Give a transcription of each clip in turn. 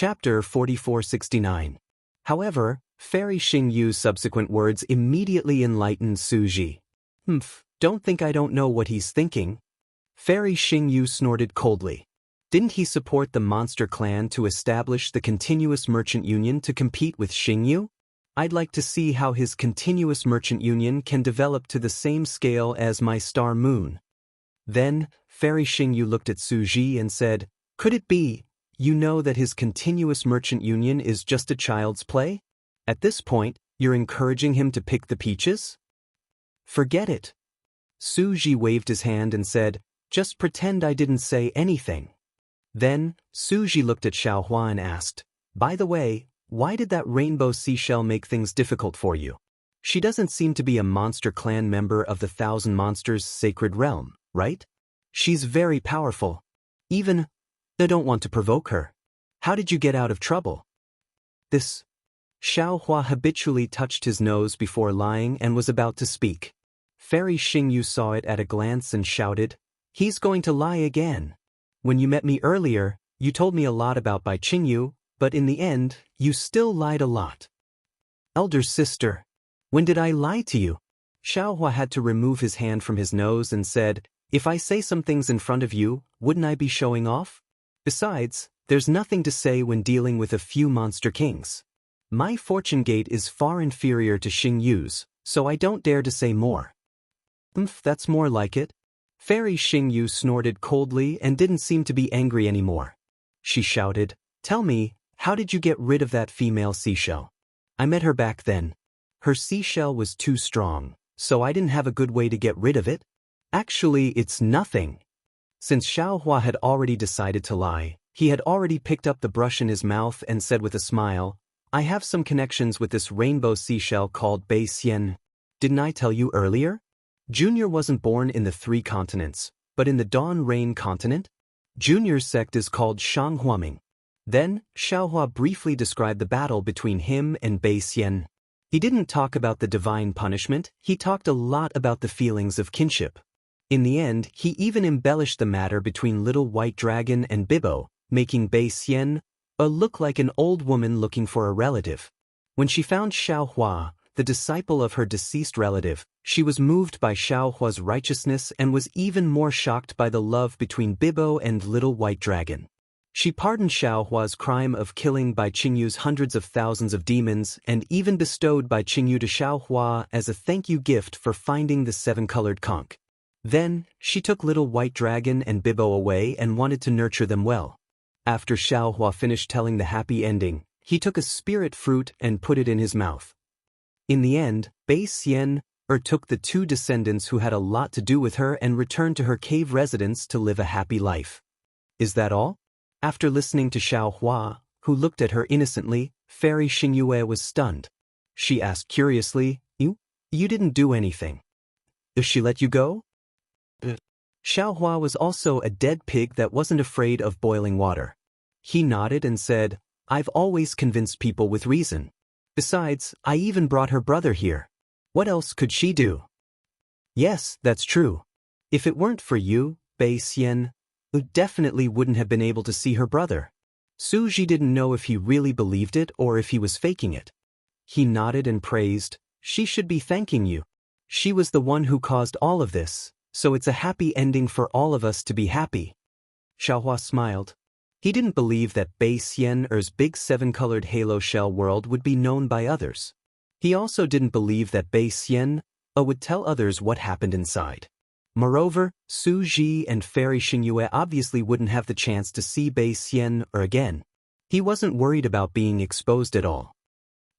Chapter 4469. However, Fairy Xingyu's subsequent words immediately enlightened Su Ji. Don't think I don't know what he's thinking. Fairy Xingyu snorted coldly. Didn't he support the monster clan to establish the continuous merchant union to compete with Xingyu? I'd like to see how his continuous merchant union can develop to the same scale as my star moon. Then, Fairy Xingyu looked at Su Ji and said, could it be, you know that his continuous merchant union is just a child's play? At this point, you're encouraging him to pick the peaches? Forget it. Su Ji waved his hand and said, just pretend I didn't say anything. Then, Su Ji looked at Xiaohua and asked, by the way, why did that rainbow seashell make things difficult for you? She doesn't seem to be a monster clan member of the Thousand Monsters Sacred Realm, right? She's very powerful. Even, I don't want to provoke her. How did you get out of trouble? This. Xiaohua habitually touched his nose before lying and was about to speak. Fairy Xingyu saw it at a glance and shouted, he's going to lie again. When you met me earlier, you told me a lot about Bai Qingyu, but in the end, you still lied a lot. Elder sister, when did I lie to you? Xiaohua had to remove his hand from his nose and said, if I say some things in front of you, wouldn't I be showing off? Besides, there's nothing to say when dealing with a few monster kings. My fortune gate is far inferior to Xingyu's, so I don't dare to say more. That's more like it. Fairy Xingyu snorted coldly and didn't seem to be angry anymore. She shouted, tell me, how did you get rid of that female seashell? I met her back then. Her seashell was too strong, so I didn't have a good way to get rid of it. Actually, it's nothing. Since Xiaohua had already decided to lie, he had already picked up the brush in his mouth and said with a smile, I have some connections with this rainbow seashell called Bai Xian. Didn't I tell you earlier? Junior wasn't born in the 3 continents, but in the Dawn Rain continent. Junior's sect is called Shanghuaming. Then, Xiaohua briefly described the battle between him and Bai Xian. He didn't talk about the divine punishment, he talked a lot about the feelings of kinship. In the end, he even embellished the matter between Little White Dragon and Bibo, making Bai Xian look like an old woman looking for a relative. When she found Xiaohua, the disciple of her deceased relative, she was moved by Xiaohua's righteousness and was even more shocked by the love between Bibo and Little White Dragon. She pardoned Xiaohua's crime of killing Bai Qingyu's hundreds of thousands of demons and even bestowed Bai Qingyu to Xiaohua as a thank-you gift for finding the 7-colored conch. Then, she took Little White Dragon and Bibo away and wanted to nurture them well. After Xiaohua finished telling the happy ending, he took a spirit fruit and put it in his mouth. In the end, Bai Xian took the 2 descendants who had a lot to do with her and returned to her cave residence to live a happy life. Is that all? After listening to Xiaohua, who looked at her innocently, Fairy Xingyue was stunned. She asked curiously, You didn't do anything. Did she let you go? Xiaohua was also a dead pig that wasn't afraid of boiling water. He nodded and said, I've always convinced people with reason. Besides, I even brought her brother here. What else could she do? Yes, that's true. If it weren't for you, Bai Xian, definitely wouldn't have been able to see her brother. Su Ji didn't know if he really believed it or if he was faking it. He nodded and praised, she should be thanking you. She was the one who caused all of this, so it's a happy ending for all of us to be happy. Xiaohua smiled. He didn't believe that Bai Xian's big 7-colored halo shell world would be known by others. He also didn't believe that Bai Xian would tell others what happened inside. Moreover, Su Ji and Fairy Xingyue obviously wouldn't have the chance to see Bai Xian again. He wasn't worried about being exposed at all.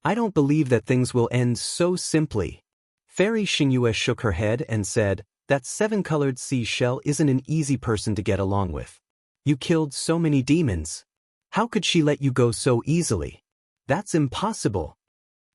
I don't believe that things will end so simply. Fairy Xingyue shook her head and said, that 7-colored seashell isn't an easy person to get along with. You killed so many demons. How could she let you go so easily? That's impossible.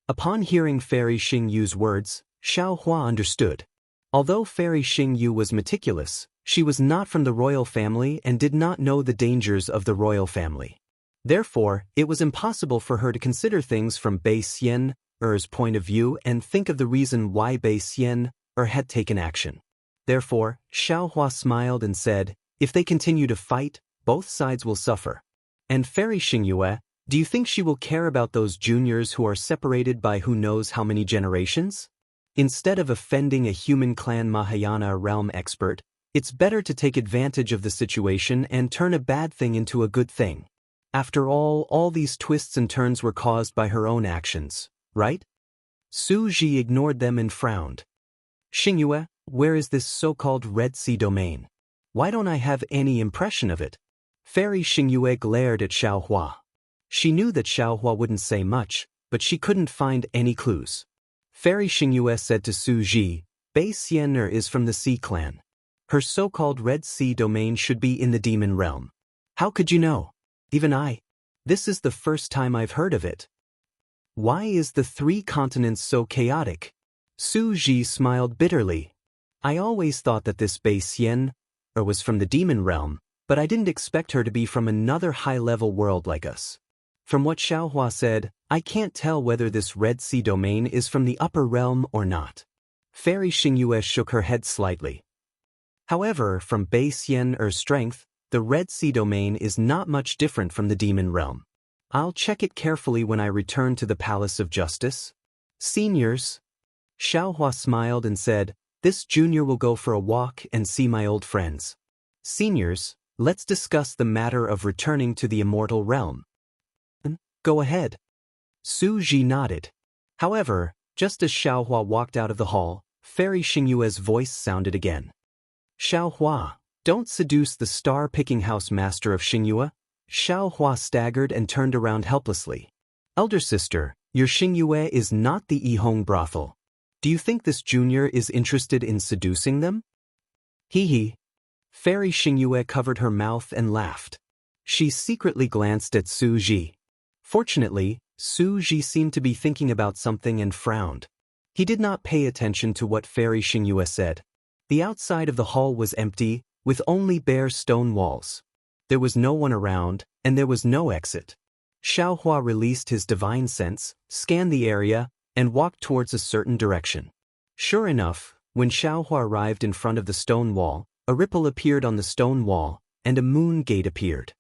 Upon hearing Fairy Xingyu's words, Xiaohua understood. Although Fairy Xingyu was meticulous, she was not from the royal family and did not know the dangers of the royal family. Therefore, it was impossible for her to consider things from Bai Xian's point of view and think of the reason why Bai Xian had taken action. Therefore, Xiaohua smiled and said, if they continue to fight, both sides will suffer. And Fairy Xingyue, Do you think she will care about those juniors who are separated by who knows how many generations? Instead of offending a human clan Mahayana realm expert, it's better to take advantage of the situation and turn a bad thing into a good thing. After all these twists and turns were caused by her own actions, right? Su Ji ignored them and frowned. Xingyue, where is this so-called Red Sea domain? Why don't I have any impression of it? Fairy Xingyue glared at Xiaohua. She knew that Xiaohua wouldn't say much, but she couldn't find any clues. Fairy Xingyue said to Su Ji, Bei Xian'er is from the Sea clan. Her so-called Red Sea domain should be in the demon realm. How could you know? Even I. This is the first time I've heard of it. Why is the 3 continents so chaotic? Su Ji smiled bitterly. I always thought that this Bei Xian'er was from the demon realm, but I didn't expect her to be from another high-level world like us. From what Xiaohua said, I can't tell whether this Red Sea domain is from the upper realm or not. Fairy Xingyue shook her head slightly. However, from Bei Xian'er's strength, the Red Sea domain is not much different from the demon realm. I'll check it carefully when I return to the Palace of Justice. Seniors. Xiaohua smiled and said, this junior will go for a walk and see my old friends. Seniors, let's discuss the matter of returning to the Immortal realm. Go ahead. Su Ji nodded. However, just as Xiaohua walked out of the hall, Fairy Xingyue's voice sounded again. Xiaohua, don't seduce the star-picking house master of Xingyue. Xiaohua staggered and turned around helplessly. Elder sister, your Xingyue is not the Yihong brothel. Do you think this junior is interested in seducing them? Hee. Fairy Xingyue covered her mouth and laughed. She secretly glanced at Su Ji. Fortunately, Su Ji seemed to be thinking about something and frowned. He did not pay attention to what Fairy Xingyue said. The outside of the hall was empty, with only bare stone walls. There was no one around, and there was no exit. Xiaohua released his divine sense, scanned the area, and walked towards a certain direction. Sure enough, when Xiaohua arrived in front of the stone wall, a ripple appeared on the stone wall, and a moon gate appeared.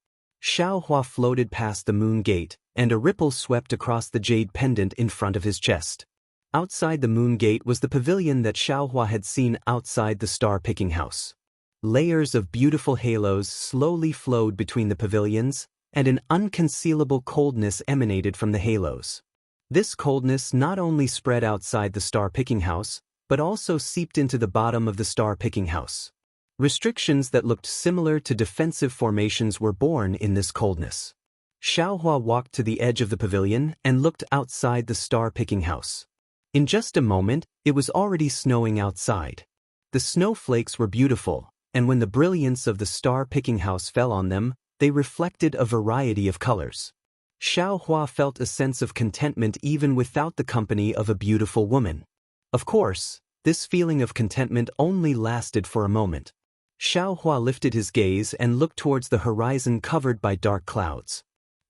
Xiaohua floated past the moon gate, and a ripple swept across the jade pendant in front of his chest. Outside the moon gate was the pavilion that Xiaohua had seen outside the star-picking house. Layers of beautiful halos slowly flowed between the pavilions, and an unconcealable coldness emanated from the halos. This coldness not only spread outside the star-picking house, but also seeped into the bottom of the star-picking house. Restrictions that looked similar to defensive formations were born in this coldness. Xiaohua walked to the edge of the pavilion and looked outside the star-picking house. In just a moment, it was already snowing outside. The snowflakes were beautiful, and when the brilliance of the star-picking house fell on them, they reflected a variety of colors. Xiaohua felt a sense of contentment even without the company of a beautiful woman. Of course, this feeling of contentment only lasted for a moment. Xiaohua lifted his gaze and looked towards the horizon covered by dark clouds.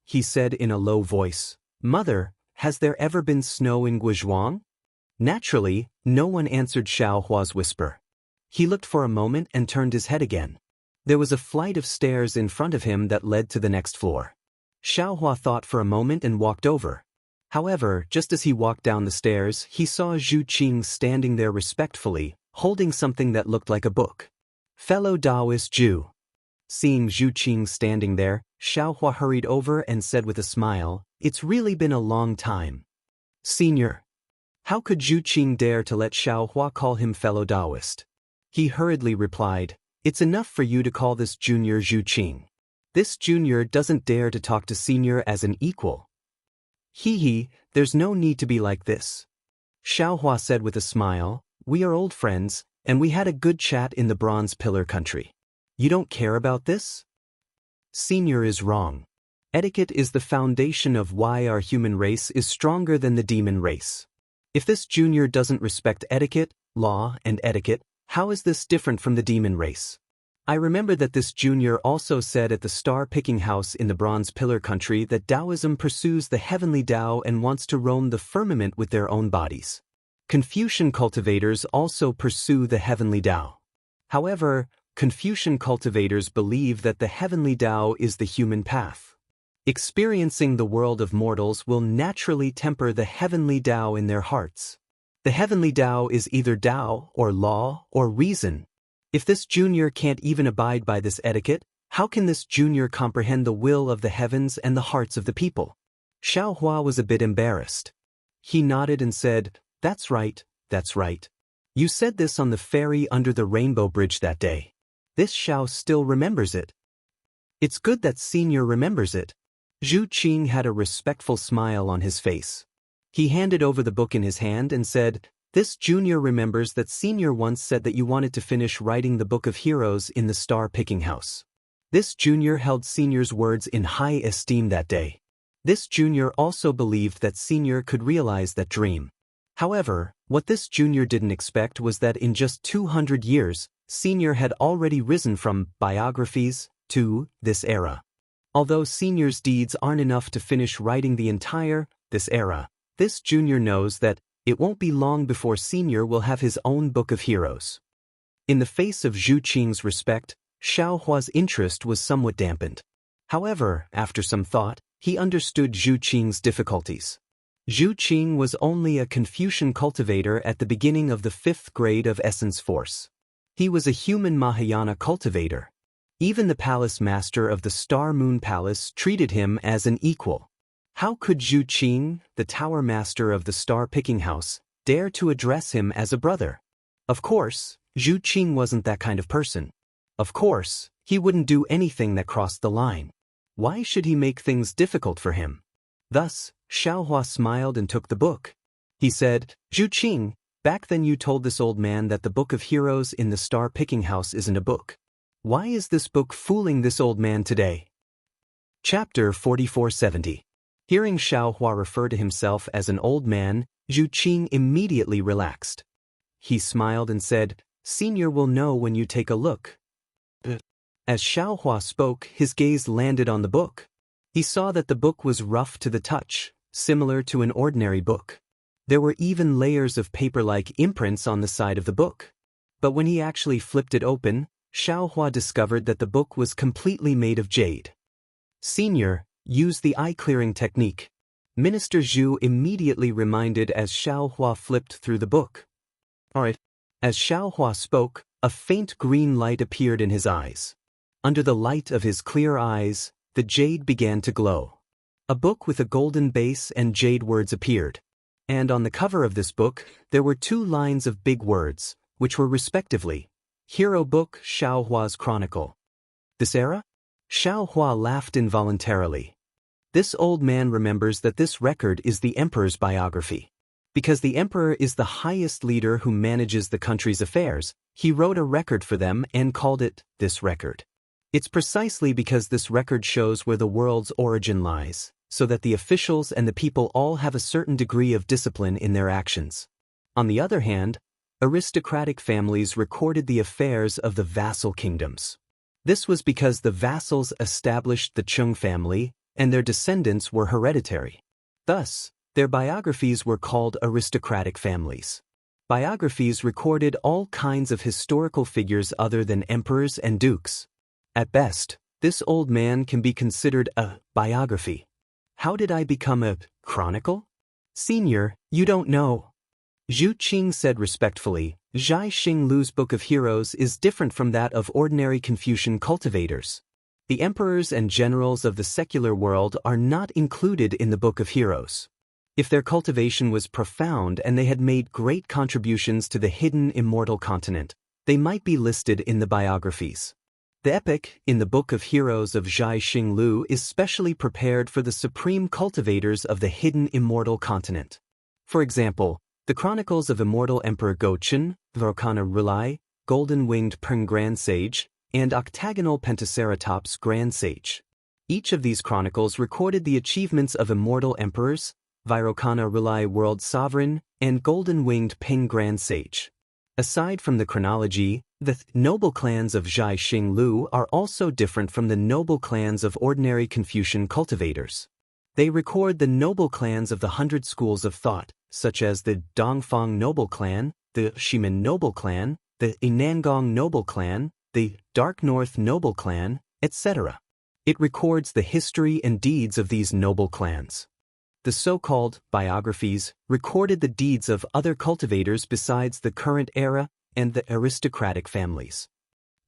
He said in a low voice, Mother, has there ever been snow in Guizhuang? Naturally, no one answered Xiaohua's whisper. He looked for a moment and turned his head again. There was a flight of stairs in front of him that led to the next floor. Xiaohua thought for a moment and walked over. However, just as he walked down the stairs, he saw Zhu Qing standing there respectfully, holding something that looked like a book. Fellow Taoist Zhu. Seeing Zhu Qing standing there, Xiaohua hurried over and said with a smile, It's really been a long time. Senior. How could Zhu Qing dare to let Xiaohua call him fellow Taoist? He hurriedly replied, It's enough for you to call this junior Zhu Qing. This junior doesn't dare to talk to senior as an equal. Hee, there's no need to be like this. Xiaohua said with a smile, We are old friends, and we had a good chat in the Bronze Pillar country. You don't care about this? Senior is wrong. Etiquette is the foundation of why our human race is stronger than the demon race. If this junior doesn't respect etiquette, law, and etiquette, how is this different from the demon race? I remember that this junior also said at the star-picking house in the Bronze Pillar country that Taoism pursues the heavenly Tao and wants to roam the firmament with their own bodies. Confucian cultivators also pursue the heavenly Tao. However, Confucian cultivators believe that the heavenly Tao is the human path. Experiencing the world of mortals will naturally temper the heavenly Tao in their hearts. The heavenly Tao is either Tao or law or reason. If this junior can't even abide by this etiquette, how can this junior comprehend the will of the heavens and the hearts of the people? Xiao Hua was a bit embarrassed. He nodded and said, "That's right, that's right. You said this on the ferry under the Rainbow Bridge that day. This Xiao still remembers it." "It's good that Senior remembers it." Zhu Qing had a respectful smile on his face. He handed over the book in his hand and said, "This junior remembers that Senior once said that you wanted to finish writing the Book of Heroes in the star-picking house. This junior held Senior's words in high esteem that day. This junior also believed that Senior could realize that dream. However, what this junior didn't expect was that in just 200 years, Senior had already risen from biographies to this era. Although Senior's deeds aren't enough to finish writing the entire this era, this junior knows that it won't be long before Senior will have his own Book of Heroes." In the face of Zhu Qing's respect, Xiao Hua's interest was somewhat dampened. However, after some thought, he understood Zhu Qing's difficulties. Zhu Qing was only a Confucian cultivator at the beginning of the 5th grade of Essence Force. He was a human Mahayana cultivator. Even the palace master of the Star Moon Palace treated him as an equal. How could Zhu Qing, the tower master of the star-picking house, dare to address him as a brother? Of course, Zhu Qing wasn't that kind of person. Of course, he wouldn't do anything that crossed the line. Why should he make things difficult for him? Thus, Xiao Hua smiled and took the book. He said, "Zhu Qing, back then you told this old man that the Book of Heroes in the star-picking house isn't a book. Why is this book fooling this old man today?" Chapter 4470. Hearing Xiao Hua refer to himself as an old man, Zhu Qing immediately relaxed. He smiled and said, "Senior will know when you take a look." As Xiao Hua spoke, his gaze landed on the book. He saw that the book was rough to the touch, similar to an ordinary book. There were even layers of paper-like imprints on the side of the book. But when he actually flipped it open, Xiao Hua discovered that the book was completely made of jade. "Senior, use the eye-clearing technique," Minister Zhu immediately reminded as Xiao Hua flipped through the book. "Alright." As Xiao Hua spoke, a faint green light appeared in his eyes. Under the light of his clear eyes, the jade began to glow. A book with a golden base and jade words appeared. And on the cover of this book, there were 2 lines of big words, which were respectively, "Hero Book Xiao Hua's Chronicle." This era? Xiao Hua laughed involuntarily. This old man remembers that this record is the emperor's biography. Because the emperor is the highest leader who manages the country's affairs, he wrote a record for them and called it this record. It's precisely because this record shows where the world's origin lies, so that the officials and the people all have a certain degree of discipline in their actions. On the other hand, aristocratic families recorded the affairs of the vassal kingdoms. This was because the vassals established the Chung family, and their descendants were hereditary. Thus, their biographies were called aristocratic families. Biographies recorded all kinds of historical figures other than emperors and dukes. At best, this old man can be considered a biography. How did I become a chronicle? Senior, you don't know. Zhu Qing said respectfully, Zhai Xinglu's Book of Heroes is different from that of ordinary Confucian cultivators. The emperors and generals of the secular world are not included in the Book of Heroes. If their cultivation was profound and they had made great contributions to the hidden immortal continent, they might be listed in the biographies. The epic in the Book of Heroes of Zhai Xinglu is specially prepared for the supreme cultivators of the hidden immortal continent. For example, the Chronicles of Immortal Emperor Gochen, Varokana Rulai, Golden-Winged Peng Grand Sage, and Octagonal Pentaceratops Grand Sage. Each of these chronicles recorded the achievements of immortal emperors, Vairocana Rulai World Sovereign, and Golden-Winged Peng Grand Sage. Aside from the chronology, the noble clans of Zhai Xinglu are also different from the noble clans of ordinary Confucian cultivators. They record the noble clans of the 100 schools of thought, such as the Dongfang noble clan, the Shimen noble clan, the Inangong noble clan, the Dark North noble clan, etc. It records the history and deeds of these noble clans. The so-called biographies recorded the deeds of other cultivators besides the current era and the aristocratic families.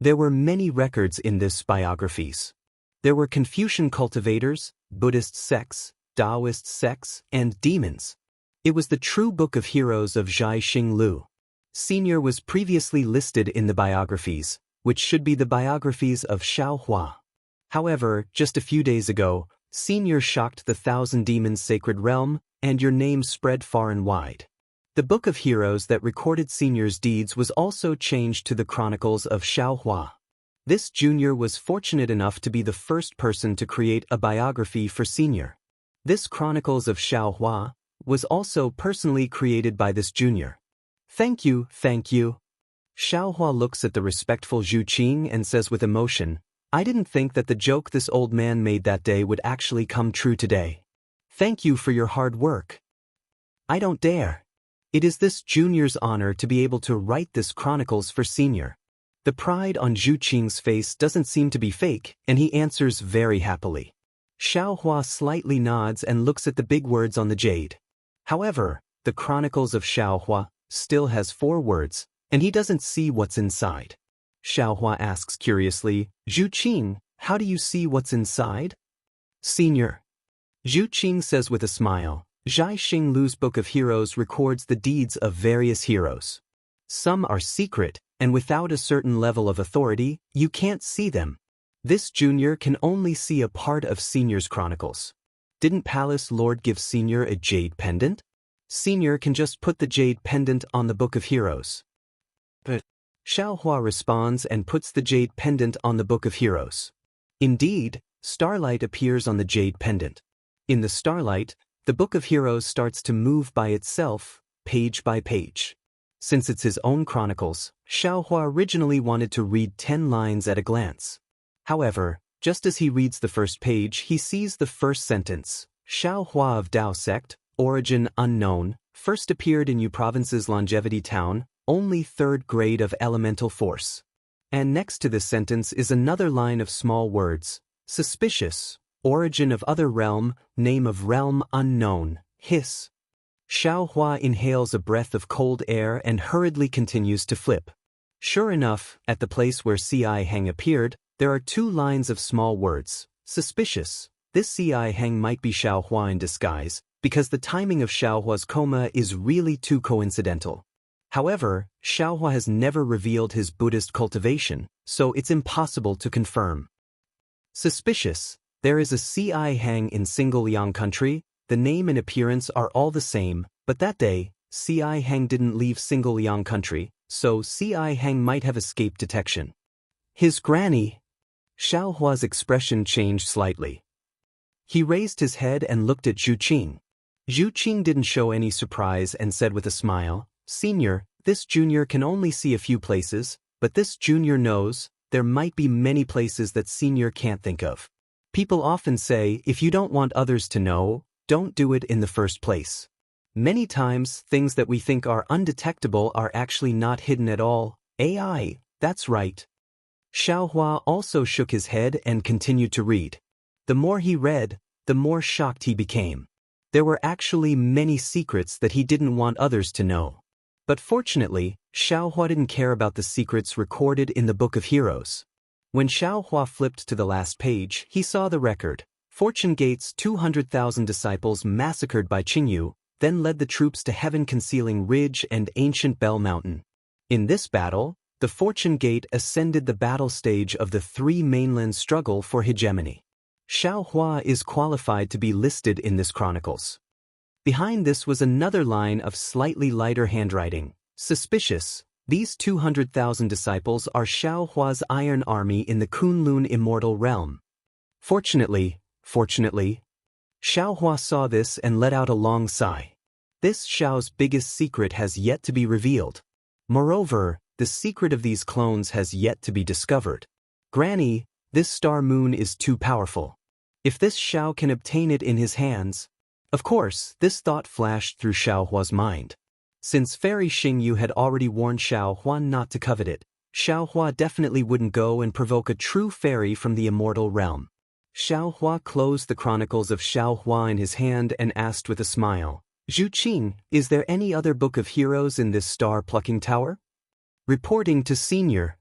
There were many records in this biographies. There were Confucian cultivators, Buddhist sects, Taoist sects, and demons. It was the true book of heroes of Zhai Xinglu. Senior was previously listed in the biographies, which should be the biographies of Xiaohua. However, just a few days ago, Senior shocked the Thousand Demons Sacred Realm, and your name spread far and wide. The Book of Heroes that recorded Senior's deeds was also changed to the Chronicles of Xiaohua. This junior was fortunate enough to be the first person to create a biography for Senior. This Chronicles of Xiaohua was also personally created by this junior. Thank you, thank you. Xiaohua looks at the respectful Zhu Qing and says with emotion, I didn't think that the joke this old man made that day would actually come true today. Thank you for your hard work. I don't dare. It is this junior's honor to be able to write this Chronicles for Senior. The pride on Zhu Qing's face doesn't seem to be fake, and he answers very happily. Xiaohua slightly nods and looks at the big words on the jade. However, the Chronicles of Xiaohua still has 4 words, and he doesn't see what's inside. Xiaohua asks curiously, Zhu Qing, how do you see what's inside? Senior. Zhu Qing says with a smile, Zhai Xinglu's Book of Heroes records the deeds of various heroes. Some are secret, and without a certain level of authority, you can't see them. This junior can only see a part of Senior's Chronicles. Didn't Palace Lord give Senior a jade pendant? Senior can just put the jade pendant on the Book of Heroes. But Xiaohua responds and puts the jade pendant on the Book of Heroes. Indeed, starlight appears on the jade pendant. In the starlight, the Book of Heroes starts to move by itself, page by page. Since it's his own chronicles, Xiaohua originally wanted to read 10 lines at a glance. However, just as he reads the first page, he sees the first sentence. Xiaohua of Dao Sect, origin unknown, first appeared in Yu Province's Longevity Town, only 3rd grade of elemental force. And next to this sentence is another line of small words. Suspicious, origin of other realm, name of realm unknown, hiss. Xiaohua inhales a breath of cold air and hurriedly continues to flip. Sure enough, at the place where Ci Hang appeared, there are 2 lines of small words. Suspicious. This Ci Hang might be Xiaohua in disguise, because the timing of Xiaohua's coma is really too coincidental. However, Xiaohua has never revealed his Buddhist cultivation, so it's impossible to confirm. Suspicious. There is a Ci Hang in Single Yang country. The name and appearance are all the same, but that day, Ci Hang didn't leave Single Yang country, so Ci Hang might have escaped detection. His granny. Xiaohua's expression changed slightly. He raised his head and looked at Zhu Qing. Zhu Qing didn't show any surprise and said with a smile, Senior, this junior can only see a few places, but this junior knows there might be many places that Senior can't think of. People often say, if you don't want others to know, don't do it in the first place. Many times, things that we think are undetectable are actually not hidden at all. AI, that's right. Xiaohua also shook his head and continued to read. The more he read, the more shocked he became. There were actually many secrets that he didn't want others to know. But fortunately, Xiaohua didn't care about the secrets recorded in the Book of Heroes. When Xiaohua flipped to the last page, he saw the record. Fortune Gate's 200,000 disciples massacred by Qingyu, then led the troops to heaven-concealing ridge and ancient Bell Mountain. In this battle, the Fortune Gate ascended the battle stage of the 3 mainland struggle for hegemony. Xiaohua is qualified to be listed in this Chronicles. Behind this was another line of slightly lighter handwriting. Suspicious. These 200,000 disciples are Xiaohua's iron army in the Kunlun Immortal realm. Fortunately, Xiaohua saw this and let out a long sigh. This Xiao's biggest secret has yet to be revealed. Moreover, the secret of these clones has yet to be discovered. Granny, this star moon is too powerful. If this Xiao can obtain it in his hands... Of course, this thought flashed through Xiaohua's mind. Since Fairy Xingyu had already warned Xiaohua not to covet it, Xiaohua definitely wouldn't go and provoke a true fairy from the immortal realm. Xiao Hua closed the Chronicles of Xiao Hua in his hand and asked with a smile, Zhu Qing, is there any other book of heroes in this star-plucking tower? Reporting to Senior.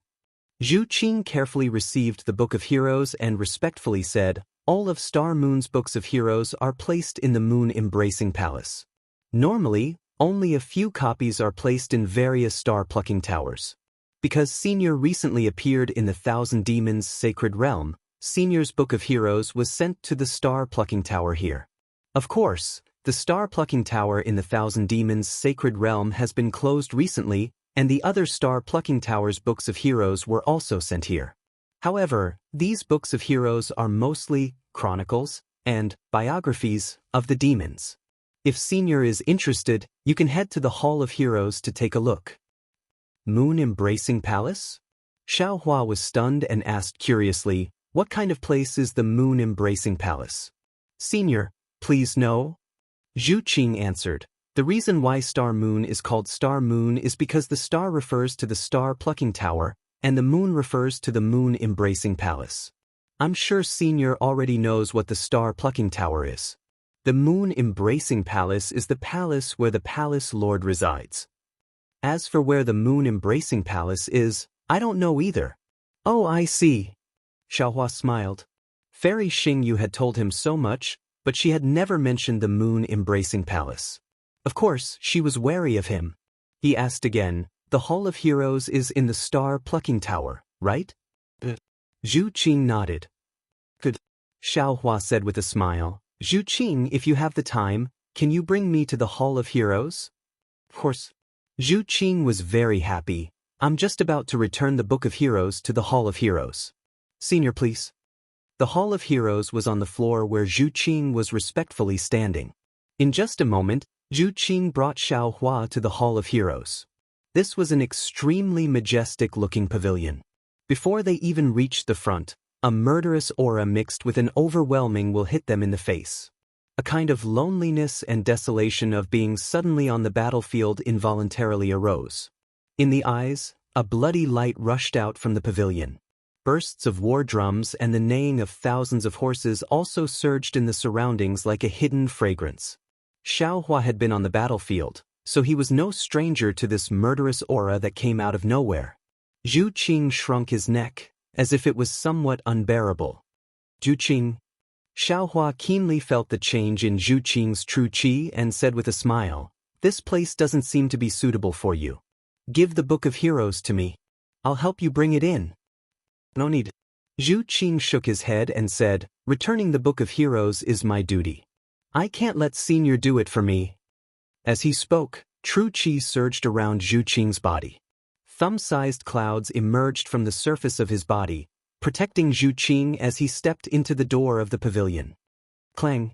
Zhu Qing carefully received the Book of Heroes and respectfully said, all of Star Moon's books of heroes are placed in the Moon-Embracing Palace. Normally, only a few copies are placed in various star-plucking towers. Because Senior recently appeared in the Thousand Demons' Sacred Realm, Senior's Book of Heroes was sent to the star-plucking tower here. Of course, the star-plucking tower in the Thousand Demons' Sacred Realm has been closed recently, and the other star-plucking tower's books of heroes were also sent here. However, these books of heroes are mostly chronicles and biographies of the demons. If Senior is interested, you can head to the Hall of Heroes to take a look. Moon-Embracing Palace? Xiao Hua was stunned and asked curiously, what kind of place is the Moon-Embracing Palace? Senior, please no. Zhu Qing answered. The reason why Star Moon is called Star Moon is because the star refers to the star-plucking tower, and the moon refers to the Moon-Embracing Palace. I'm sure Senior already knows what the star-plucking tower is. The Moon-Embracing Palace is the palace where the Palace Lord resides. As for where the Moon-Embracing Palace is, I don't know either. Oh, I see. Xiao Hua smiled. Fairy Xingyu had told him so much, but she had never mentioned the Moon-Embracing Palace. Of course, she was wary of him. He asked again, the Hall of Heroes is in the star-plucking tower, right? Zhu Qing nodded. Good. Xiao Hua said with a smile, Zhu Qing, if you have the time, can you bring me to the Hall of Heroes? Of course. Zhu Qing was very happy. I'm just about to return the Book of Heroes to the Hall of Heroes. Senior, please. The Hall of Heroes was on the floor where Zhu Qing was respectfully standing. In just a moment, Zhu Qing brought Xiao Hua to the Hall of Heroes. This was an extremely majestic-looking pavilion. Before they even reached the front, a murderous aura mixed with an overwhelming will hit them in the face. A kind of loneliness and desolation of being suddenly on the battlefield involuntarily arose. In the eyes, a bloody light rushed out from the pavilion. Bursts of war drums and the neighing of thousands of horses also surged in the surroundings like a hidden fragrance. Xiao Hua had been on the battlefield, so he was no stranger to this murderous aura that came out of nowhere. Zhu Qing shrunk his neck, as if it was somewhat unbearable. Zhu Qing. Xiao Hua keenly felt the change in Zhu Qing's true qi and said with a smile, this place doesn't seem to be suitable for you. Give the Book of Heroes to me. I'll help you bring it in. No need. Zhu Qing shook his head and said, returning the Book of Heroes is my duty. I can't let Senior do it for me. As he spoke, true qi surged around Zhu Qing's body. Thumb-sized clouds emerged from the surface of his body, protecting Zhu Qing as he stepped into the door of the pavilion. Clang!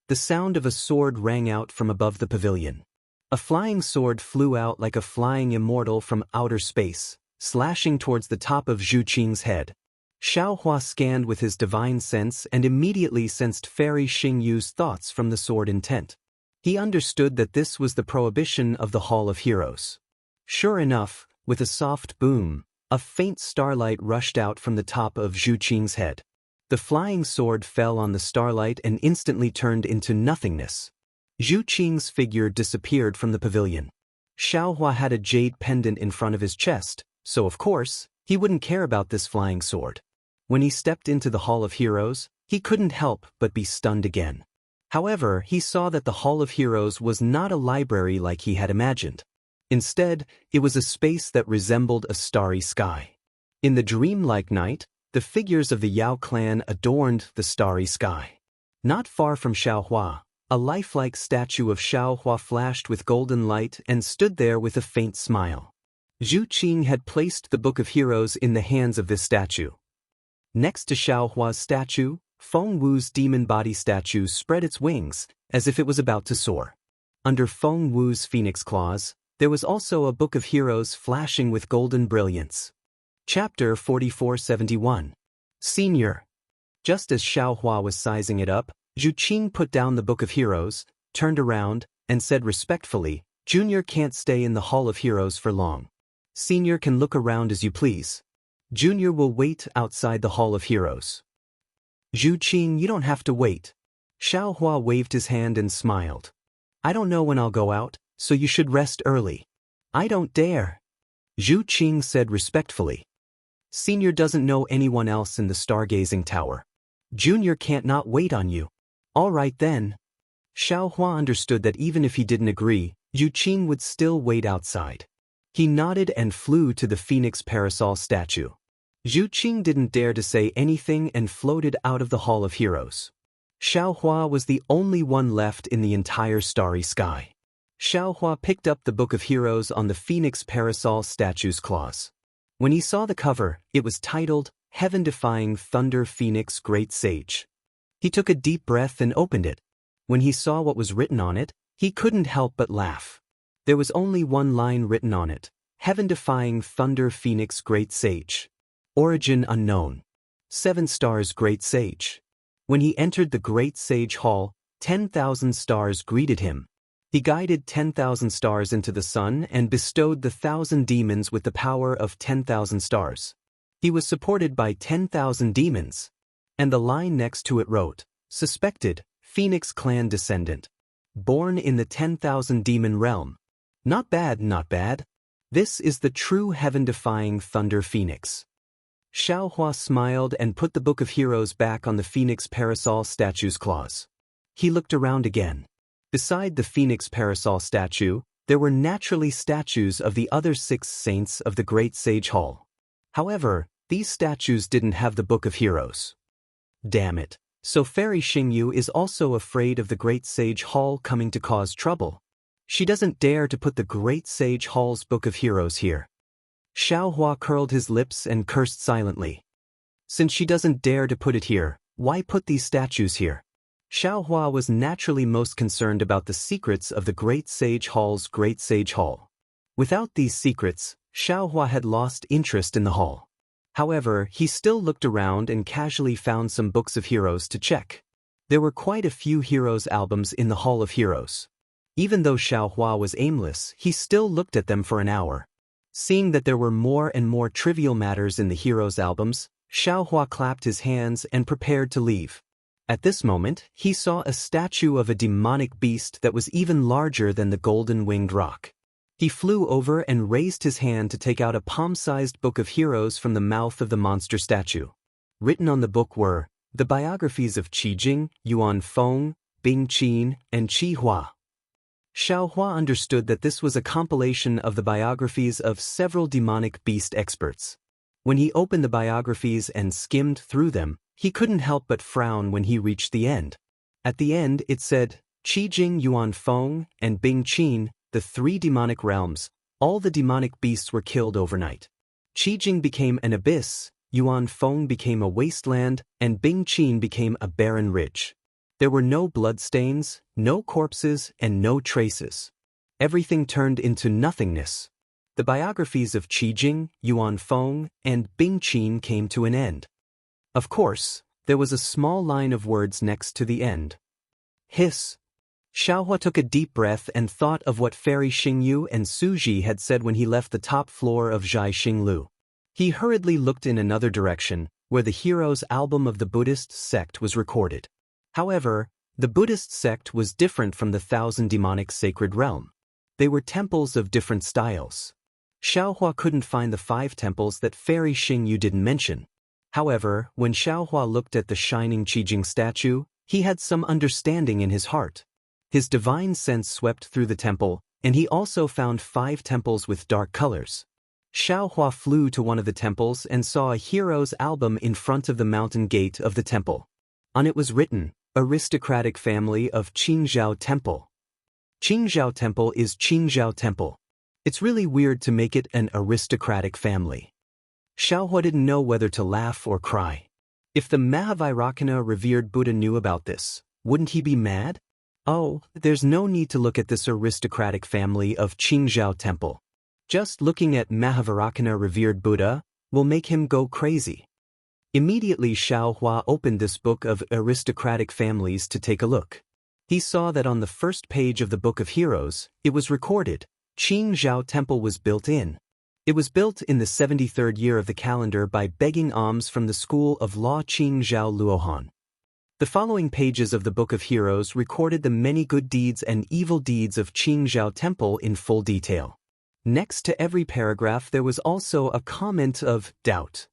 The sound of a sword rang out from above the pavilion. A flying sword flew out like a flying immortal from outer space, slashing towards the top of Zhu Qing's head. Xiao Hua scanned with his divine sense and immediately sensed Fairy Xingyu's thoughts from the sword intent. He understood that this was the prohibition of the Hall of Heroes. Sure enough, with a soft boom, a faint starlight rushed out from the top of Zhu Qing's head. The flying sword fell on the starlight and instantly turned into nothingness. Zhu Qing's figure disappeared from the pavilion. Xiao Hua had a jade pendant in front of his chest, so of course, he wouldn't care about this flying sword. When he stepped into the Hall of Heroes, he couldn't help but be stunned again. However, he saw that the Hall of Heroes was not a library like he had imagined. Instead, it was a space that resembled a starry sky. In the dreamlike night, the figures of the Yao clan adorned the starry sky. Not far from Xiao Hua, a lifelike statue of Xiao Hua flashed with golden light and stood there with a faint smile. Zhu Qing had placed the Book of Heroes in the hands of this statue. Next to Xiao Hua's statue, Feng Wu's demon body statue spread its wings, as if it was about to soar. Under Feng Wu's phoenix claws, there was also a Book of Heroes flashing with golden brilliance. Chapter 4471. Senior. Just as Xiao Hua was sizing it up, Zhu Qing put down the Book of Heroes, turned around, and said respectfully, Junior can't stay in the Hall of Heroes for long. Senior can look around as you please. Junior will wait outside the Hall of Heroes. Zhu Qing, you don't have to wait. Xiao Hua waved his hand and smiled. I don't know when I'll go out, so you should rest early. I don't dare. Zhu Qing said respectfully. Senior doesn't know anyone else in the stargazing tower. Junior can't not wait on you. All right then. Xiao Hua understood that even if he didn't agree, Zhu Qing would still wait outside. He nodded and flew to the phoenix parasol statue. Zhu Qing didn't dare to say anything and floated out of the Hall of Heroes. Xiao Hua was the only one left in the entire starry sky. Xiao Hua picked up the Book of Heroes on the phoenix parasol statue's claws. When he saw the cover, it was titled, Heaven-Defying Thunder Phoenix Great Sage. He took a deep breath and opened it. When he saw what was written on it, he couldn't help but laugh. There was only one line written on it, Heaven-Defying Thunder Phoenix Great Sage. Origin unknown. 7 stars Great Sage. When he entered the Great Sage Hall, 10,000 stars greeted him. He guided 10,000 stars into the sun and bestowed the 1,000 demons with the power of 10,000 stars. He was supported by 10,000 demons. And the line next to it wrote, Suspected, Phoenix clan descendant. Born in the 10,000 demon realm. Not bad, not bad. This is the true heaven-defying Thunder Phoenix. Xiao Hua smiled and put the Book of Heroes back on the phoenix parasol statue's claws. He looked around again. Beside the phoenix parasol statue, there were naturally statues of the other 6 saints of the Great Sage Hall. However, these statues didn't have the Book of Heroes. Damn it. So Fairy Xingyu is also afraid of the Great Sage Hall coming to cause trouble. She doesn't dare to put the Great Sage Hall's Book of Heroes here. Xiao Hua curled his lips and cursed silently. Since she doesn't dare to put it here, why put these statues here? Xiao Hua was naturally most concerned about the secrets of the Great Sage Hall's Great Sage Hall. Without these secrets, Xiao Hua had lost interest in the hall. However, he still looked around and casually found some books of heroes to check. There were quite a few heroes albums in the Hall of Heroes. Even though Xiao Hua was aimless, he still looked at them for an hour. Seeing that there were more and more trivial matters in the heroes albums, Xiao Hua clapped his hands and prepared to leave. At this moment, he saw a statue of a demonic beast that was even larger than the golden-winged roc. He flew over and raised his hand to take out a palm-sized book of heroes from the mouth of the monster statue. Written on the book were the biographies of Qi Jing, Yuan Feng, Bing Qin, and Qi Hua. Xiao Hua understood that this was a compilation of the biographies of several demonic beast experts. When he opened the biographies and skimmed through them, he couldn't help but frown when he reached the end. At the end it said, Qi Jing, Yuan Feng, and Bing Qin, the 3 demonic realms, all the demonic beasts were killed overnight. Qi Jing became an abyss, Yuan Feng became a wasteland, and Bing Qin became a barren ridge. There were no bloodstains, no corpses, and no traces. Everything turned into nothingness. The biographies of Qi Jing, Yuan Feng, and Bing Qin came to an end. Of course, there was a small line of words next to the end. Hiss. Xiao Hua took a deep breath and thought of what Fairy Xingyu and Su Ji had said when he left the top floor of Zhai Xinglu. He hurriedly looked in another direction, where the heroes' album of the Buddhist sect was recorded. However, the Buddhist sect was different from the 1,000 demonic sacred realm. They were temples of different styles. Xiao Hua couldn't find the 5 temples that Fairy Xingyu didn't mention. However, when Xiao Hua looked at the shining Qi Jing statue, he had some understanding in his heart. His divine sense swept through the temple, and he also found 5 temples with dark colors. Xiao Hua flew to one of the temples and saw a hero's album in front of the mountain gate of the temple. On it was written, Aristocratic Family of Qingzhou Temple. Qingzhou Temple is Qingzhou Temple. It's really weird to make it an aristocratic family. Xiao Hua didn't know whether to laugh or cry. If the Mahavairakana revered Buddha knew about this, wouldn't he be mad? Oh, there's no need to look at this aristocratic family of Qingzhou Temple. Just looking at Mahavairakana revered Buddha will make him go crazy. Immediately Xiao Hua opened this book of aristocratic families to take a look. He saw that on the first page of the Book of Heroes, it was recorded, Qingzhou Temple was built in. It was built in the 73rd year of the calendar by begging alms from the school of law Qingzhou Luohan. The following pages of the Book of Heroes recorded the many good deeds and evil deeds of Qingzhou Temple in full detail. Next to every paragraph there was also a comment of doubt.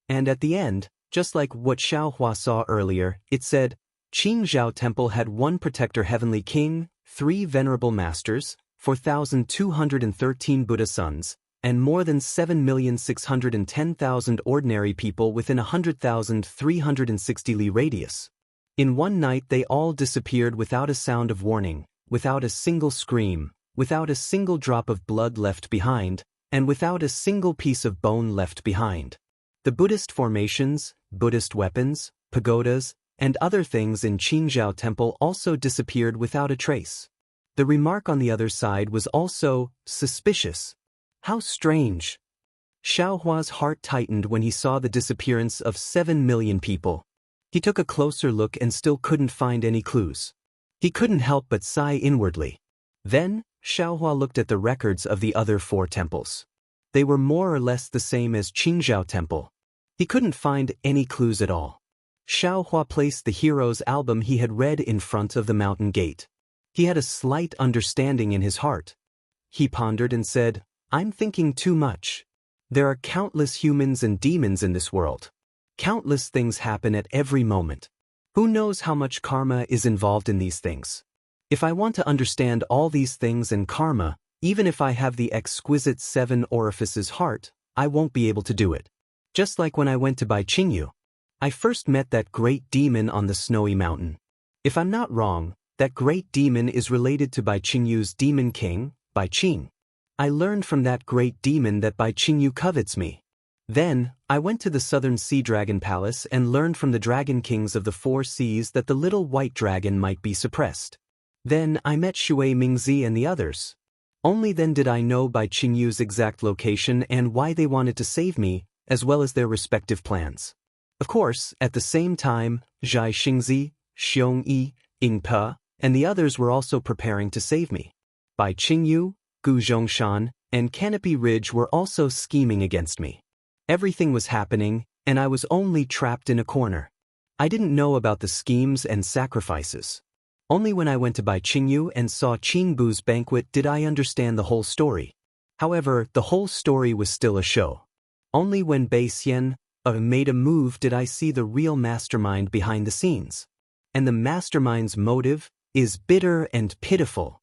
And at the end, just like what Xiaohua saw earlier, it said, Qingzhou Temple had 1 protector heavenly king, 3 venerable masters, 4,213 Buddha sons, and more than 7,610,000 ordinary people within 100,360 li radius. In one night they all disappeared without a sound of warning, without a single scream, without a single drop of blood left behind, and without a single piece of bone left behind. The Buddhist formations, Buddhist weapons, pagodas, and other things in Qingzhou Temple also disappeared without a trace. The remark on the other side was also suspicious. How strange! Xiaohua's heart tightened when he saw the disappearance of 7 million people. He took a closer look and still couldn't find any clues. He couldn't help but sigh inwardly. Then, Xiaohua looked at the records of the other 4 temples. They were more or less the same as Qingzhou Temple. He couldn't find any clues at all. Xiaohua placed the hero's album he had read in front of the mountain gate. He had a slight understanding in his heart. He pondered and said, I'm thinking too much. There are countless humans and demons in this world. Countless things happen at every moment. Who knows how much karma is involved in these things? If I want to understand all these things and karma, even if I have the exquisite 7 orifices heart, I won't be able to do it. Just like when I went to Jianghu. I first met that great demon on the snowy mountain. If I'm not wrong, that great demon is related to Jianghu's demon king, Qing. I learned from that great demon that Jianghu covets me. Then, I went to the southern sea dragon palace and learned from the dragon kings of the 4 seas that the little white dragon might be suppressed. Then I met Shui Mingzi and the others. Only then did I know Jianghu's exact location and why they wanted to save me, as well as their respective plans. Of course, at the same time, Zhai Xingzi, Xiong Yi, Ying Pe, and the others were also preparing to save me. Jianghu, Gu Zhongshan, and Canopy Ridge were also scheming against me. Everything was happening, and I was only trapped in a corner. I didn't know about the schemes and sacrifices. Only when I went to Jianghu and saw Qingbu's banquet did I understand the whole story. However, the whole story was still a show. Only when Bei Xian made a move did I see the real mastermind behind the scenes. And the mastermind's motive is bitter and pitiful.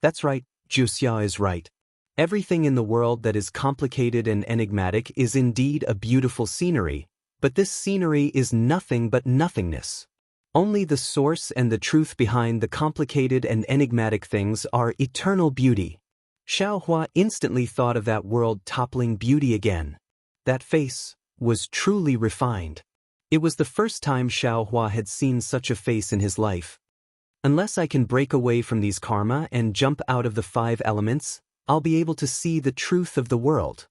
That's right, Wuxia is right. Everything in the world that is complicated and enigmatic is indeed a beautiful scenery, but this scenery is nothing but nothingness. Only the source and the truth behind the complicated and enigmatic things are eternal beauty. Xiaohua instantly thought of that world-toppling beauty again. That face was truly refined. It was the first time Xiaohua had seen such a face in his life. Unless I can break away from these karma and jump out of the 5 elements, I'll be able to see the truth of the world.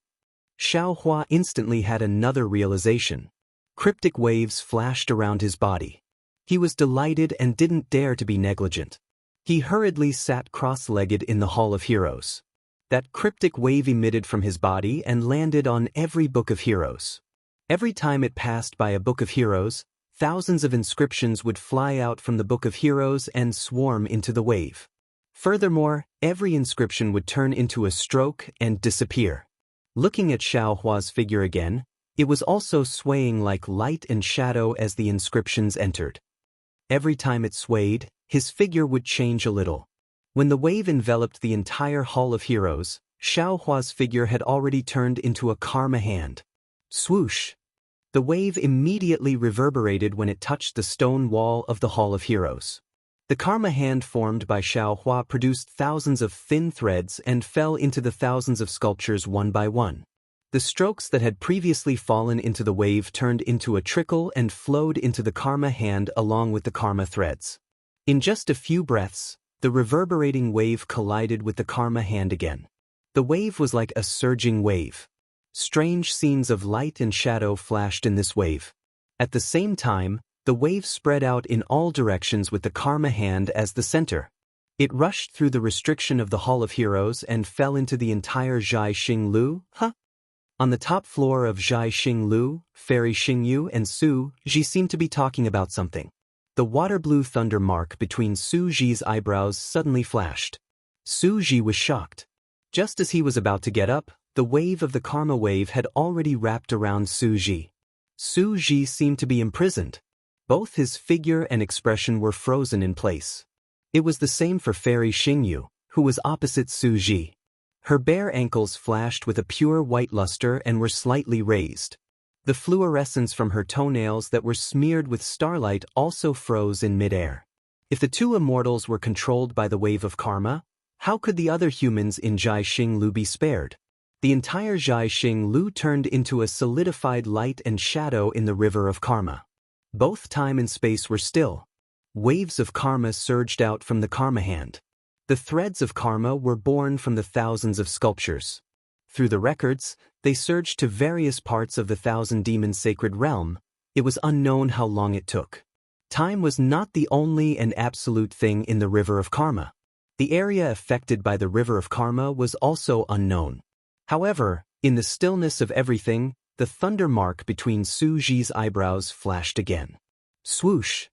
Xiaohua instantly had another realization. Cryptic waves flashed around his body. He was delighted and didn't dare to be negligent. He hurriedly sat cross-legged in the Hall of Heroes. That cryptic wave emitted from his body and landed on every Book of Heroes. Every time it passed by a Book of Heroes, thousands of inscriptions would fly out from the Book of Heroes and swarm into the wave. Furthermore, every inscription would turn into a stroke and disappear. Looking at Xiaohua's figure again, it was also swaying like light and shadow as the inscriptions entered. Every time it swayed, his figure would change a little. When the wave enveloped the entire Hall of Heroes, Xiaohua's figure had already turned into a karma hand. Swoosh! The wave immediately reverberated when it touched the stone wall of the Hall of Heroes. The karma hand formed by Xiaohua produced thousands of thin threads and fell into the thousands of sculptures one by one. The strokes that had previously fallen into the wave turned into a trickle and flowed into the karma hand along with the karma threads. In just a few breaths, the reverberating wave collided with the karma hand again. The wave was like a surging wave. Strange scenes of light and shadow flashed in this wave. At the same time, the wave spread out in all directions with the karma hand as the center. It rushed through the restriction of the Hall of Heroes and fell into the entire Zhai Xing Lu. On the top floor of Zhai Xing Lu, Fairy Xing Yu and Su Ji seemed to be talking about something. the water-blue thunder mark between Su Ji's eyebrows suddenly flashed. Su Ji was shocked. Just as he was about to get up, the wave of the karma wave had already wrapped around Su Ji. Su Ji seemed to be imprisoned. Both his figure and expression were frozen in place. It was the same for Fairy Xingyu, who was opposite Su Ji. Her bare ankles flashed with a pure white luster and were slightly raised. The fluorescence from her toenails that were smeared with starlight also froze in midair. If the two immortals were controlled by the wave of karma, how could the other humans in Jianghu Lu be spared? The entire Jianghu Lu turned into a solidified light and shadow in the river of karma. Both time and space were still. Waves of karma surged out from the karma hand. The threads of karma were born from the thousands of sculptures. Through the records, they surged to various parts of the Thousand Demons' sacred realm. It was unknown how long it took. Time was not the only and absolute thing in the river of karma. The area affected by the river of karma was also unknown. However, in the stillness of everything, the thunder mark between Su Ji's eyebrows flashed again. Swoosh!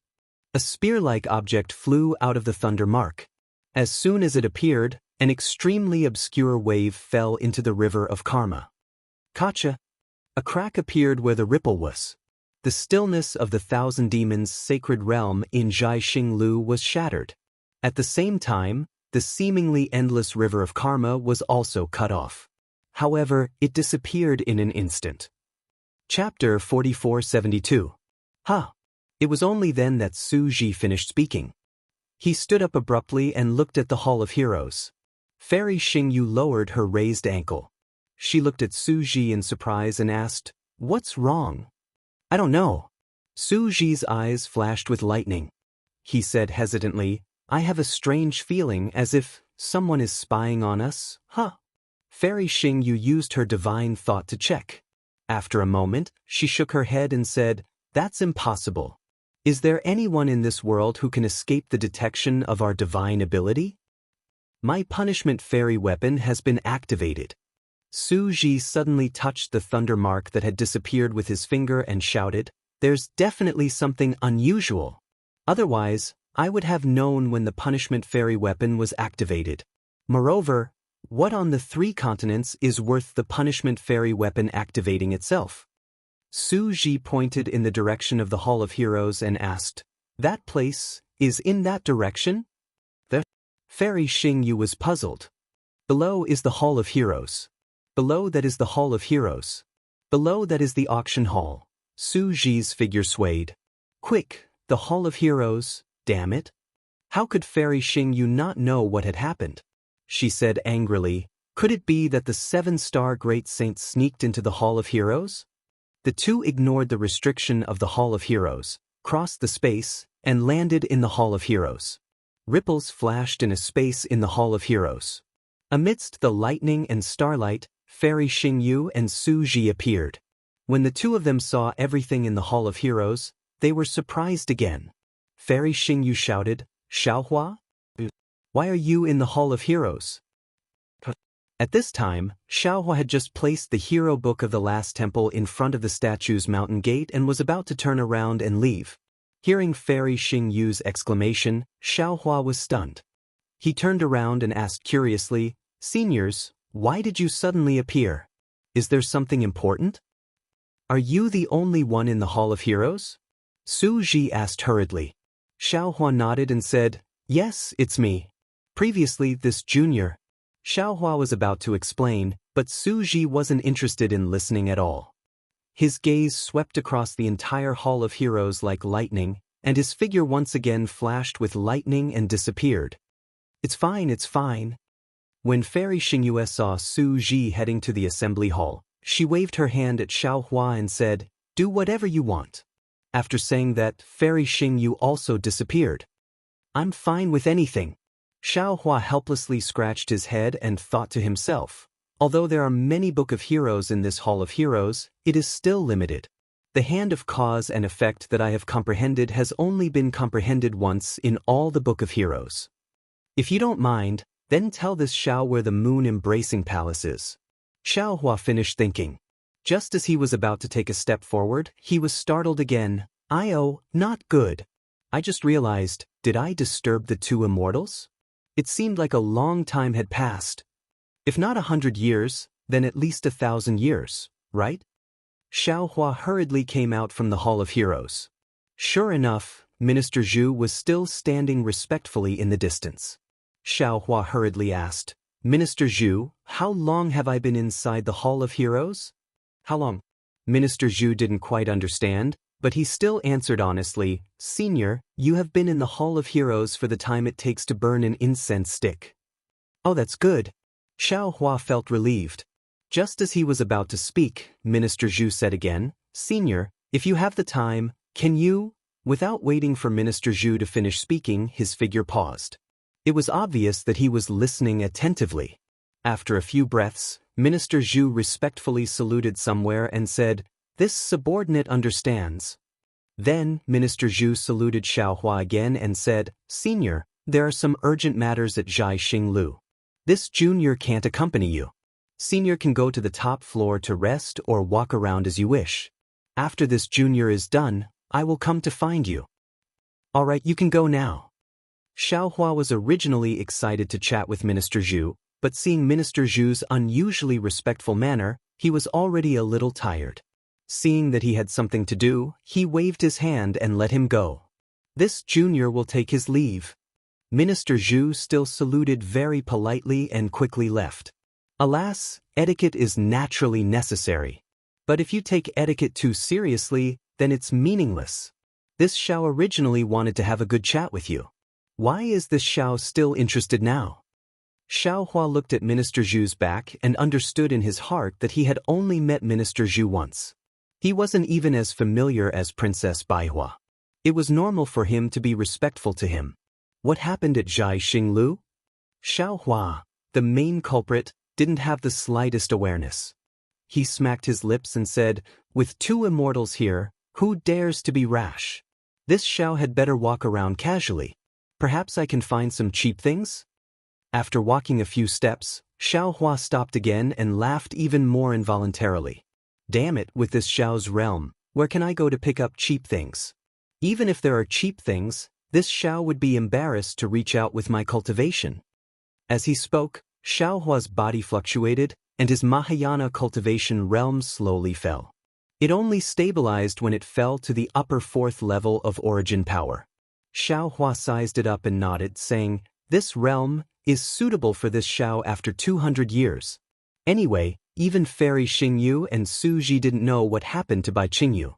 A spear-like object flew out of the thunder mark. As soon as it appeared, an extremely obscure wave fell into the river of karma. Kacha! A crack appeared where the ripple was. The stillness of the Thousand Demons' sacred realm in Jianghu Lu was shattered. At the same time, the seemingly endless river of karma was also cut off. However, it disappeared in an instant. Chapter 4472. It was only then that Su Ji finished speaking. He stood up abruptly and looked at the Hall of Heroes. Fairy Xingyu lowered her raised ankle. She looked at Su Ji in surprise and asked, "What's wrong?" "I don't know." Su Ji's eyes flashed with lightning. He said hesitantly, "I have a strange feeling as if someone is spying on us." Fairy Xingyu used her divine thought to check. After a moment, she shook her head and said, "That's impossible. Is there anyone in this world who can escape the detection of our divine ability? My punishment fairy weapon has been activated." Su Ji suddenly touched the thunder mark that had disappeared with his finger and shouted, "There's definitely something unusual. Otherwise, I would have known when the punishment fairy weapon was activated. Moreover, what on the 3 continents is worth the punishment fairy weapon activating itself?" Su Ji pointed in the direction of the Hall of Heroes and asked, "That place is in that direction?" The Fairy Xingyu was puzzled. "Below is the Hall of Heroes. Below that is the Hall of Heroes. Below that is the auction hall." Su Ji's figure swayed. "Quick, the Hall of Heroes, damn it. How could Fairy Xingyu not know what had happened?" She said angrily, "Could it be that the 7-star great saints sneaked into the Hall of Heroes?" The two ignored the restriction of the Hall of Heroes, crossed the space, and landed in the Hall of Heroes. Ripples flashed in a space in the Hall of Heroes. Amidst the lightning and starlight, Fairy Xingyu and Su Ji appeared. When the two of them saw everything in the Hall of Heroes, they were surprised again. Fairy Xingyu shouted, "Xiaohua? Why are you in the Hall of Heroes?" At this time, Xiaohua had just placed the hero book of the last temple in front of the statue's mountain gate and was about to turn around and leave. Hearing Fairy Xingyu's exclamation, Xiaohua was stunned. He turned around and asked curiously, "Seniors, why did you suddenly appear? Is there something important? Are you the only one in the Hall of Heroes?" Su Ji asked hurriedly. Xiaohua nodded and said, "Yes, it's me. Previously, this junior." Xiaohua was about to explain, but Su Ji wasn't interested in listening at all. His gaze swept across the entire Hall of Heroes like lightning, and his figure once again flashed with lightning and disappeared. It's fine, it's fine." When Fairy Xingyu saw Su Ji heading to the assembly hall, she waved her hand at Xiaohua and said, "Do whatever you want." After saying that, Fairy Xingyu also disappeared. "I'm fine with anything." Xiaohua helplessly scratched his head and thought to himself, "Although there are many Book of Heroes in this Hall of Heroes, it is still limited. The hand of cause and effect that I have comprehended has only been comprehended once in all the Book of Heroes. If you don't mind, then tell this Xiao where the moon embracing palace is." Xiaohua finished thinking. Just as he was about to take a step forward, he was startled again. "Oh, not good." I just realized, did I disturb the two immortals? It seemed like a long time had passed. If not 100 years, then at least 1,000 years, right? Xiao Hua hurriedly came out from the Hall of Heroes. Sure enough, Minister Zhu was still standing respectfully in the distance. Xiao Hua hurriedly asked, Minister Zhu, how long have I been inside the Hall of Heroes? How long? Minister Zhu didn't quite understand, but he still answered honestly, Senior, you have been in the Hall of Heroes for the time it takes to burn an incense stick. Oh, that's good. Xiao Hua felt relieved. Just as he was about to speak, Minister Zhu said again, Senior, if you have the time, can you? Without waiting for Minister Zhu to finish speaking, his figure paused. It was obvious that he was listening attentively. After a few breaths, Minister Zhu respectfully saluted somewhere and said, This subordinate understands. Then, Minister Zhu saluted Xiao Hua again and said, Senior, there are some urgent matters at Jianghu. This junior can't accompany you. Senior can go to the top floor to rest or walk around as you wish. After this junior is done, I will come to find you. All right, you can go now. Xiao Hua was originally excited to chat with Minister Zhu, but seeing Minister Zhu's unusually respectful manner, he was already a little tired. Seeing that he had something to do, he waved his hand and let him go. This junior will take his leave. Minister Zhu still saluted very politely and quickly left. Alas, etiquette is naturally necessary. But if you take etiquette too seriously, then it's meaningless. This Xiao originally wanted to have a good chat with you. Why is this Xiao still interested now? Xiao Hua looked at Minister Zhu's back and understood in his heart that he had only met Minister Zhu once. He wasn't even as familiar as Princess Baihua. It was normal for him to be respectful to him. What happened at Jianghu? Xiao Hua, the main culprit, didn't have the slightest awareness. He smacked his lips and said, With two immortals here, who dares to be rash? This Xiao had better walk around casually. Perhaps I can find some cheap things? After walking a few steps, Xiao Hua stopped again and laughed even more involuntarily. Damn it, with this Xiao's realm, where can I go to pick up cheap things? Even if there are cheap things, this Xiao would be embarrassed to reach out with my cultivation. As he spoke, Xiao Hua's body fluctuated, and his Mahayana cultivation realm slowly fell. It only stabilized when it fell to the upper fourth level of origin power. Xiao Hua sized it up and nodded, saying, This realm is suitable for this Xiao after 200 years. Anyway, even Fairy Xingyu and Su Ji didn't know what happened to Bai Qingyu.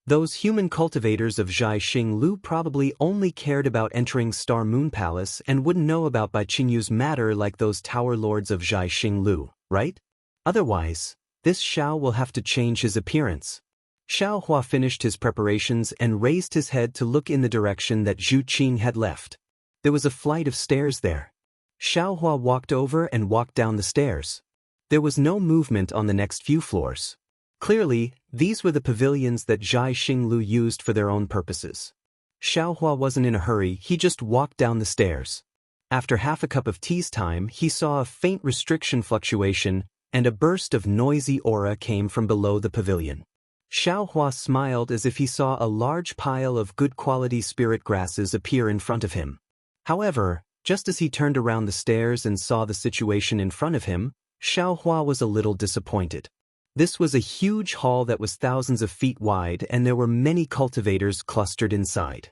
Those human cultivators of Jianghu probably only cared about entering Star Moon Palace and wouldn't know about Bai Qingyu's matter like those tower lords of Jianghu, right? Otherwise, this Xiao will have to change his appearance. Xiao Hua finished his preparations and raised his head to look in the direction that Zhu Qing had left. There was a flight of stairs there. Xiao Hua walked over and walked down the stairs. There was no movement on the next few floors. Clearly, these were the pavilions that Jianghu used for their own purposes. Xiao Hua wasn't in a hurry, he just walked down the stairs. After half a cup of tea's time, he saw a faint restriction fluctuation, and a burst of noisy aura came from below the pavilion. Xiao Hua smiled as if he saw a large pile of good-quality spirit grasses appear in front of him. However, just as he turned around the stairs and saw the situation in front of him, Xiao Hua was a little disappointed. This was a huge hall that was thousands of feet wide, and there were many cultivators clustered inside.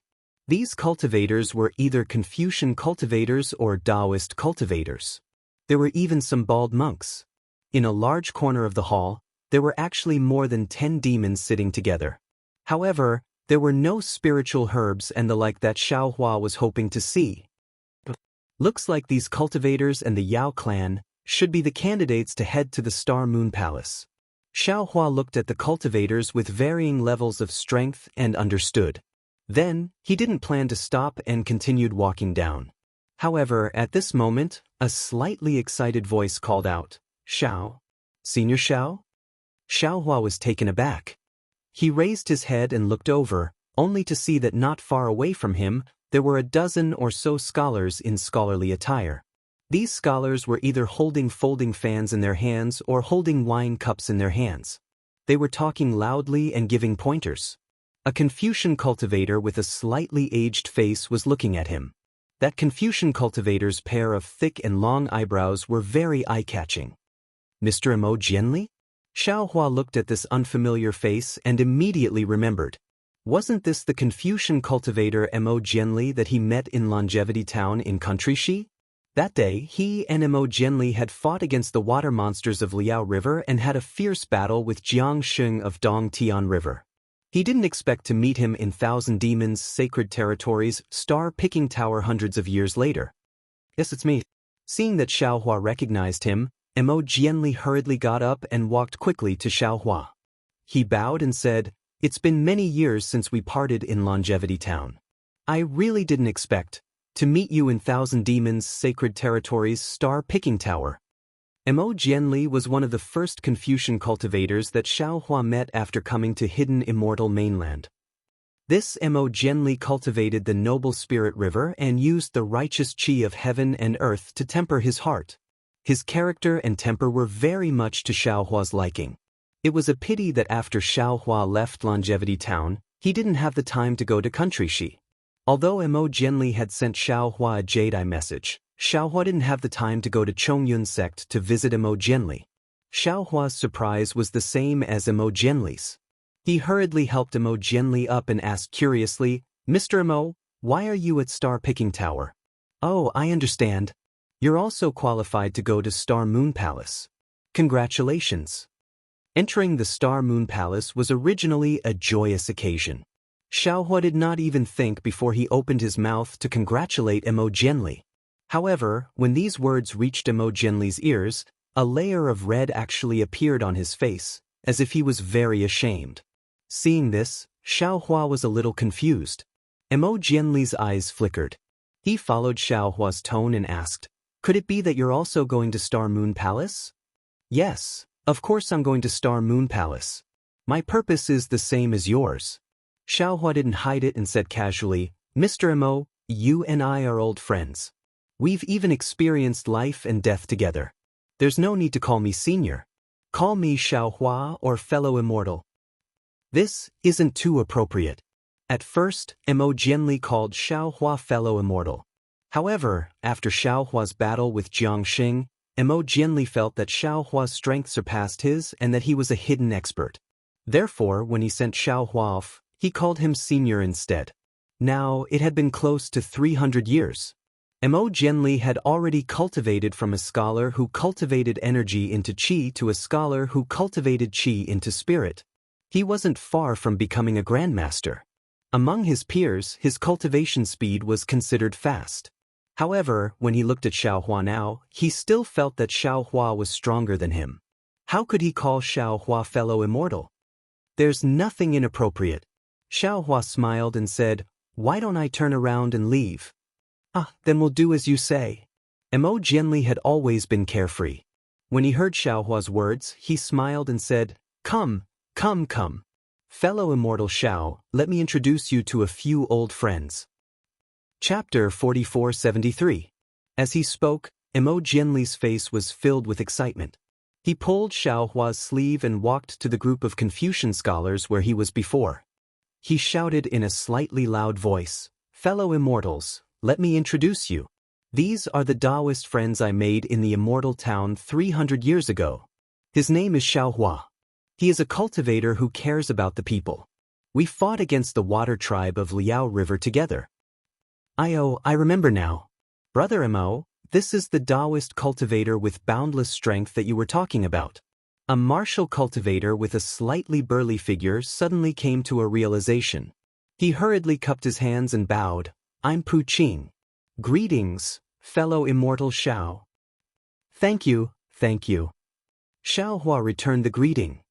These cultivators were either Confucian cultivators or Taoist cultivators. There were even some bald monks. In a large corner of the hall, there were actually more than 10 demons sitting together. However, there were no spiritual herbs and the like that Xiao Hua was hoping to see. Looks like these cultivators and the Yao clan should be the candidates to head to the Star Moon Palace. Xiao Hua looked at the cultivators with varying levels of strength and understood. Then, he didn't plan to stop and continued walking down. However, at this moment, a slightly excited voice called out, Xiao? Senior Xiao? Xiao Hua was taken aback. He raised his head and looked over, only to see that not far away from him, there were a dozen or so scholars in scholarly attire. These scholars were either holding folding fans in their hands or holding wine cups in their hands. They were talking loudly and giving pointers. A Confucian cultivator with a slightly aged face was looking at him. That Confucian cultivator's pair of thick and long eyebrows were very eye-catching. Mr. Mo Jianli? Xiaohua looked at this unfamiliar face and immediately remembered. Wasn't this the Confucian cultivator Mo Jianli that he met in Longevity Town in Country Shi? That day, he and Mo Jianli had fought against the water monsters of Liao River and had a fierce battle with Jianghu of Dongtian River. He didn't expect to meet him in Thousand Demons' sacred territories, star-picking tower hundreds of years later. Yes, it's me. Seeing that Xiaohua recognized him, Mo Jianli hurriedly got up and walked quickly to Xiaohua. He bowed and said, "It's been many years since we parted in Longevity Town. I really didn't expect to meet you in Thousand Demons' sacred territories' star-picking tower." Mo Jianli was one of the first Confucian cultivators that Xiaohua met after coming to hidden Immortal mainland. This Mo Jianli cultivated the noble spirit river and used the righteous qi of heaven and earth to temper his heart. His character and temper were very much to Xiaohua's liking. It was a pity that after Xiaohua left Longevity Town, he didn't have the time to go to Country Shi. Although Mo Jianli had sent Xiaohua a jade-eye message, Xiaohua didn't have the time to go to Chongyun sect to visit Mo Jianli. Xiaohua's surprise was the same as Mo Jianli's. He hurriedly helped Mo Jianli up and asked curiously, "Mr. Mo, why are you at Star Picking Tower?" "Oh, I understand. You're also qualified to go to Star Moon Palace. Congratulations." Entering the Star Moon Palace was originally a joyous occasion. Xiaohua did not even think before he opened his mouth to congratulate Mo Jianli. However, when these words reached Mo Jianli's ears, a layer of red actually appeared on his face, as if he was very ashamed. Seeing this, Xiaohua was a little confused. Mo Jianli's eyes flickered. He followed Xiaohua's tone and asked, "Could it be that you're also going to Star Moon Palace?" "Yes, of course I'm going to Star Moon Palace. My purpose is the same as yours." Xiaohua didn't hide it and said casually, "Mr. Mo, you and I are old friends. We've even experienced life and death together. There's no need to call me senior. Call me Xiaohua or fellow immortal." This isn't too appropriate. At first, Mo Jianli called Xiaohua fellow immortal. However, after Xiaohua's battle with Jianghu, Mo Jianli felt that Xiaohua's strength surpassed his and that he was a hidden expert. Therefore, when he sent Xiaohua off, he called him senior instead. Now, it had been close to 300 years. Mo Jianli had already cultivated from a scholar who cultivated energy into qi to a scholar who cultivated qi into spirit. He wasn't far from becoming a grandmaster. Among his peers, his cultivation speed was considered fast. However, when he looked at Xiaohua now, he still felt that Xiaohua was stronger than him. How could he call Xiaohua fellow immortal? "There's nothing inappropriate." Xiaohua smiled and said, "Why don't I turn around and leave?" "Ah, then we'll do as you say." Mo Jianli had always been carefree. When he heard Xiaohua's words, he smiled and said, Come. Fellow immortal Xiao, let me introduce you to a few old friends." Chapter 4473. As he spoke, Mo Jianli's face was filled with excitement. He pulled Xiaohua's sleeve and walked to the group of Confucian scholars where he was before. He shouted in a slightly loud voice, "Fellow immortals, let me introduce you. These are the Taoist friends I made in the Immortal Town 300 years ago. His name is Xiaohua. He is a cultivator who cares about the people. We fought against the water tribe of Liao River together." I remember now. Brother Mo, this is the Taoist cultivator with boundless strength that you were talking about. A martial cultivator with a slightly burly figure suddenly came to a realization. He hurriedly cupped his hands and bowed. "I'm Pu Qing. Greetings, fellow immortal Xiao." Thank you. Xiaohua returned the greeting.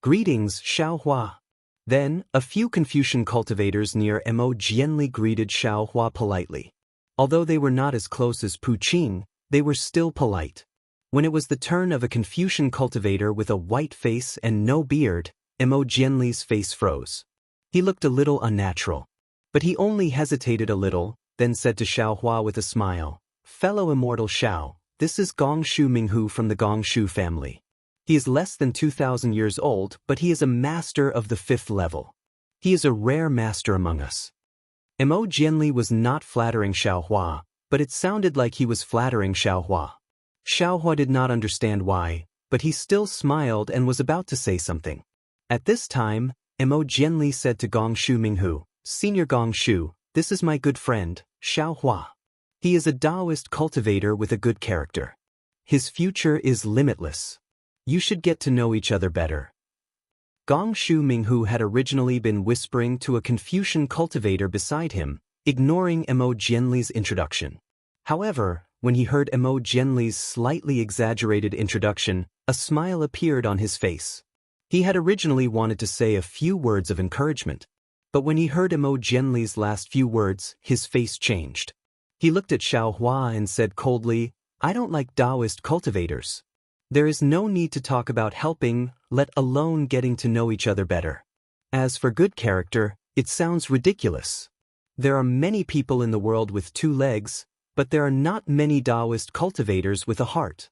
"Greetings, Xiaohua." Then, a few Confucian cultivators near Mo Jianli greeted Xiaohua politely. Although they were not as close as Pu Qing, they were still polite. When it was the turn of a Confucian cultivator with a white face and no beard, Mo Jianli's face froze. He looked a little unnatural. But he only hesitated a little, then said to Xiaohua with a smile, "Fellow immortal Xiao, this is Gongshu Minghu from the Gongshu family. He is less than 2,000 years old, but he is a master of the 5th level. He is a rare master among us. Mo Jianli was not flattering Xiaohua, but it sounded like he was flattering Xiaohua. Xiaohua did not understand why, but he still smiled and was about to say something. At this time, Mo Jianli said to Gongshu Minghu, "Senior Gongshu, this is my good friend, Xiaohua. He is a Taoist cultivator with a good character. His future is limitless. You should get to know each other better." Gongshu Minghu had originally been whispering to a Confucian cultivator beside him, ignoring Mo Jianli's introduction. However, when he heard Mo Jianli's slightly exaggerated introduction, a smile appeared on his face. He had originally wanted to say a few words of encouragement, but when he heard Mo Jianli's last few words, his face changed. He looked at Xiaohua and said coldly, "I don't like Taoist cultivators. There is no need to talk about helping, let alone getting to know each other better. As for good character, it sounds ridiculous. There are many people in the world with 2 legs, but there are not many Taoist cultivators with a heart."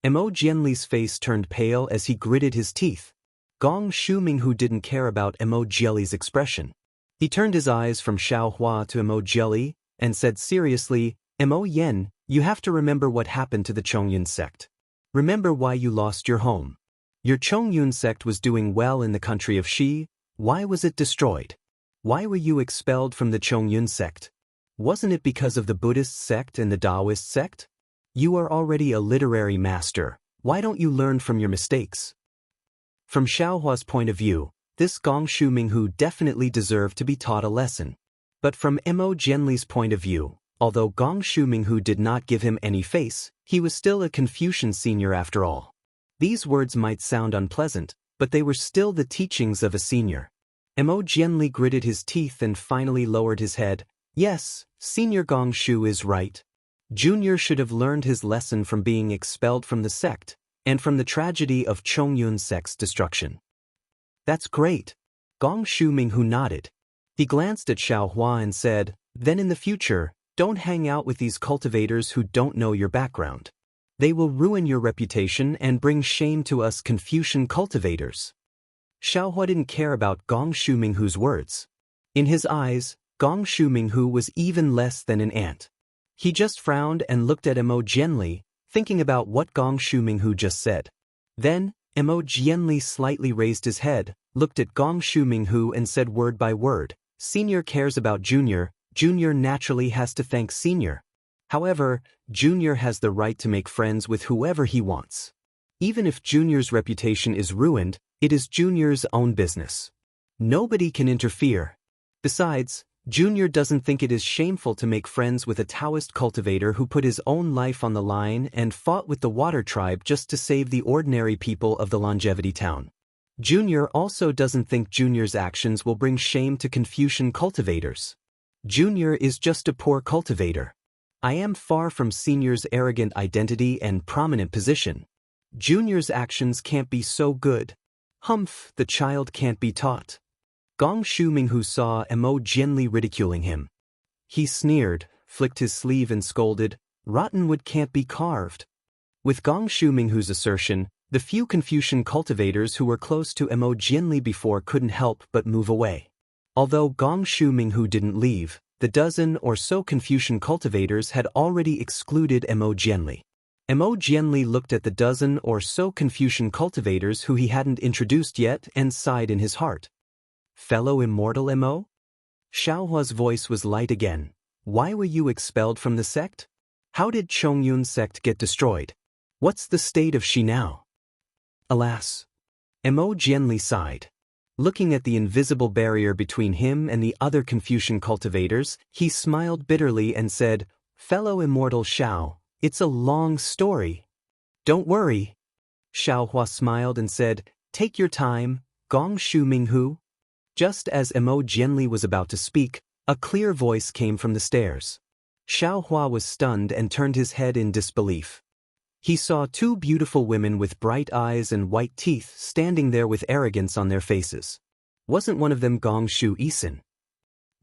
Mo Jianli's face turned pale as he gritted his teeth. Gongshu Minghu didn't care about Mo Jianli's expression. He turned his eyes from Xiaohua to Mo Jianli and said seriously, "Mo Yen, you have to remember what happened to the Chongyun sect. Remember why you lost your home. Your Chongyun sect was doing well in the country of Shi. Why was it destroyed? Why were you expelled from the Chongyun sect? Wasn't it because of the Buddhist sect and the Taoist sect? You are already a literary master. Why don't you learn from your mistakes?" From Xiaohua's point of view, this Gongshu Minghu definitely deserved to be taught a lesson. But from Mo Jianli's point of view, although Gongshu Minghu did not give him any face, he was still a Confucian senior after all. These words might sound unpleasant, but they were still the teachings of a senior. Mo Jianli gritted his teeth and finally lowered his head. "Yes, Senior Gongshu is right. Junior should have learned his lesson from being expelled from the sect, and from the tragedy of Chongyun sect's destruction." "That's great." Gongshu Minghu nodded. He glanced at Xiaohua and said, "Then in the future, don't hang out with these cultivators who don't know your background. They will ruin your reputation and bring shame to us Confucian cultivators." Xiaohua didn't care about Gongshu Minghu's words. In his eyes, Gongshu Minghu was even less than an ant. He just frowned and looked at Mo Jianli, thinking about what Gongshu Minghu just said. Then, Mo Jianli slightly raised his head, looked at Gongshu Minghu and said word by word, "Senior cares about Junior. Junior naturally has to thank Senior. However, Junior has the right to make friends with whoever he wants. Even if Junior's reputation is ruined, it is Junior's own business. Nobody can interfere. Besides, Junior doesn't think it is shameful to make friends with a Taoist cultivator who put his own life on the line and fought with the Water Tribe just to save the ordinary people of the Longevity Town. Junior also doesn't think Junior's actions will bring shame to Confucian cultivators. Junior is just a poor cultivator. I am far from Senior's arrogant identity and prominent position. Junior's actions can't be so good. Humph, the child can't be taught." Gongshu Minghu saw Mo Jianli ridiculing him. He sneered, flicked his sleeve and scolded, "Rotten wood can't be carved." With Gongshu Minghu's assertion, the few Confucian cultivators who were close to Mo Jianli before couldn't help but move away. Although Gongshu Minghu didn't leave, the dozen or so Confucian cultivators had already excluded Mo Jianli. Mo Jianli looked at the dozen or so Confucian cultivators who he hadn't introduced yet and sighed in his heart. "Fellow Immortal Mo?" Xiaohua's voice was light again. "Why were you expelled from the sect? How did Chongyun sect get destroyed? What's the state of Shi now?" "Alas." Mo Jianli sighed. Looking at the invisible barrier between him and the other Confucian cultivators, he smiled bitterly and said, "Fellow Immortal Xiao, it's a long story." "Don't worry." Xiaohua smiled and said, "Take your time, Gongshu Minghu." Just as Mo Jianli was about to speak, a clear voice came from the stairs. Xiaohua was stunned and turned his head in disbelief. He saw 2 beautiful women with bright eyes and white teeth standing there with arrogance on their faces. Wasn't one of them Gongshu Isin?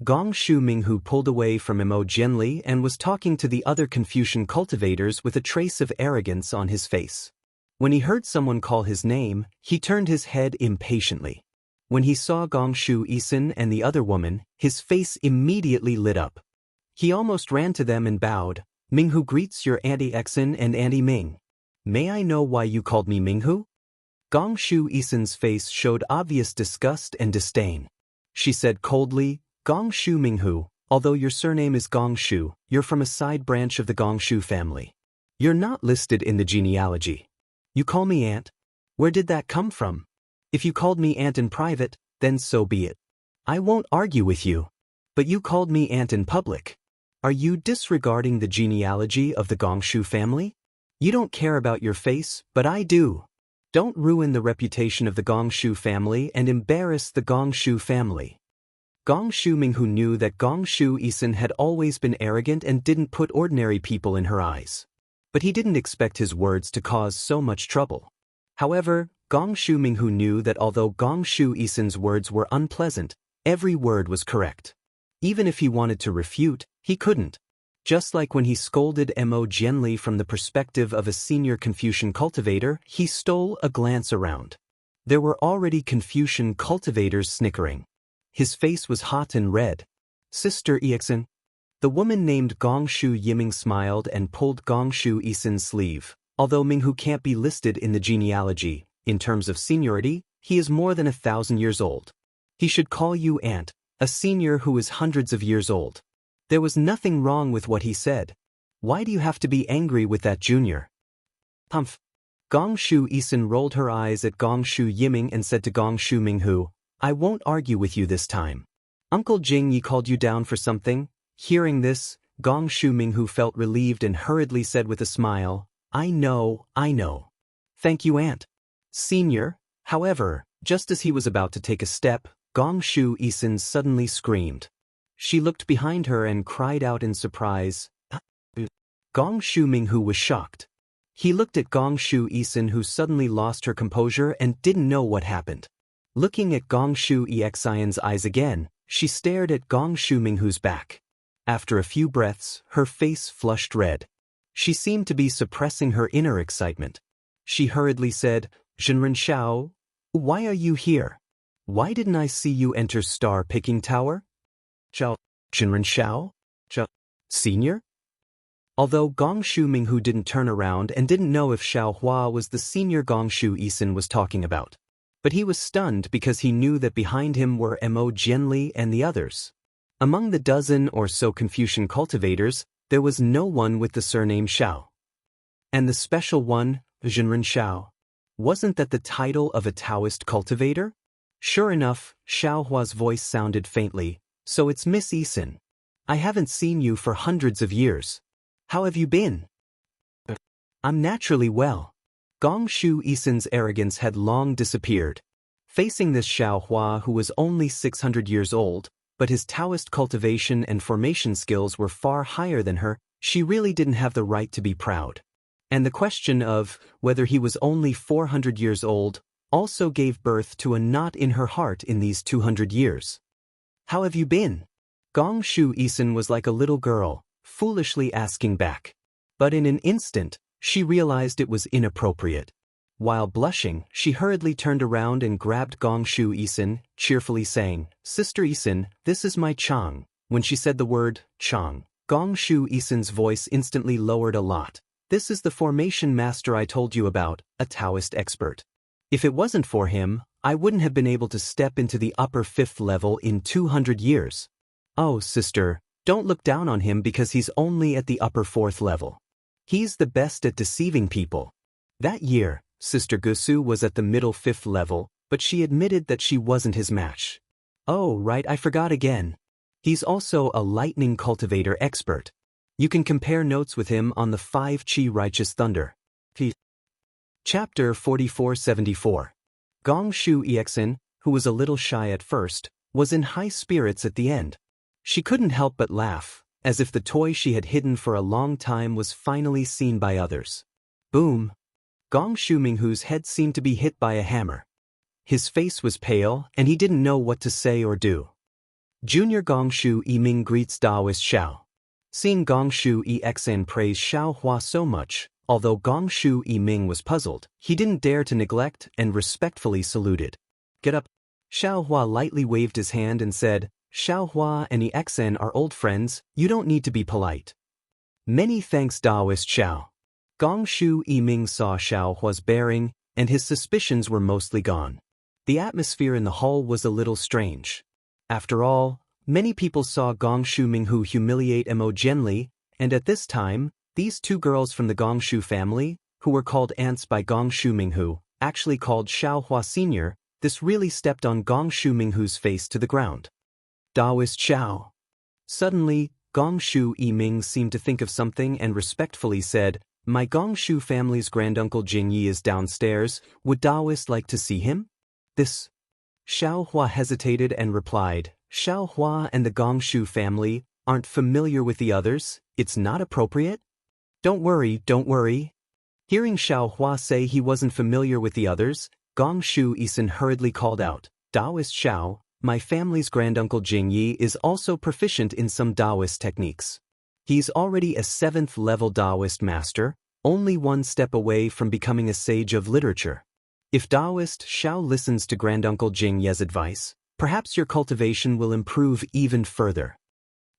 Gongshu Minghu pulled away from Mo Jianli and was talking to the other Confucian cultivators with a trace of arrogance on his face. When he heard someone call his name, he turned his head impatiently. When he saw Gongshu Isin and the other woman, his face immediately lit up. He almost ran to them and bowed. Minghu greets your Auntie Exin and Auntie Ming. May I know why you called me Minghu? Gongshu Isin's face showed obvious disgust and disdain. She said coldly, Gongshu Minghu, although your surname is Gongshu, you're from a side branch of the Gongshu family. You're not listed in the genealogy. You call me Aunt? Where did that come from? If you called me Aunt in private, then so be it. I won't argue with you. But you called me Aunt in public. Are you disregarding the genealogy of the Gongshu family? You don't care about your face, but I do. Don't ruin the reputation of the Gongshu family and embarrass the Gongshu family. Gongshu Minghu knew that Gongshu Isin had always been arrogant and didn't put ordinary people in her eyes. But he didn't expect his words to cause so much trouble. However, Gongshu Minghu knew that although Gongshu Isin's words were unpleasant, every word was correct. Even if he wanted to refute, he couldn't. Just like when he scolded Mo Jianli from the perspective of a senior Confucian cultivator, he stole a glance around. There were already Confucian cultivators snickering. His face was hot and red. Sister Exin. The woman named Gongshu Yiming smiled and pulled Gongshu Isin's sleeve. Although Minghu can't be listed in the genealogy, in terms of seniority, he is more than 1,000 years old. He should call you Aunt, a senior who is hundreds of years old. There was nothing wrong with what he said. Why do you have to be angry with that junior? Humph. Gongshu Isin rolled her eyes at Gongshu Yiming and said to Gongshu Minghu, I won't argue with you this time. Uncle Jing Yi called you down for something? Hearing this, Gongshu Minghu felt relieved and hurriedly said with a smile, I know. Thank you, Aunt. Senior. However, just as he was about to take a step, Gongshu Isin suddenly screamed. She looked behind her and cried out in surprise. Gongshu Minghu was shocked. He looked at Gongshu Isin, who suddenly lost her composure and didn't know what happened. Looking at Gongshu Exin's eyes again, she stared at Gongshu Minghu's back. After a few breaths, her face flushed red. She seemed to be suppressing her inner excitement. She hurriedly said, Zhenren Xiao, why are you here? Why didn't I see you enter Star Picking Tower? Zhao, Zhenren Xiao? Zhao, Senior? Although Gongshu Minghu didn't turn around and didn't know if Xiao Hua was the senior Gongshu Isin was talking about. But he was stunned because he knew that behind him were Mo Jianli and the others. Among the dozen or so Confucian cultivators, there was no one with the surname Xiao. And the special one, Zhenren Xiao. Wasn't that the title of a Taoist cultivator? Sure enough, Xiao Hua's voice sounded faintly. So it's Miss Isin. I haven't seen you for hundreds of years. How have you been? I'm naturally well. Gongshu Isin's arrogance had long disappeared. Facing this Xiao Hua who was only 600 years old, but his Taoist cultivation and formation skills were far higher than her, she really didn't have the right to be proud. And the question of whether he was only 400 years old also gave birth to a knot in her heart in these 200 years. How have you been? Gongshu Isin was like a little girl, foolishly asking back. But in an instant, she realized it was inappropriate. While blushing, she hurriedly turned around and grabbed Gongshu Isin, cheerfully saying, Sister Isin, this is my Chang. When she said the word, Chang, Gongshu Isin's voice instantly lowered a lot. This is the formation master I told you about, a Taoist expert. If it wasn't for him, I wouldn't have been able to step into the upper 5th level in 200 years. Oh, sister, don't look down on him because he's only at the upper 4th level. He's the best at deceiving people. That year, Sister Gusu was at the middle 5th level, but she admitted that she wasn't his match. Oh, right, I forgot again. He's also a lightning cultivator expert. You can compare notes with him on the 5 Qi Righteous Thunder. Chapter 4474. Gongshu Exin, who was a little shy at first, was in high spirits at the end. She couldn't help but laugh, as if the toy she had hidden for a long time was finally seen by others. Boom! Gongshu Minghu's head seemed to be hit by a hammer. His face was pale, and he didn't know what to say or do. Junior Gongshu Yiming greets Daoist Xiao. Seeing Gongshu Exin praise Xiao Hua so much, although Gongshu Yiming was puzzled, he didn't dare to neglect and respectfully saluted. Get up. Xiao Hua lightly waved his hand and said, Xiao Hua and Exen are old friends, you don't need to be polite. Many thanks Daoist Xiao. Gong Shu Yiming saw Xiao Hua's bearing, and his suspicions were mostly gone. The atmosphere in the hall was a little strange. After all, many people saw Gong Shu Minghu humiliate Mo Jianli, and at this time, these two girls from the Gong Shu family, who were called aunts by Gong Shu Minghu, actually called Xiao Hua Sr., this really stepped on Gong Shu Minghu's face to the ground. Daoist Xiao. Suddenly, Gong Shu Yiming seemed to think of something and respectfully said, My Gong Shu family's granduncle Jingyi is downstairs, would Daoist like to see him? This. Xiao Hua hesitated and replied, Xiao Hua and the Gong Shu family aren't familiar with the others, it's not appropriate? Don't worry, don't worry. Hearing Xiao Hua say he wasn't familiar with the others, Gong Shu Yisen hurriedly called out, Daoist Xiao, my family's granduncle Jingyi is also proficient in some Daoist techniques. He's already a 7th-level Daoist master, only one step away from becoming a sage of literature. If Daoist Xiao listens to granduncle Jingye's advice, perhaps your cultivation will improve even further.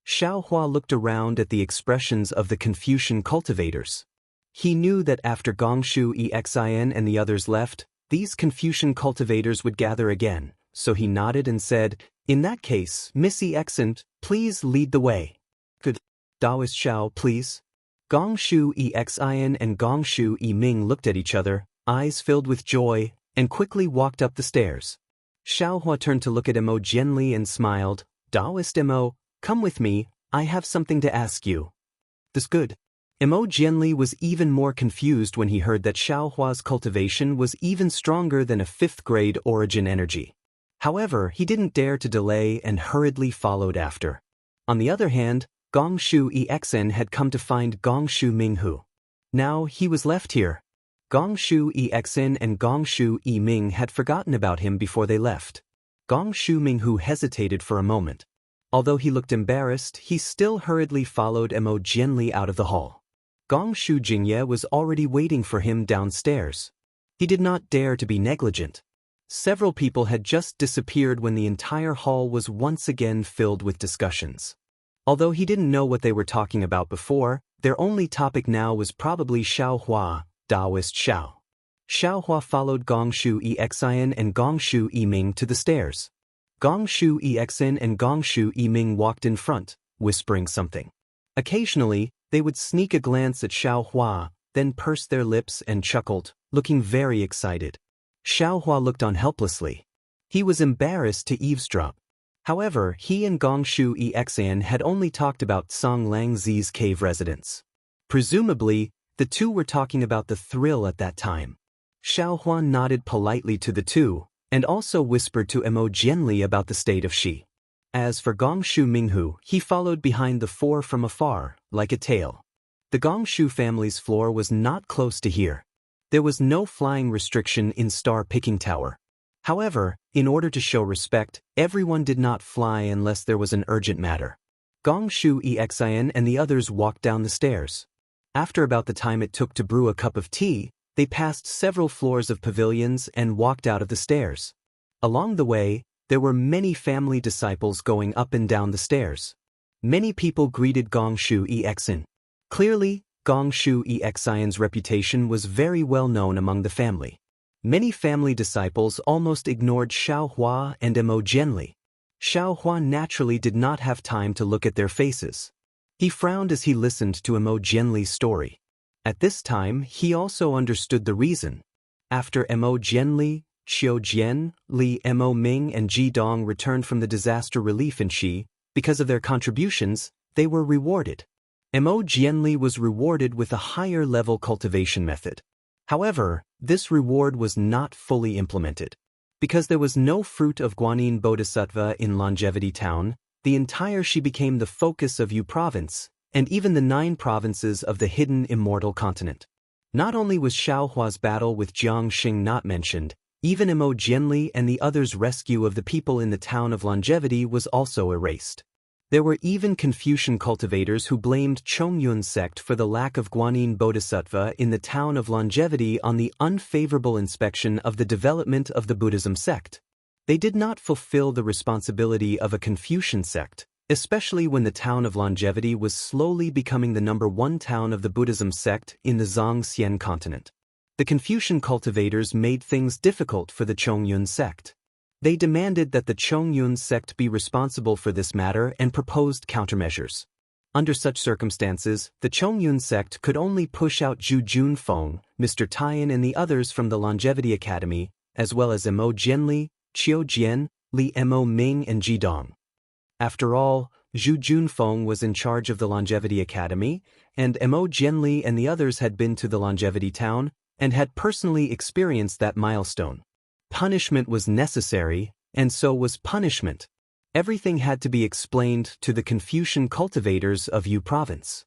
Xiao Hua looked around at the expressions of the Confucian cultivators. He knew that after Gong Shu Exin and the others left, these Confucian cultivators would gather again, so he nodded and said, In that case, Miss Exint, please lead the way. Could Daoist Xiao please? Gong Shu Exin and Gong Shu Yiming looked at each other, eyes filled with joy, and quickly walked up the stairs. Xiao Hua turned to look at Mo Jianli and smiled, Daoist Mo, come with me, I have something to ask you. This good. Mo Jianli was even more confused when he heard that Xiao Hua's cultivation was even stronger than a 5th-grade origin energy. However, he didn't dare to delay and hurriedly followed after. On the other hand, Gong Shu Exen had come to find Gong Shu Minghu. Now he was left here. Gong Shu Exen and Gong Shu Yiming had forgotten about him before they left. Gong Shu Minghu hesitated for a moment. Although he looked embarrassed, he still hurriedly followed Mo Jianli out of the hall. Gong Shu Jingye was already waiting for him downstairs. He did not dare to be negligent. Several people had just disappeared when the entire hall was once again filled with discussions. Although he didn't know what they were talking about before, their only topic now was probably Xiao Hua, Daoist Xiao. Xiao Hua followed Gong Shu Exin and Gong Shu Yiming to the stairs. Gong Shu Exin and Gong Shu Yiming walked in front, whispering something. Occasionally, they would sneak a glance at Xiao Hua, then pursed their lips and chuckled, looking very excited. Xiao Hua looked on helplessly. He was embarrassed to eavesdrop. However, he and Gong Shu Exin had only talked about Song Lang Zi's cave residence. Presumably, the two were talking about the thrill at that time. Xiao Hua nodded politely to the two, and also whispered to Mo Jianli about the state of Shi. As for Gong Shu Minghu, he followed behind the four from afar, like a tail. The Gong Shu family's floor was not close to here. There was no flying restriction in Star Picking Tower. However, in order to show respect, everyone did not fly unless there was an urgent matter. Gong Shu Exin and the others walked down the stairs. After about the time it took to brew a cup of tea, they passed several floors of pavilions and walked out of the stairs. Along the way, there were many family disciples going up and down the stairs. Many people greeted Gong Shu Exin. Clearly, Gong Shu Exin's reputation was very well known among the family. Many family disciples almost ignored Xiao Hua and Mo Jianli. Xiao Hua naturally did not have time to look at their faces. He frowned as he listened to Mo Jianli's story. At this time, he also understood the reason. After Mo Jianli, Xiu Jian, Li Mo Ming and Ji Dong returned from the disaster relief in Xi, because of their contributions, they were rewarded. Mo Jianli was rewarded with a higher-level cultivation method. However, this reward was not fully implemented. Because there was no fruit of Guanyin Bodhisattva in Longevity Town, the entire Xi became the focus of Yu Province, and even the 9 provinces of the hidden Immortal continent. Not only was Xiao Hua's battle with Jianghu not mentioned, even Mo Jianli and the others' rescue of the people in the town of Longevity was also erased. There were even Confucian cultivators who blamed Chongyun's sect for the lack of Guanyin Bodhisattva in the town of Longevity on the unfavorable inspection of the development of the Buddhism sect. They did not fulfill the responsibility of a Confucian sect, especially when the town of Longevity was slowly becoming the #1 town of the Buddhism sect in the Zhang-Xian continent. The Confucian cultivators made things difficult for the Chongyun sect. They demanded that the Chongyun sect be responsible for this matter and proposed countermeasures. Under such circumstances, the Chongyun sect could only push out Zhu Junfeng, Mr. Taiyan and the others from the Longevity Academy, as well as Mo Jianli, Qiu Jian, Li Mo Ming and Ji Dong. After all, Zhu Junfeng was in charge of the Longevity Academy, and Mo Jianli and the others had been to the Longevity town and had personally experienced that milestone. Punishment was necessary, and so was punishment. Everything had to be explained to the Confucian cultivators of Yu province.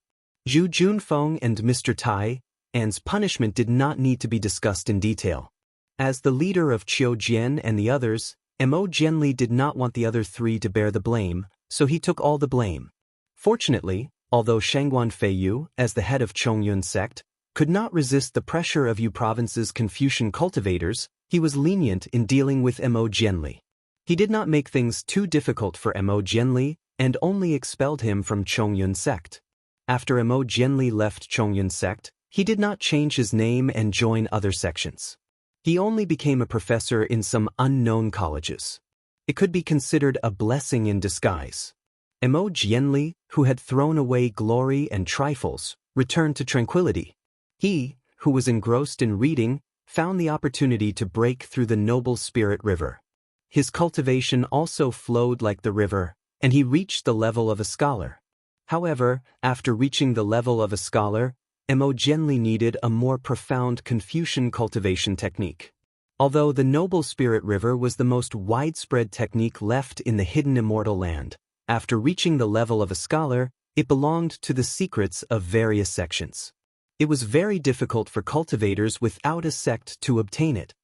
Zhu Junfeng and Mr. Taiyan's punishment did not need to be discussed in detail. As the leader of Qiu Jian and the others, Mo Jianli did not want the other three to bear the blame, so he took all the blame. Fortunately, although Shangguan Feiyu, as the head of Chongyun sect, could not resist the pressure of Yu province's Confucian cultivators, he was lenient in dealing with Mo Jianli. He did not make things too difficult for Mo Jianli and only expelled him from Chongyun sect. After Mo Jianli left Chongyun sect, he did not change his name and join other sections. He only became a professor in some unknown colleges. It could be considered a blessing in disguise. Mo Jianli, who had thrown away glory and trifles, returned to tranquility. He, who was engrossed in reading, found the opportunity to break through the noble spirit river. His cultivation also flowed like the river, and he reached the level of a scholar. However, after reaching the level of a scholar, Mo Jianli needed a more profound Confucian cultivation technique. Although the noble spirit river was the most widespread technique left in the hidden immortal land, after reaching the level of a scholar, it belonged to the secrets of various sections. It was very difficult for cultivators without a sect to obtain it.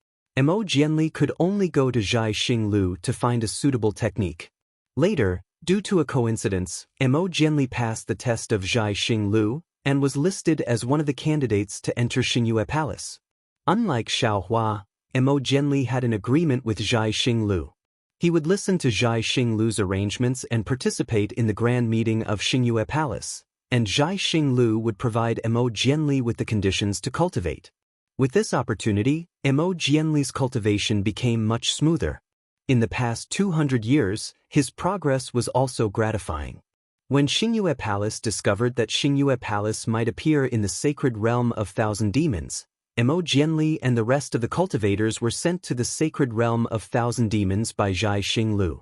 Mo Jianli could only go to Zhai Xinglu to find a suitable technique. Later, due to a coincidence, Mo Jianli passed the test of Zhai Xinglu and was listed as one of the candidates to enter Xingyue Palace. Unlike Xiaohua, Mo Jianli had an agreement with Zhai Xinglu. He would listen to Zhai Xinglu's arrangements and participate in the grand meeting of Xingyue Palace, and Zhai Xinglu would provide Mo Jianli with the conditions to cultivate. With this opportunity, Mo Jianli's cultivation became much smoother. In the past 200 years, his progress was also gratifying. When Xingyue Palace discovered that Xingyue Palace might appear in the sacred realm of Thousand Demons, Mo Jianli and the rest of the cultivators were sent to the sacred realm of Thousand Demons by Zhai Xinglu.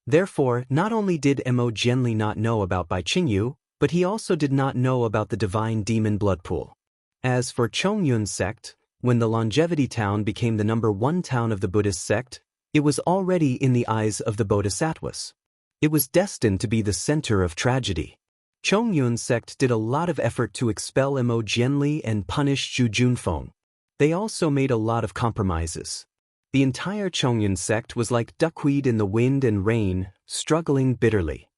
Therefore, not only did Mo Jianli not know about Bai Qingyu, but he also did not know about the divine demon blood pool. As for Chongyun sect, when the Longevity town became the #1 town of the Buddhist sect, it was already in the eyes of the Bodhisattvas. It was destined to be the center of tragedy. Chongyun sect did a lot of effort to expel Mo Jianli and punish Zhu Junfeng. They also made a lot of compromises. The entire Chongyun sect was like duckweed in the wind and rain, struggling bitterly.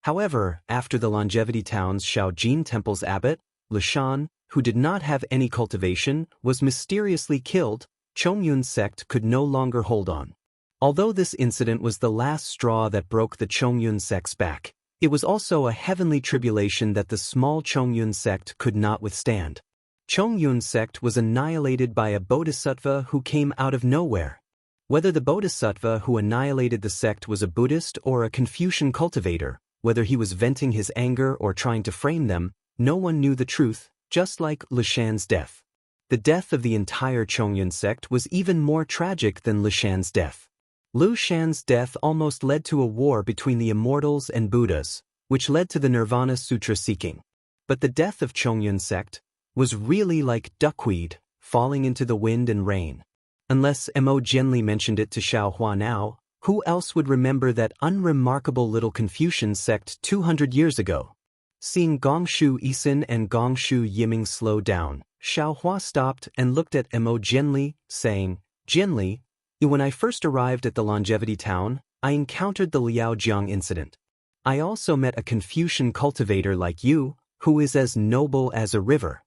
However, after the Longevity town's Shaojin temple's abbot, Lishan, who did not have any cultivation, was mysteriously killed, Chongyun sect could no longer hold on. Although this incident was the last straw that broke the Chongyun sect's back, it was also a heavenly tribulation that the small Chongyun sect could not withstand. Chongyun sect was annihilated by a bodhisattva who came out of nowhere. Whether the bodhisattva who annihilated the sect was a Buddhist or a Confucian cultivator, whether he was venting his anger or trying to frame them, no one knew the truth, just like Lishan's death. The death of the entire Chongyun sect was even more tragic than Lishan's death. Lishan's death almost led to a war between the Immortals and Buddhas, which led to the Nirvana Sutra seeking. But the death of Chongyun sect was really like duckweed, falling into the wind and rain. Unless Mo Jianli mentioned it to Xiaohua now, who else would remember that unremarkable little Confucian sect 200 years ago? Seeing Gongshu Isin and Gongshu Yiming slow down, Xiaohua stopped and looked at Mo Jianli, saying, "Jianli, when I first arrived at the Longevity town, I encountered the Liaojiang incident. I also met a Confucian cultivator like you, who is as noble as a river.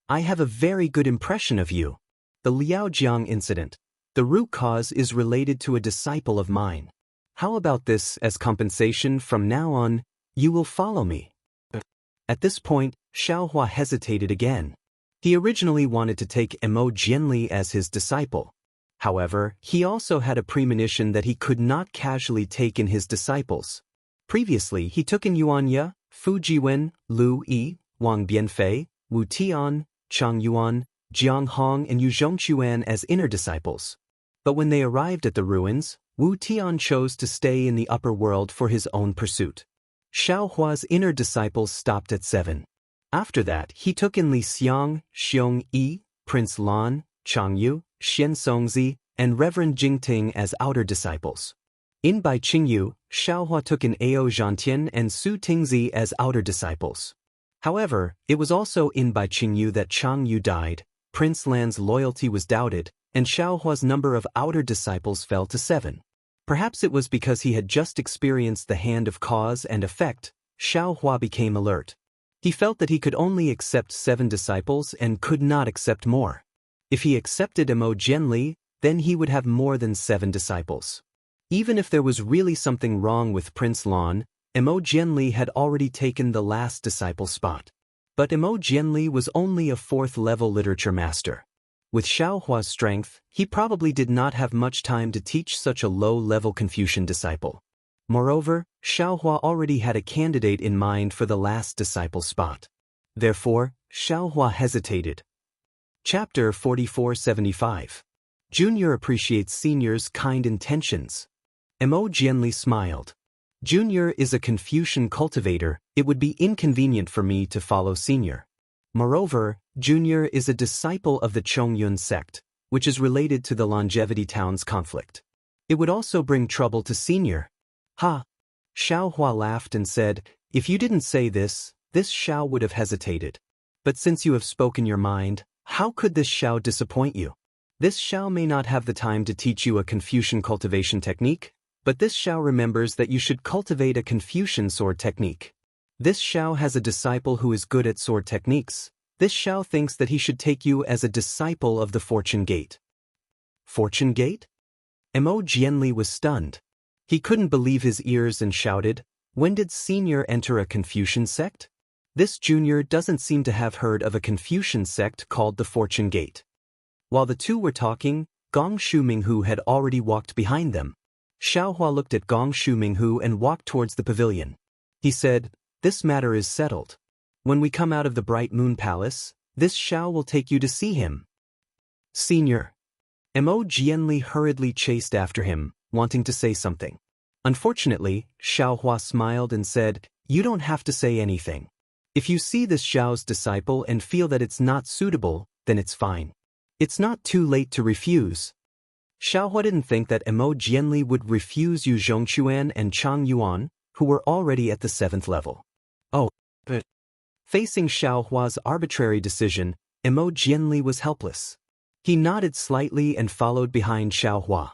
I have a very good impression of you. The Liaojiang incident, The root cause is related to a disciple of mine. How about this as compensation? From now on, you will follow me. At this point, Xiaohua hesitated again. He originally wanted to take Mo Jianli as his disciple. However, he also had a premonition that he could not casually take in his disciples. Previously, he took in Yuan Ye, Fu Jiwen, Lu Yi, Wang Bianfei, Wu Tian, Chang Yuan, Jiang Hong and Yu Zhongquan as inner disciples. But when they arrived at the ruins, Wu Tian chose to stay in the upper world for his own pursuit. Xiaohua's inner disciples stopped at 7. After that, he took in Li Xiang, Xiong Yi, Prince Lan, Chang Yu, Xian Songzi, and Reverend Jingting as outer disciples. In Bai Qingyu, Xiaohua took in Ao Zhantian and Su Tingzi as outer disciples. However, it was also in Bai Qingyu that Chang Yu died, Prince Lan's loyalty was doubted, and Xiaohua's number of outer disciples fell to 7. Perhaps it was because he had just experienced the hand of cause and effect. Xiaohua became alert. He felt that he could only accept 7 disciples and could not accept more. If he accepted Mo Jianli, then he would have more than 7 disciples. Even if there was really something wrong with Prince Lan, Mo Jianli had already taken the last disciple spot. But Mo Jianli was only a 4th-level literature master. With Xiaohua's strength, he probably did not have much time to teach such a low-level Confucian disciple. Moreover, Xiaohua already had a candidate in mind for the last disciple spot. Therefore, Xiaohua hesitated. Chapter 4475. Junior appreciates senior's kind intentions. Mo Jianli smiled. Junior is a Confucian cultivator, it would be inconvenient for me to follow senior. Moreover, Junior is a disciple of the Chongyun sect, which is related to the Longevity Town's conflict. It would also bring trouble to senior. Ha! Xiaohua laughed and said, if you didn't say this, this Xiao would have hesitated. But since you have spoken your mind, how could this Xiao disappoint you? This Xiao may not have the time to teach you a Confucian cultivation technique, but this Xiao remembers that you should cultivate a Confucian sword technique. This Xiao has a disciple who is good at sword techniques. This Xiao thinks that he should take you as a disciple of the Fortune Gate. Fortune Gate? Mo Jianli was stunned. He couldn't believe his ears and shouted, when did senior enter a Confucian sect? This junior doesn't seem to have heard of a Confucian sect called the Fortune Gate. While the two were talking, Gong Shu Minghu had already walked behind them. Xiaohua looked at Gong Shu Minghu and walked towards the pavilion. He said, this matter is settled. When we come out of the Bright Moon Palace, this Xiao will take you to see him. Senior. Mo Jianli hurriedly chased after him, wanting to say something. Unfortunately, Xiaohua smiled and said, you don't have to say anything. If you see this Xiao's disciple and feel that it's not suitable, then it's fine. It's not too late to refuse. Xiaohua didn't think that Mo Jianli would refuse Yu Zhongquan and Chang Yuan, who were already at the 7th level. Oh, but facing Xiaohua's arbitrary decision, Mo Jianli was helpless. He nodded slightly and followed behind Xiaohua.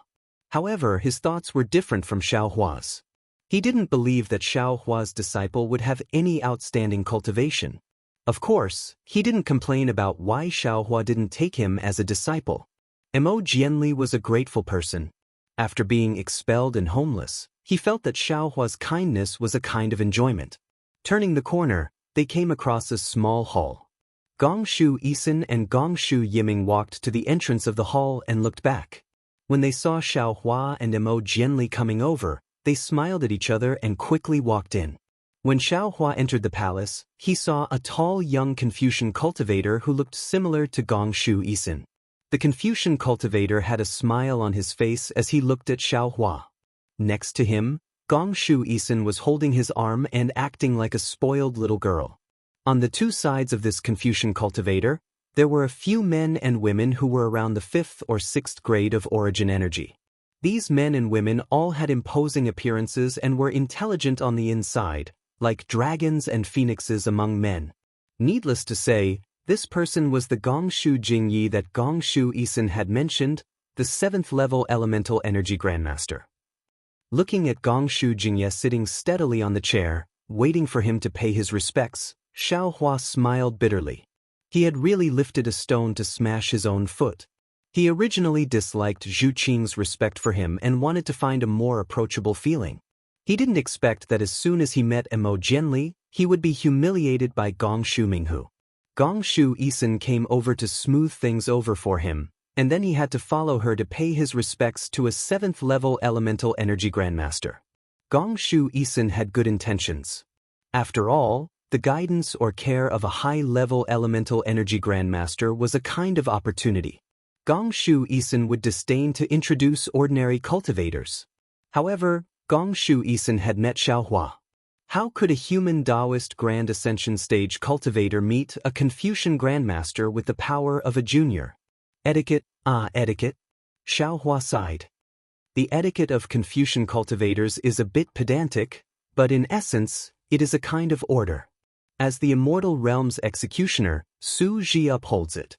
However, his thoughts were different from Xiaohua's. He didn't believe that Xiaohua's disciple would have any outstanding cultivation. Of course, he didn't complain about why Xiaohua didn't take him as a disciple. Mo Jianli was a grateful person. After being expelled and homeless, he felt that Xiaohua's kindness was a kind of enjoyment. Turning the corner, they came across a small hall. Gong Shu Yisin and Gong Shu Yiming walked to the entrance of the hall and looked back. When they saw Xiaohua and Mo Jianli coming over, they smiled at each other and quickly walked in. When Xiaohua entered the palace, he saw a tall young Confucian cultivator who looked similar to Gong Shu Yisin. The Confucian cultivator had a smile on his face as he looked at Xiaohua. Next to him, Gong Shu Yisin was holding his arm and acting like a spoiled little girl. On the two sides of this Confucian cultivator, there were a few men and women who were around the 5th or 6th grade of origin energy. These men and women all had imposing appearances and were intelligent on the inside, like dragons and phoenixes among men. Needless to say, this person was the Gong Shu Jingyi that Gong Shu Yisin had mentioned, the 7th-level elemental energy grandmaster. Looking at Gong Shu Jingyi sitting steadily on the chair, waiting for him to pay his respects, Xiaohua smiled bitterly. He had really lifted a stone to smash his own foot. He originally disliked Zhu Qing's respect for him and wanted to find a more approachable feeling. He didn't expect that as soon as he met Mo Jianli, he would be humiliated by Gongshu Minghu. Gongshu Yisun came over to smooth things over for him, and then he had to follow her to pay his respects to a 7th-level elemental energy grandmaster. Gongshu Yisun had good intentions. After all, the guidance or care of a high-level elemental energy grandmaster was a kind of opportunity. Gongshu Yisun would disdain to introduce ordinary cultivators. However, Gongshu Yisun had met Xiaohua. How could a human Taoist Grand Ascension Stage cultivator meet a Confucian grandmaster with the power of a junior? Etiquette, etiquette. Xiaohua sighed. The etiquette of Confucian cultivators is a bit pedantic, but in essence, it is a kind of order. As the Immortal Realm's executioner, Su Ji upholds it.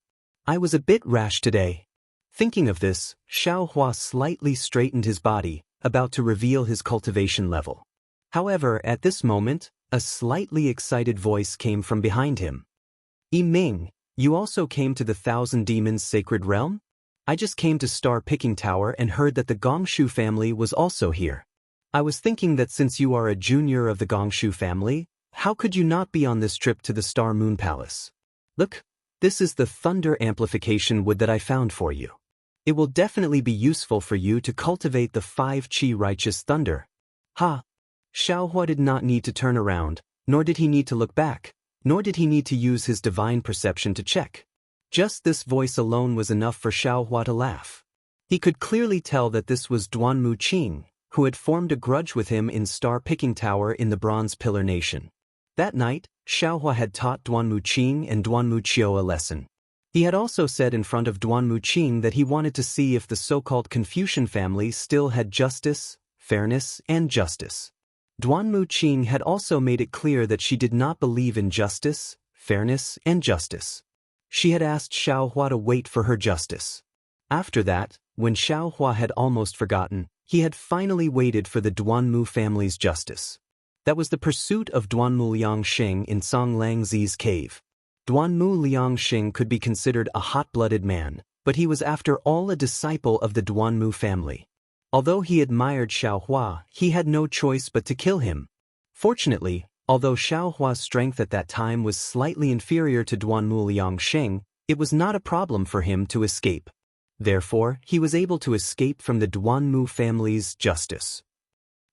I was a bit rash today. Thinking of this, Xiaohua slightly straightened his body, about to reveal his cultivation level. However, at this moment, a slightly excited voice came from behind him. Yi Ming, you also came to the Thousand Demons Sacred Realm? I just came to Star Picking Tower and heard that the Gongshu family was also here. I was thinking that since you are a junior of the Gongshu family, how could you not be on this trip to the Star Moon Palace? Look, this is the thunder amplification wood that I found for you. It will definitely be useful for you to cultivate the 5 Qi righteous thunder. Ha! Xiaohua did not need to turn around, nor did he need to look back, nor did he need to use his divine perception to check. Just this voice alone was enough for Xiaohua to laugh. He could clearly tell that this was Duanmu Qing, who had formed a grudge with him in Star Picking Tower in the Bronze Pillar Nation. That night, Xiaohua had taught Duanmu Qing and Duanmu Qiu a lesson. He had also said in front of Duanmu Qing that he wanted to see if the so-called Confucian family still had justice, fairness, and justice. Duanmu Qing had also made it clear that she did not believe in justice, fairness, and justice. She had asked Xiaohua to wait for her justice. After that, when Xiaohua had almost forgotten, he had finally waited for the Duanmu family's justice. That was the pursuit of Duanmu Liangxing in Song Langzi's cave. Duanmu Liangxing could be considered a hot-blooded man, but he was after all a disciple of the Duanmu family. Although he admired Xiaohua, he had no choice but to kill him. Fortunately, although Xiaohua's strength at that time was slightly inferior to Duanmu Liangxing, it was not a problem for him to escape. Therefore, he was able to escape from the Duanmu family's justice.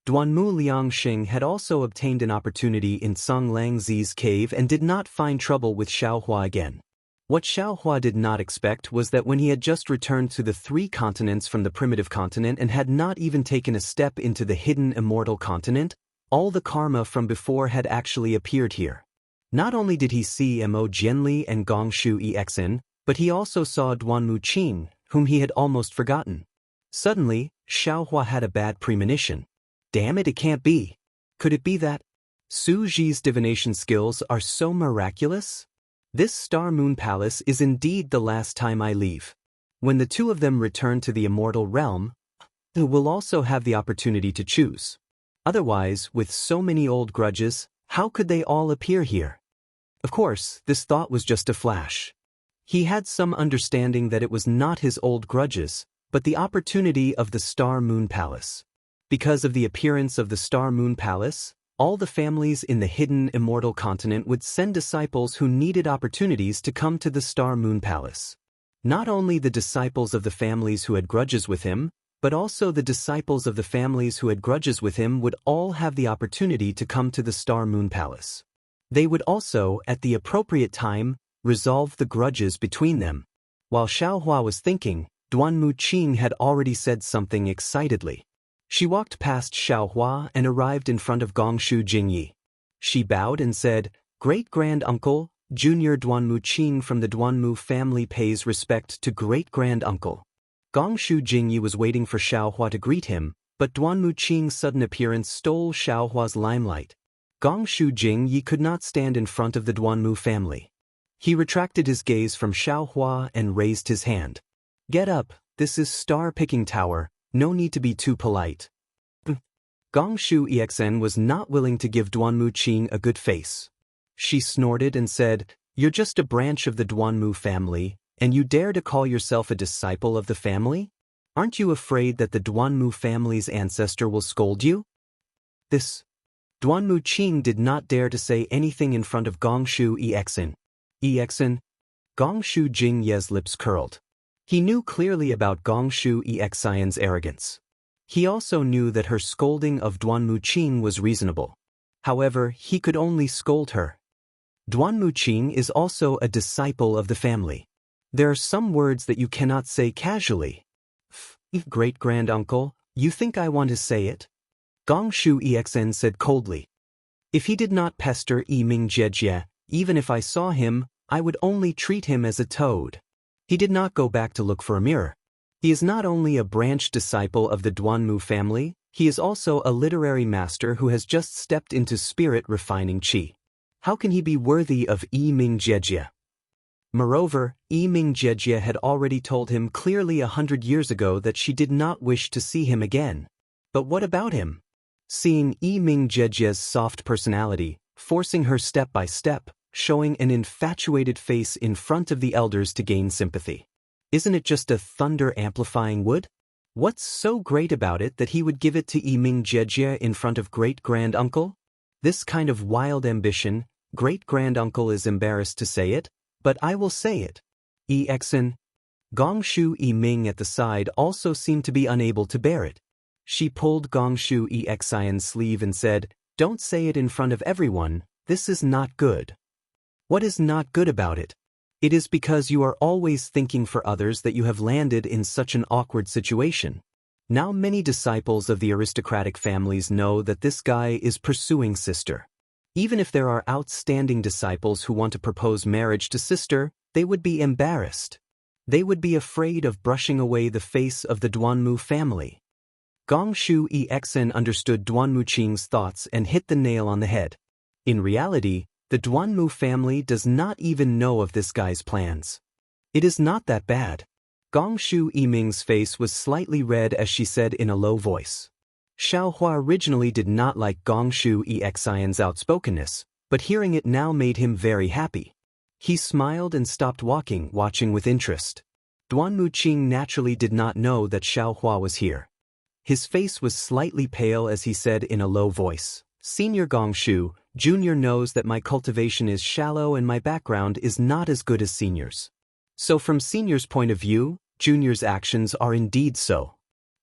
Duanmu Liangxing had also obtained an opportunity in Song Langzi's cave and did not find trouble with Xiaohua again. What Xiaohua did not expect was that when he had just returned to the 3 continents from the primitive continent and had not even taken a step into the hidden immortal continent, all the karma from before had actually appeared here. Not only did he see Mo Jianli and Gongshu Exin, but he also saw Duanmu Qing, whom he had almost forgotten. Suddenly, Xiaohua had a bad premonition. Damn it, it can't be. Could it be that Su Ji's divination skills are so miraculous? This Star Moon Palace is indeed the last time I leave. When the 2 of them return to the Immortal Realm, they will also have the opportunity to choose. Otherwise, with so many old grudges, how could they all appear here? Of course, this thought was just a flash. He had some understanding that it was not his old grudges, but the opportunity of the Star Moon Palace. Because of the appearance of the Star Moon Palace, all the families in the hidden immortal continent would send disciples who needed opportunities to come to the Star Moon Palace. Not only the disciples of the families who had grudges with him, but also the disciples of the families who had grudges with him would all have the opportunity to come to the Star Moon Palace. They would also, at the appropriate time, resolve the grudges between them. While Xiaohua was thinking, Duanmu Qing had already said something excitedly. She walked past Xiaohua and arrived in front of Gongshu Jingyi. She bowed and said, "Great-grand-uncle, Junior Duanmu Qing from the Duanmu family pays respect to great-grand-uncle." Gongshu Jingyi was waiting for Xiaohua to greet him, but Duanmu Qing's sudden appearance stole Xiaohua's limelight. Gongshu Jingyi could not stand in front of the Duanmu family. He retracted his gaze from Xiaohua and raised his hand. "Get up, this is Star Picking Tower. No need to be too polite." Gongshu Exen was not willing to give Duanmu Qing a good face. She snorted and said, "You're just a branch of the Duanmu family, And you dare to call yourself a disciple of the family? Aren't you afraid that the Duanmu family's ancestor will scold you? This Duanmu Qing did not dare to say anything in front of Gongshu Exin. Exin? Gongshu Jing Ye's lips curled. He knew clearly about Gongshu Exian's arrogance. He also knew that her scolding of Duanmu Qing was reasonable. However, he could only scold her. Duanmu Qing is also a disciple of the family. There are some words that you cannot say casually. Great-grand-uncle, you think I want to say it? Gongshu Exen said coldly. If he did not pester Yiming Jejie, even if I saw him, I would only treat him as a toad. He did not go back to look for a mirror. He is not only a branch disciple of the Duanmu family, he is also a literary master who has just stepped into spirit-refining qi. How can he be worthy of Yiming Jejie? Moreover, Yiming Jejie had already told him clearly 100 years ago that she did not wish to see him again. But what about him? Seeing Yiming Jejie's soft personality, forcing her step by step, showing an infatuated face in front of the elders to gain sympathy. Isn't it just a thunder-amplifying wood? What's so great about it that he would give it to Yiming Jejie in front of great-grand-uncle? This kind of wild ambition, great-grand-uncle is embarrassed to say it, but I will say it. Exin. Gongshu Yiming at the side also seemed to be unable to bear it. She pulled Gongshu Exian's sleeve and said, "Don't say it in front of everyone, this is not good." What is not good about it? It is because you are always thinking for others that you have landed in such an awkward situation. Now many disciples of the aristocratic families know that this guy is pursuing sister. Even if there are outstanding disciples who want to propose marriage to sister, they would be embarrassed. They would be afraid of brushing away the face of the Duanmu family. Gongshu Exen understood Duanmu Qing's thoughts and hit the nail on the head. In reality, the Duanmu family does not even know of this guy's plans. It is not that bad. Gongshu Yiming's face was slightly red as she said in a low voice. Xiaohua originally did not like Gongshu Exian's outspokenness, but hearing it now made him very happy. He smiled and stopped walking, watching with interest. Duanmu Qing naturally did not know that Xiaohua was here. His face was slightly pale as he said in a low voice, "Senior Gongshu, Junior knows that my cultivation is shallow and my background is not as good as Senior's. So from Senior's point of view, Junior's actions are indeed so.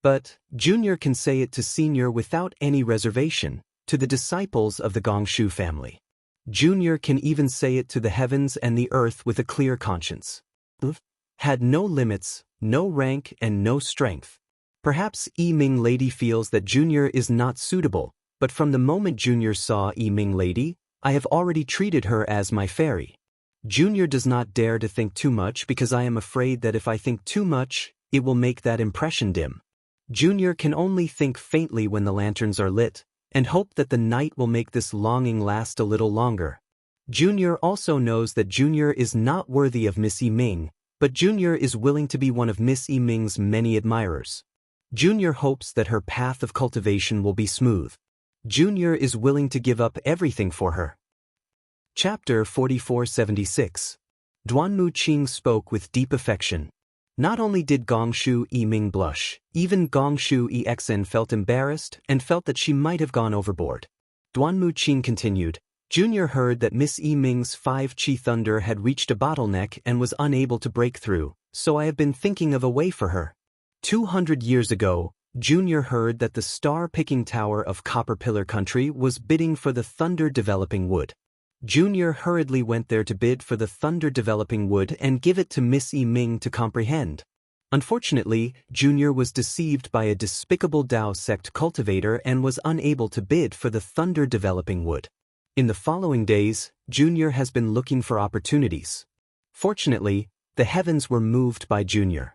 But Junior can say it to Senior without any reservation, to the disciples of the Gongshu family. Junior can even say it to the heavens and the earth with a clear conscience. Had no limits, no rank and no strength. Perhaps Yiming Lady feels that Junior is not suitable, but from the moment Junior saw Yiming Lady, I have already treated her as my fairy. Junior does not dare to think too much because I am afraid that if I think too much, it will make that impression dim. Junior can only think faintly when the lanterns are lit, and hope that the night will make this longing last a little longer. Junior also knows that Junior is not worthy of Miss Yiming, but Junior is willing to be one of Miss Yiming's many admirers. Junior hopes that her path of cultivation will be smooth. Junior is willing to give up everything for her. Chapter 4476. Duanmu Qing spoke with deep affection. Not only did Gongshu Yiming blush, even Gongshu Exen felt embarrassed and felt that she might have gone overboard. Duanmu Qing continued, Junior heard that Miss Yiming's 5 Qi Thunder had reached a bottleneck and was unable to break through, so I have been thinking of a way for her. 200 years ago, Junior heard that the star-picking tower of Copper Pillar Country was bidding for the thunder-developing wood. Junior hurriedly went there to bid for the thunder-developing wood and give it to Miss Yiming to comprehend. Unfortunately, Junior was deceived by a despicable Dao sect cultivator and was unable to bid for the thunder-developing wood. In the following days, Junior has been looking for opportunities. Fortunately, the heavens were moved by Junior.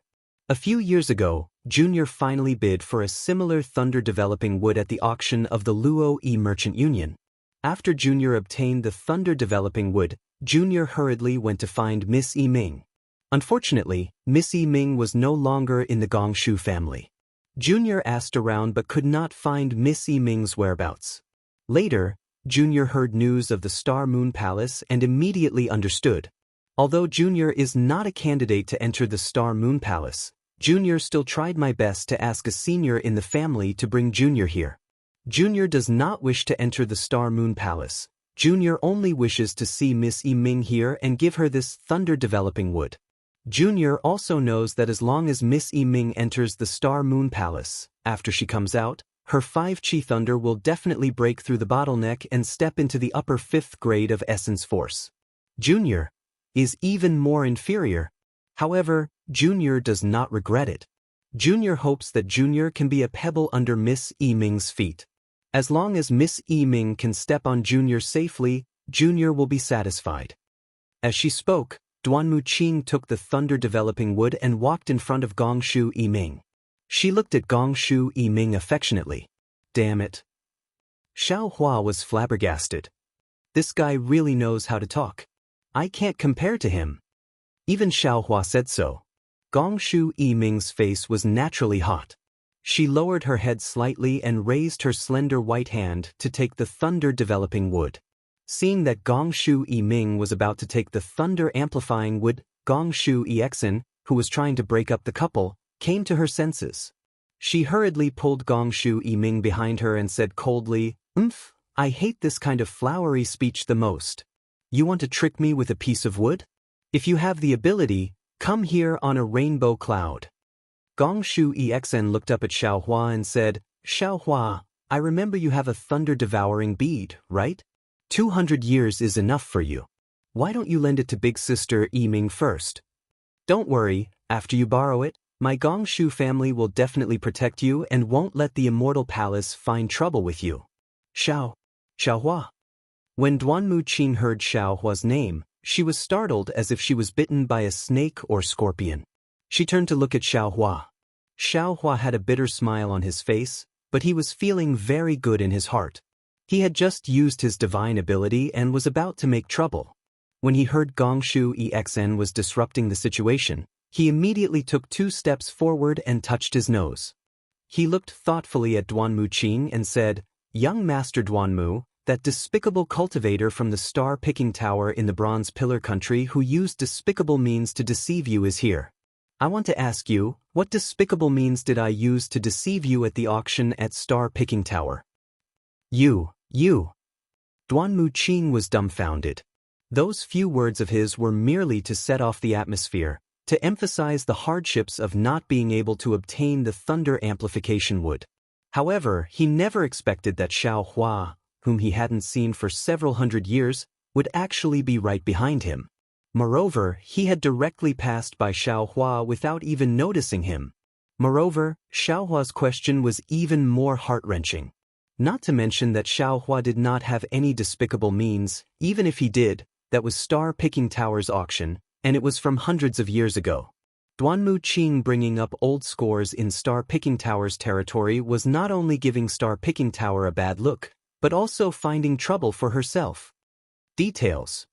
A few years ago, Junior finally bid for a similar thunder-developing wood at the auction of the Luo Yi Merchant Union. After Junior obtained the thunder-developing wood, Junior hurriedly went to find Miss Yiming. Unfortunately, Miss Yiming was no longer in the Gongshu family. Junior asked around but could not find Miss Yiming's whereabouts. Later, Junior heard news of the Star Moon Palace and immediately understood. Although Junior is not a candidate to enter the Star Moon Palace, Junior still tried my best to ask a senior in the family to bring Junior here. Junior does not wish to enter the Star Moon Palace. Junior only wishes to see Miss Yiming here and give her this thunder developing wood. Junior also knows that as long as Miss Yiming enters the Star Moon Palace, after she comes out, her 5 Chi Thunder will definitely break through the bottleneck and step into the upper 5th grade of Essence Force. Junior is even more inferior. However, Junior does not regret it. Junior hopes that Junior can be a pebble under Miss Yiming's feet. As long as Miss Yiming can step on Junior safely, Junior will be satisfied. As she spoke, Duanmu Qing took the thunder-developing wood and walked in front of Gongshu Yiming. She looked at Gongshu Yiming affectionately. Damn it. Xiao Hua was flabbergasted. This guy really knows how to talk. I can't compare to him. Even Xiao Hua said so. Gongshu Yiming's face was naturally hot. She lowered her head slightly and raised her slender white hand to take the thunder-developing wood. Seeing that Gongshu Yiming was about to take the thunder-amplifying wood, Gongshu Yixin, who was trying to break up the couple, came to her senses. She hurriedly pulled Gongshu Yiming behind her and said coldly, I hate this kind of flowery speech the most. You want to trick me with a piece of wood? If you have the ability, come here on a rainbow cloud. Gongshu Yixin looked up at Xiao Hua and said, Xiao Hua, I remember you have a thunder-devouring bead, right? 200 years is enough for you. Why don't you lend it to big sister Yiming first? Don't worry, after you borrow it, my Gongshu family will definitely protect you and won't let the Immortal Palace find trouble with you. Xiao Hua. When Duanmu Qing heard Xiao Hua's name, she was startled as if she was bitten by a snake or scorpion. She turned to look at Xiao Hua. Xiao Hua had a bitter smile on his face, but he was feeling very good in his heart. He had just used his divine ability and was about to make trouble. When he heard Gongshu Yixin was disrupting the situation, he immediately took 2 steps forward and touched his nose. He looked thoughtfully at Duanmu Qing and said, Young Master Duanmu, that despicable cultivator from the star-picking tower in the Bronze Pillar country who used despicable means to deceive you is here. I want to ask you, what despicable means did I use to deceive you at the auction at Star-Picking Tower? You. Duanmu Qing was dumbfounded. Those few words of his were merely to set off the atmosphere, to emphasize the hardships of not being able to obtain the thunder amplification wood. However, he never expected that Xiao Hua, whom he hadn't seen for several hundred years, would actually be right behind him. Moreover, he had directly passed by Xiao Hua without even noticing him. Moreover, Xiao Hua's question was even more heart-wrenching. Not to mention that Xiao Hua did not have any despicable means, even if he did, that was Star-Picking Tower's auction, and it was from hundreds of years ago. Duanmu Qing bringing up old scores in Star-Picking Tower's territory was not only giving Star-Picking Tower a bad look, but also finding trouble for herself. Details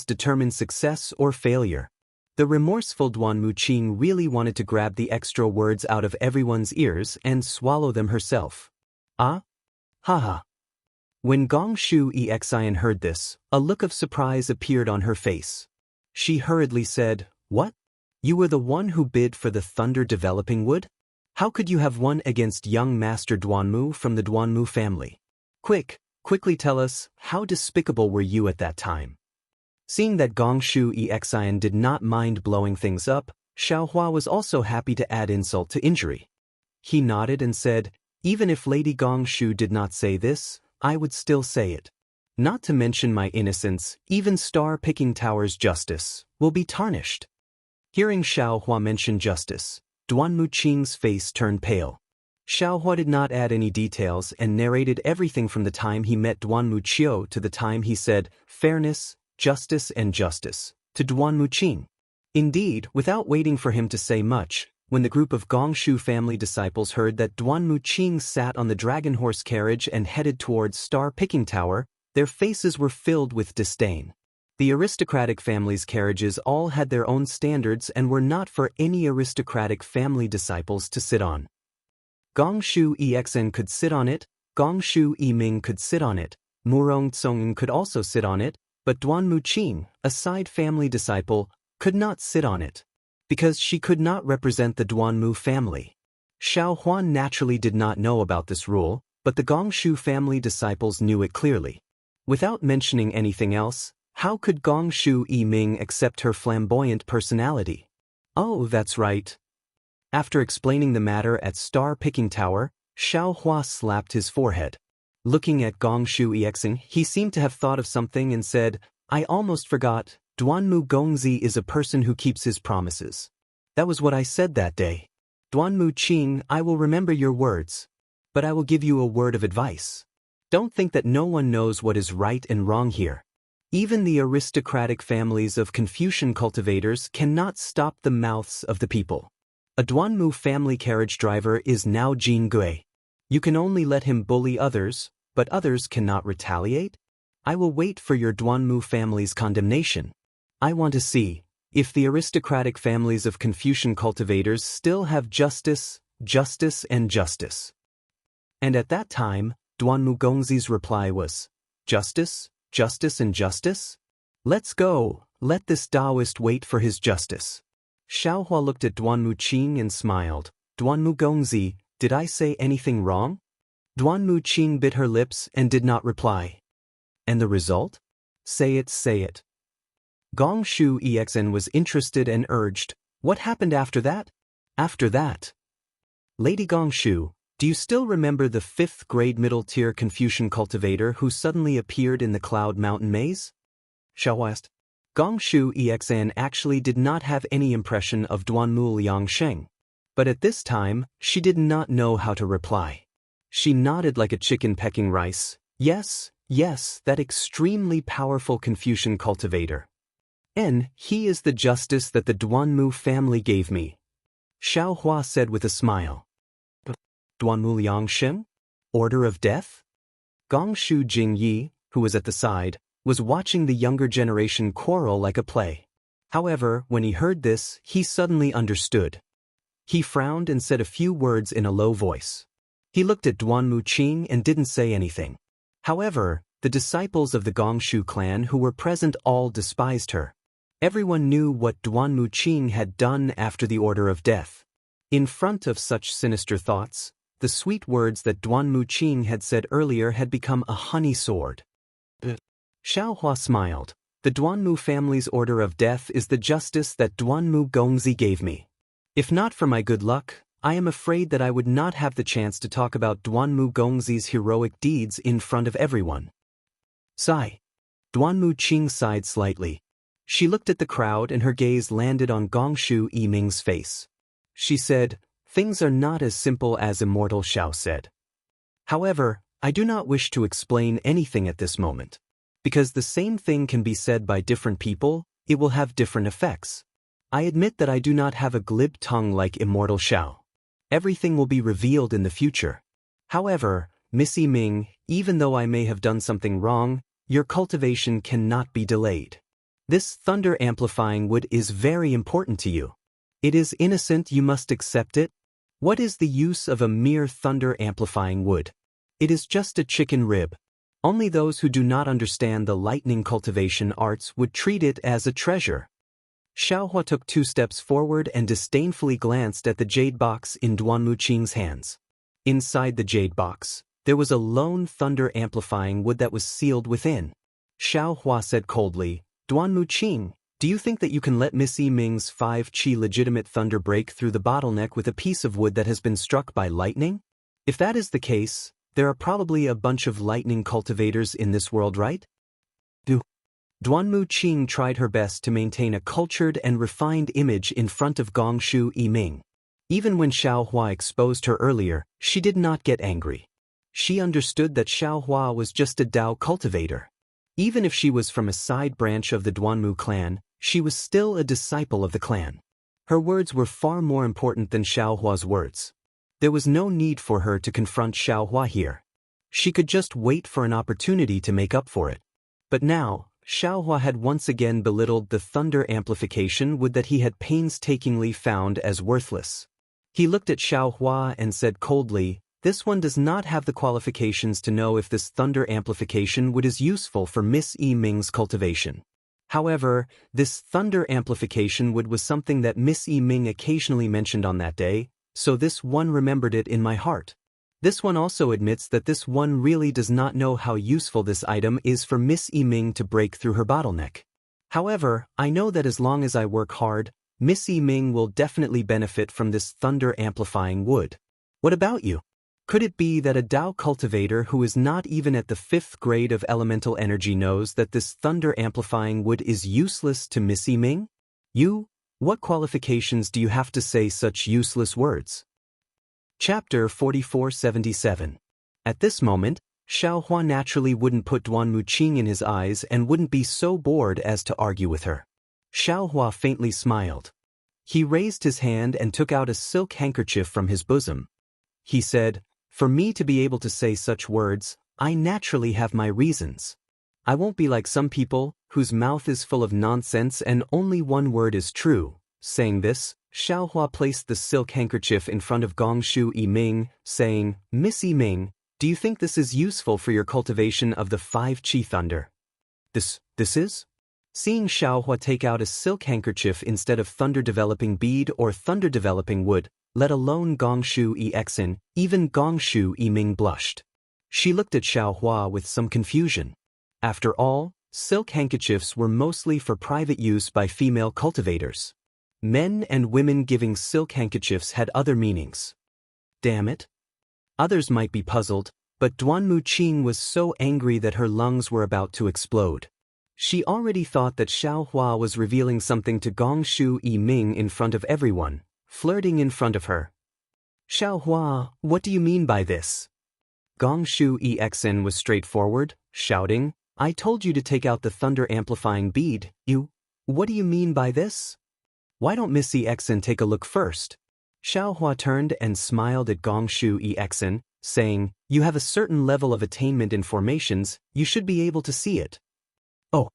determine success or failure. The remorseful Duanmu Qing really wanted to grab the extra words out of everyone's ears and swallow them herself. Haha. When Gongshu Yixin heard this, a look of surprise appeared on her face. She hurriedly said, What? You were the one who bid for the thunder-developing wood? How could you have won against young Master Duanmu from the Duanmu family? Quickly tell us, how despicable were you at that time? Seeing that Gongshu Yixin did not mind blowing things up, Xiao Hua was also happy to add insult to injury. He nodded and said, Even if Lady Gongshu did not say this, I would still say it. Not to mention my innocence, even Star-Picking Tower's justice will be tarnished. Hearing Xiao Hua mention justice, Duanmu Qing's face turned pale. Xiao Hua did not add any details and narrated everything from the time he met Duanmu Qiu to the time he said, fairness, justice to Duanmu Qing. Indeed, without waiting for him to say much, when the group of Gongshu family disciples heard that Duanmu Qing sat on the dragon horse carriage and headed towards Star-Picking Tower, their faces were filled with disdain. The aristocratic family's carriages all had their own standards and were not for any aristocratic family disciples to sit on. Gongshu Yixin could sit on it, Gongshu Yiming could sit on it, Murong Tsongen could also sit on it, But Duanmu Qing, a side family disciple, could not sit on it, because she could not represent the Duanmu family. Xiao Huan naturally did not know about this rule, but the Gongshu family disciples knew it clearly. Without mentioning anything else, how could Gongshu Yiming accept her flamboyant personality? Oh, that's right. After explaining the matter at Star Picking Tower, Xiao Hua slapped his forehead. Looking at Gongshu Yixing, he seemed to have thought of something and said, I almost forgot, Duanmu Gongzi is a person who keeps his promises. That was what I said that day. Duanmu Qing, I will remember your words. But I will give you a word of advice. Don't think that no one knows what is right and wrong here. Even the aristocratic families of Confucian cultivators cannot stop the mouths of the people. A Duanmu family carriage driver is now Jianghu. You can only let him bully others, but others cannot retaliate? I will wait for your Duanmu family's condemnation. I want to see if the aristocratic families of Confucian cultivators still have justice, justice, and justice. And at that time, Duanmu Gongzi's reply was, Justice, justice, and justice? Let's go, let this Taoist wait for his justice. Xiaohua looked at Duanmu Qing and smiled. Duanmu Gongzi, did I say anything wrong? Duanmu Qing bit her lips and did not reply. And the result? Say it, say it. Gongshu Exn was interested and urged, what happened after that? After that. Lady Gongshu, do you still remember the 5th grade middle-tier Confucian cultivator who suddenly appeared in the Cloud Mountain Maze? Xiao asked. Gongshu Exn actually did not have any impression of Duanmu Liangsheng. But at this time, she did not know how to reply. She nodded like a chicken pecking rice. Yes, yes, that extremely powerful Confucian cultivator. And he is the justice that the Duanmu family gave me. Xiao Hua said with a smile. Duanmu Liangsheng? Order of death? Gongshu Jingyi, who was at the side, was watching the younger generation quarrel like a play. However, when he heard this, he suddenly understood. He frowned and said a few words in a low voice. He looked at Duanmu Qing and didn't say anything. However, the disciples of the Gongshu clan who were present all despised her. Everyone knew what Duanmu Qing had done after the order of death. In front of such sinister thoughts, the sweet words that Duanmu Qing had said earlier had become a honey sword. Xiao Hua smiled. The Duanmu family's order of death is the justice that Duanmu Gongzi gave me. If not for my good luck, I am afraid that I would not have the chance to talk about Duanmu Gongzi's heroic deeds in front of everyone. Sigh. Duanmu Qing sighed slightly. She looked at the crowd and her gaze landed on Gongshu Yiming's face. She said, things are not as simple as Immortal Xiao said. However, I do not wish to explain anything at this moment. Because the same thing can be said by different people, it will have different effects. I admit that I do not have a glib tongue like Immortal Xiao. Everything will be revealed in the future. However, Miss Yiming, even though I may have done something wrong, your cultivation cannot be delayed. This thunder amplifying wood is very important to you. It is innocent, you must accept it. What is the use of a mere thunder amplifying wood? It is just a chicken rib. Only those who do not understand the lightning cultivation arts would treat it as a treasure. Xiaohua took 2 steps forward and disdainfully glanced at the jade box in Duanmu Qing's hands. Inside the jade box, there was a lone thunder-amplifying wood that was sealed within. Xiaohua said coldly, Duanmu Qing, do you think that you can let Miss Yiming's 5-qi legitimate thunder break through the bottleneck with a piece of wood that has been struck by lightning? If that is the case, there are probably a bunch of lightning cultivators in this world, right? Duanmu Qing tried her best to maintain a cultured and refined image in front of Gongshu Yiming. Even when Xiaohua exposed her earlier, she did not get angry. She understood that Xiaohua was just a Dao cultivator. Even if she was from a side branch of the Duanmu clan, she was still a disciple of the clan. Her words were far more important than Xiaohua's words. There was no need for her to confront Xiaohua here. She could just wait for an opportunity to make up for it. But now, Xiaohua had once again belittled the thunder amplification wood that he had painstakingly found as worthless. He looked at Xiaohua and said coldly, This one does not have the qualifications to know if this thunder amplification wood is useful for Miss Yi Ming's cultivation. However, this thunder amplification wood was something that Miss Yi Ming occasionally mentioned on that day, so this one remembered it in my heart. This one also admits that this one really does not know how useful this item is for Miss Yi Ming to break through her bottleneck. However, I know that as long as I work hard, Miss Yi Ming will definitely benefit from this thunder amplifying wood. What about you? Could it be that a Dao cultivator who is not even at the 5th grade of elemental energy knows that this thunder amplifying wood is useless to Miss Yi Ming? You, what qualifications do you have to say such useless words? Chapter 4477. At this moment, Xiaohua naturally wouldn't put Duan Muqing in his eyes and wouldn't be so bored as to argue with her. Xiaohua faintly smiled. He raised his hand and took out a silk handkerchief from his bosom. He said, "For me to be able to say such words, I naturally have my reasons. I won't be like some people, whose mouth is full of nonsense and only one word is true." Saying this, Xiaohua placed the silk handkerchief in front of Gongshu Yiming, saying, "Miss Yiming, do you think this is useful for your cultivation of the 5 Qi Thunder?" This is? Seeing Xiaohua take out a silk handkerchief instead of thunder-developing bead or thunder-developing wood, let alone Gongshu Exin, even Gongshu Yiming blushed. She looked at Xiaohua with some confusion. After all, silk handkerchiefs were mostly for private use by female cultivators. Men and women giving silk handkerchiefs had other meanings. Damn it. Others might be puzzled, but Duan Muqing was so angry that her lungs were about to explode. She already thought that Xiaohua was revealing something to Gongshu Yiming in front of everyone, flirting in front of her. "Xiaohua, what do you mean by this?" Gongshu Exin was straightforward, shouting, "I told you to take out the thunder-amplifying bead, what do you mean by this? Why don't Miss Exin take a look first?" Xiaohua turned and smiled at Gongshu Exin, saying, "You have a certain level of attainment in formations, you should be able to see it." Oh.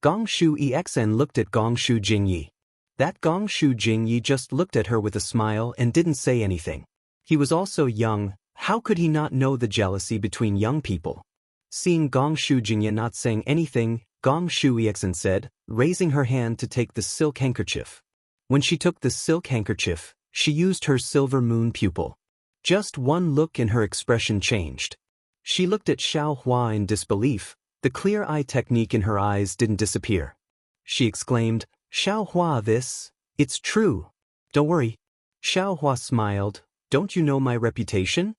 Gongshu Exin looked at Gongshu Jingyi. That Gongshu Jingyi just looked at her with a smile and didn't say anything. He was also young, how could he not know the jealousy between young people? Seeing Gongshu Jingyi not saying anything, Gongshu Exin said, raising her hand to take the silk handkerchief. When she took the silk handkerchief, she used her silver moon pupil. Just one look and her expression changed. She looked at Xiaohua in disbelief. The clear eye technique in her eyes didn't disappear. She exclaimed, "Xiaohua, it's true. Don't worry." Xiaohua smiled, "Don't you know my reputation?"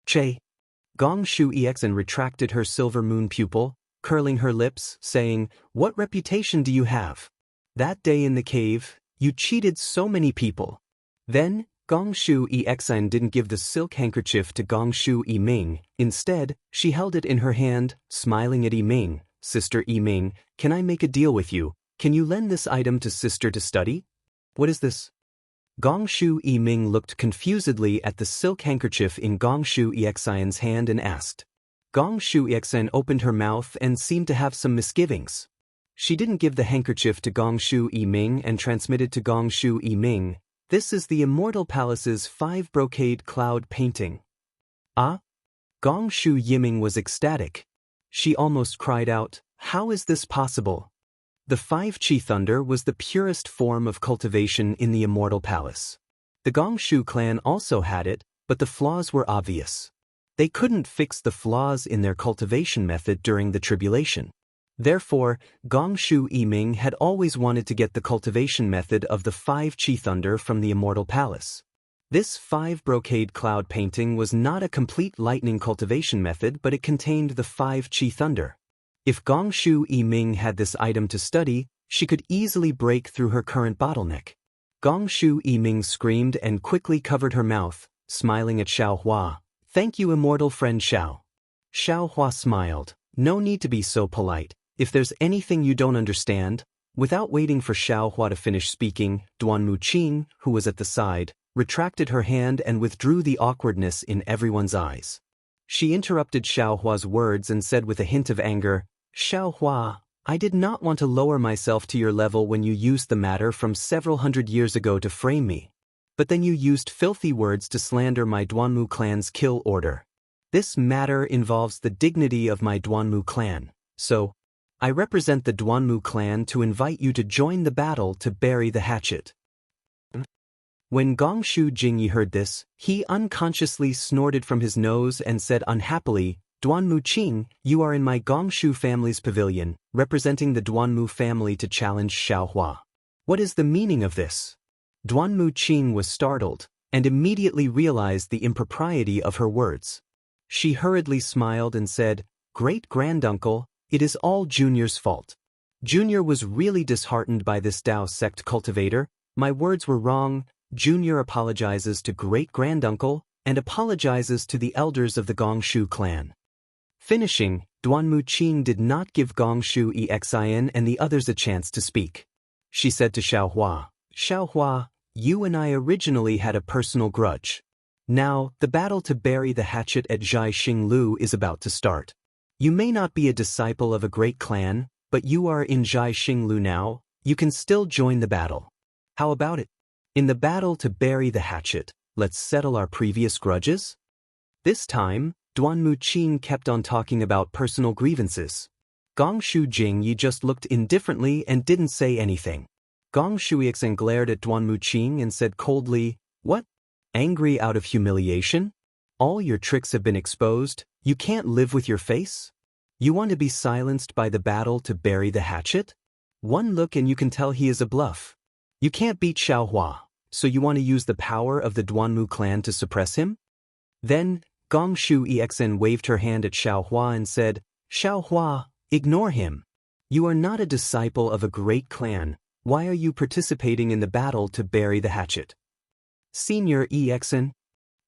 Che. Gongshu Exin retracted her silver moon pupil, curling her lips, saying, "What reputation do you have? That day in the cave, you cheated so many people." Then, Gongshu Exin didn't give the silk handkerchief to Gongshu Yiming. Instead, she held it in her hand, smiling at Yiming. "Sister Yiming, can I make a deal with you? Can you lend this item to sister to study?" "What is this?" Gongshu Yiming looked confusedly at the silk handkerchief in Gongshu Exin's hand and asked. Gongshu Exin opened her mouth and seemed to have some misgivings. She didn't give the handkerchief to Gongshu Yiming and transmitted to Gongshu Yiming. "This is the Immortal Palace's 5 brocade cloud painting." Ah? Gongshu Yiming was ecstatic. She almost cried out, "How is this possible?" The 5 Qi Thunder was the purest form of cultivation in the Immortal Palace. The Gongshu clan also had it, but the flaws were obvious. They couldn't fix the flaws in their cultivation method during the tribulation. Therefore, Gongshu Yiming had always wanted to get the cultivation method of the 5 Qi Thunder from the Immortal Palace. This 5 brocade cloud painting was not a complete lightning cultivation method, but it contained the 5 Qi Thunder. If Gongshu Yiming had this item to study, she could easily break through her current bottleneck. Gongshu Yiming screamed and quickly covered her mouth, smiling at Xiaohua. "Thank you, immortal friend Xiao." Xiaohua smiled. "No need to be so polite. If there's anything you don't understand." Without waiting for Xiaohua to finish speaking, Duan Muqing, who was at the side, retracted her hand and withdrew the awkwardness in everyone's eyes. She interrupted Xiaohua's words and said with a hint of anger, "Xiaohua, I did not want to lower myself to your level when you used the matter from several hundred years ago to frame me. but then you used filthy words to slander my Duanmu clan's kill order. This matter involves the dignity of my Duanmu clan, so I represent the Duanmu clan to invite you to join the battle to bury the hatchet. When Gongshu Jingyi heard this, he unconsciously snorted from his nose and said unhappily, Duanmu Qing, you are in my Gongshu family's pavilion, representing the Duanmu family to challenge Xiaohua. What is the meaning of this? Duanmu Qing was startled, and immediately realized the impropriety of her words. She hurriedly smiled and said, Great-granduncle, it is all Junior's fault. Junior was really disheartened by this Dao sect cultivator. My words were wrong. Junior apologizes to great-granduncle, and apologizes to the elders of the Gongshu clan. Finishing, Duanmu Qing did not give Gongshu Xin and the others a chance to speak. She said to Xiaohua, Xiaohua, you and I originally had a personal grudge. Now, the battle to bury the hatchet at Zhai Xinglu is about to start. You may not be a disciple of a great clan, but you are in Zhai Xinglu now. You can still join the battle. How about it? In the battle to bury the hatchet, let's settle our previous grudges? This time, Duanmu Qing kept on talking about personal grievances. Gongshu Jingyi just looked indifferently and didn't say anything. Gongshu Ixen glared at Duanmu Qing and said coldly, What? Angry out of humiliation? All your tricks have been exposed, you can't live with your face? You want to be silenced by the battle to bury the hatchet? One look and you can tell he is a bluff. You can't beat Xiaohua, so you want to use the power of the Duanmu clan to suppress him? Then, Gongshu Exen waved her hand at Xiaohua and said, Xiaohua, ignore him. You are not a disciple of a great clan. Why are you participating in the battle to bury the hatchet? Senior Exen?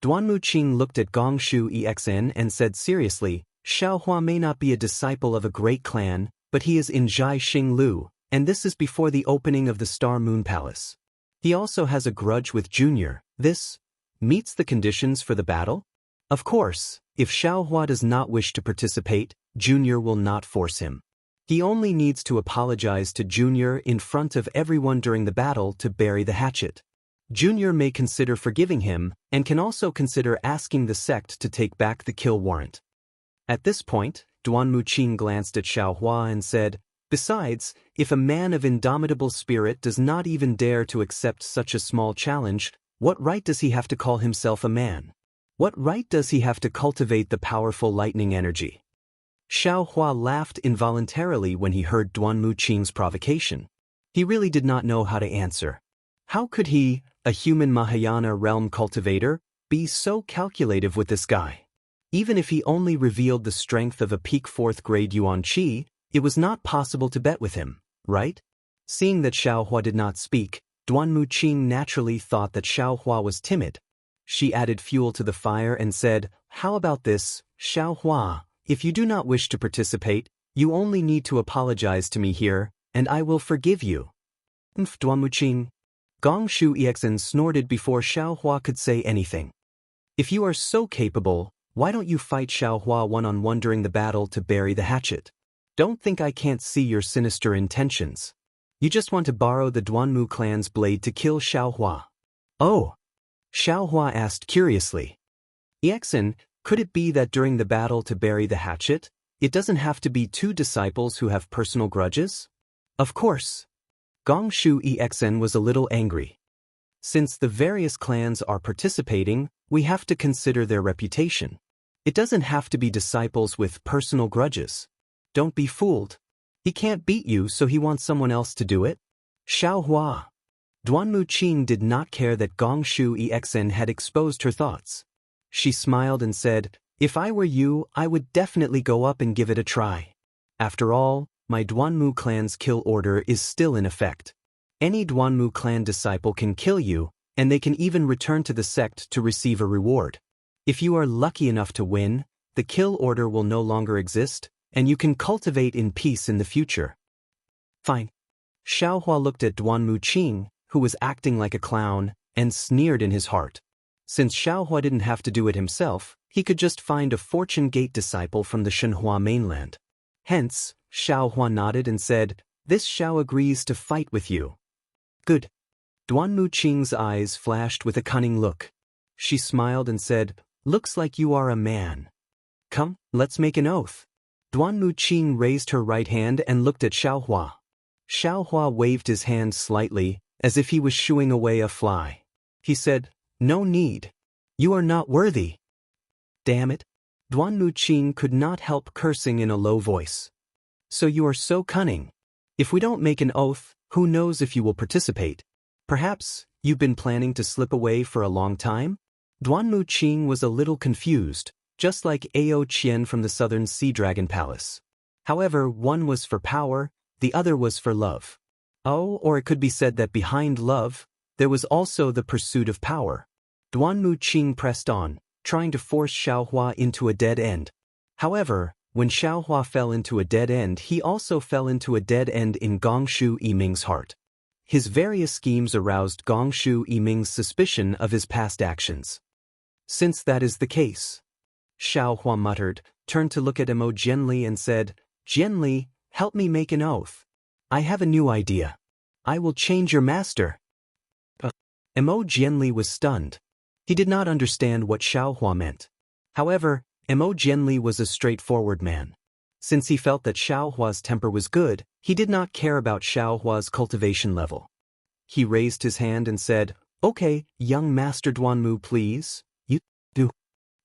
Duanmu Qing looked at Gongshu Exen and said seriously, Xiaohua may not be a disciple of a great clan, but he is in Zhai Xinglu, and this is before the opening of the Star Moon Palace. He also has a grudge with Junior. This meets the conditions for the battle? Of course, if Xiaohua does not wish to participate, Junior will not force him. He only needs to apologize to Junior in front of everyone during the battle to bury the hatchet. Junior may consider forgiving him, and can also consider asking the sect to take back the kill warrant. At this point, Duanmu Qing glanced at Xiaohua and said, Besides, if a man of indomitable spirit does not even dare to accept such a small challenge, what right does he have to call himself a man? What right does he have to cultivate the powerful lightning energy? Xiaohua laughed involuntarily when he heard Duanmu Qing's provocation. He really did not know how to answer. How could he, a human Mahayana realm cultivator, be so calculative with this guy? Even if he only revealed the strength of a peak 4th grade Yuan Qi, it was not possible to bet with him, right? Seeing that Xiaohua did not speak, Duanmu Qing naturally thought that Xiaohua was timid. She added fuel to the fire and said, How about this, Xiaohua? If you do not wish to participate, you only need to apologize to me here, and I will forgive you. Duanmu Qing. Gongshu Exen snorted before Xiaohua could say anything. If you are so capable, why don't you fight Xiaohua one-on-one during the battle to bury the hatchet? Don't think I can't see your sinister intentions. You just want to borrow the Duanmu clan's blade to kill Xiaohua. Oh. Xiaohua asked curiously. Exen, could it be that during the battle to bury the hatchet, it doesn't have to be two disciples who have personal grudges? Of course. Gongshu Exen was a little angry. Since the various clans are participating, we have to consider their reputation. It doesn't have to be disciples with personal grudges. Don't be fooled. He can't beat you, so he wants someone else to do it? Xiaohua. Duanmu Qing did not care that Gongshu Exen had exposed her thoughts. She smiled and said, If I were you, I would definitely go up and give it a try. After all, my Duanmu clan's kill order is still in effect. Any Duanmu clan disciple can kill you, and they can even return to the sect to receive a reward. If you are lucky enough to win, the kill order will no longer exist, and you can cultivate in peace in the future. Fine. Xiaohua looked at Duanmu Qing, who was acting like a clown, and sneered in his heart. Since Xiaohua didn't have to do it himself, he could just find a Fortune Gate disciple from the Shenhua mainland. Hence, Xiaohua nodded and said, This Xiao agrees to fight with you. Good. Duanmu Qing's eyes flashed with a cunning look. She smiled and said, "Looks like you are a man. Come, let's make an oath." Duanmu Qing raised her right hand and looked at Xiaohua. Xiaohua waved his hand slightly, as if he was shooing away a fly. He said, "No need. You are not worthy." Damn it. Duanmu Qing could not help cursing in a low voice. "So you are so cunning. If we don't make an oath, who knows if you will participate? Perhaps you've been planning to slip away for a long time?" Duanmu Qing was a little confused, just like Ao Qian from the Southern Sea Dragon Palace. However, one was for power, the other was for love. Oh, or it could be said that behind love, there was also the pursuit of power. Duanmu Qing pressed on, trying to force Xiaohua into a dead end. However, when Xiaohua fell into a dead end, he also fell into a dead end in Gongshu Yiming's heart. His various schemes aroused Gongshu Yiming's suspicion of his past actions. "Since that is the case," Xiaohua muttered, turned to look at Emo Jianli and said, "Jianli, help me make an oath. I have a new idea. I will change your master." Emo Jianli was stunned. He did not understand what Xiaohua meant. However, Emo Jianli was a straightforward man. Since he felt that Xiaohua's temper was good, he did not care about Xiaohua's cultivation level. He raised his hand and said, "Okay, young Master Duanmu, please, you do."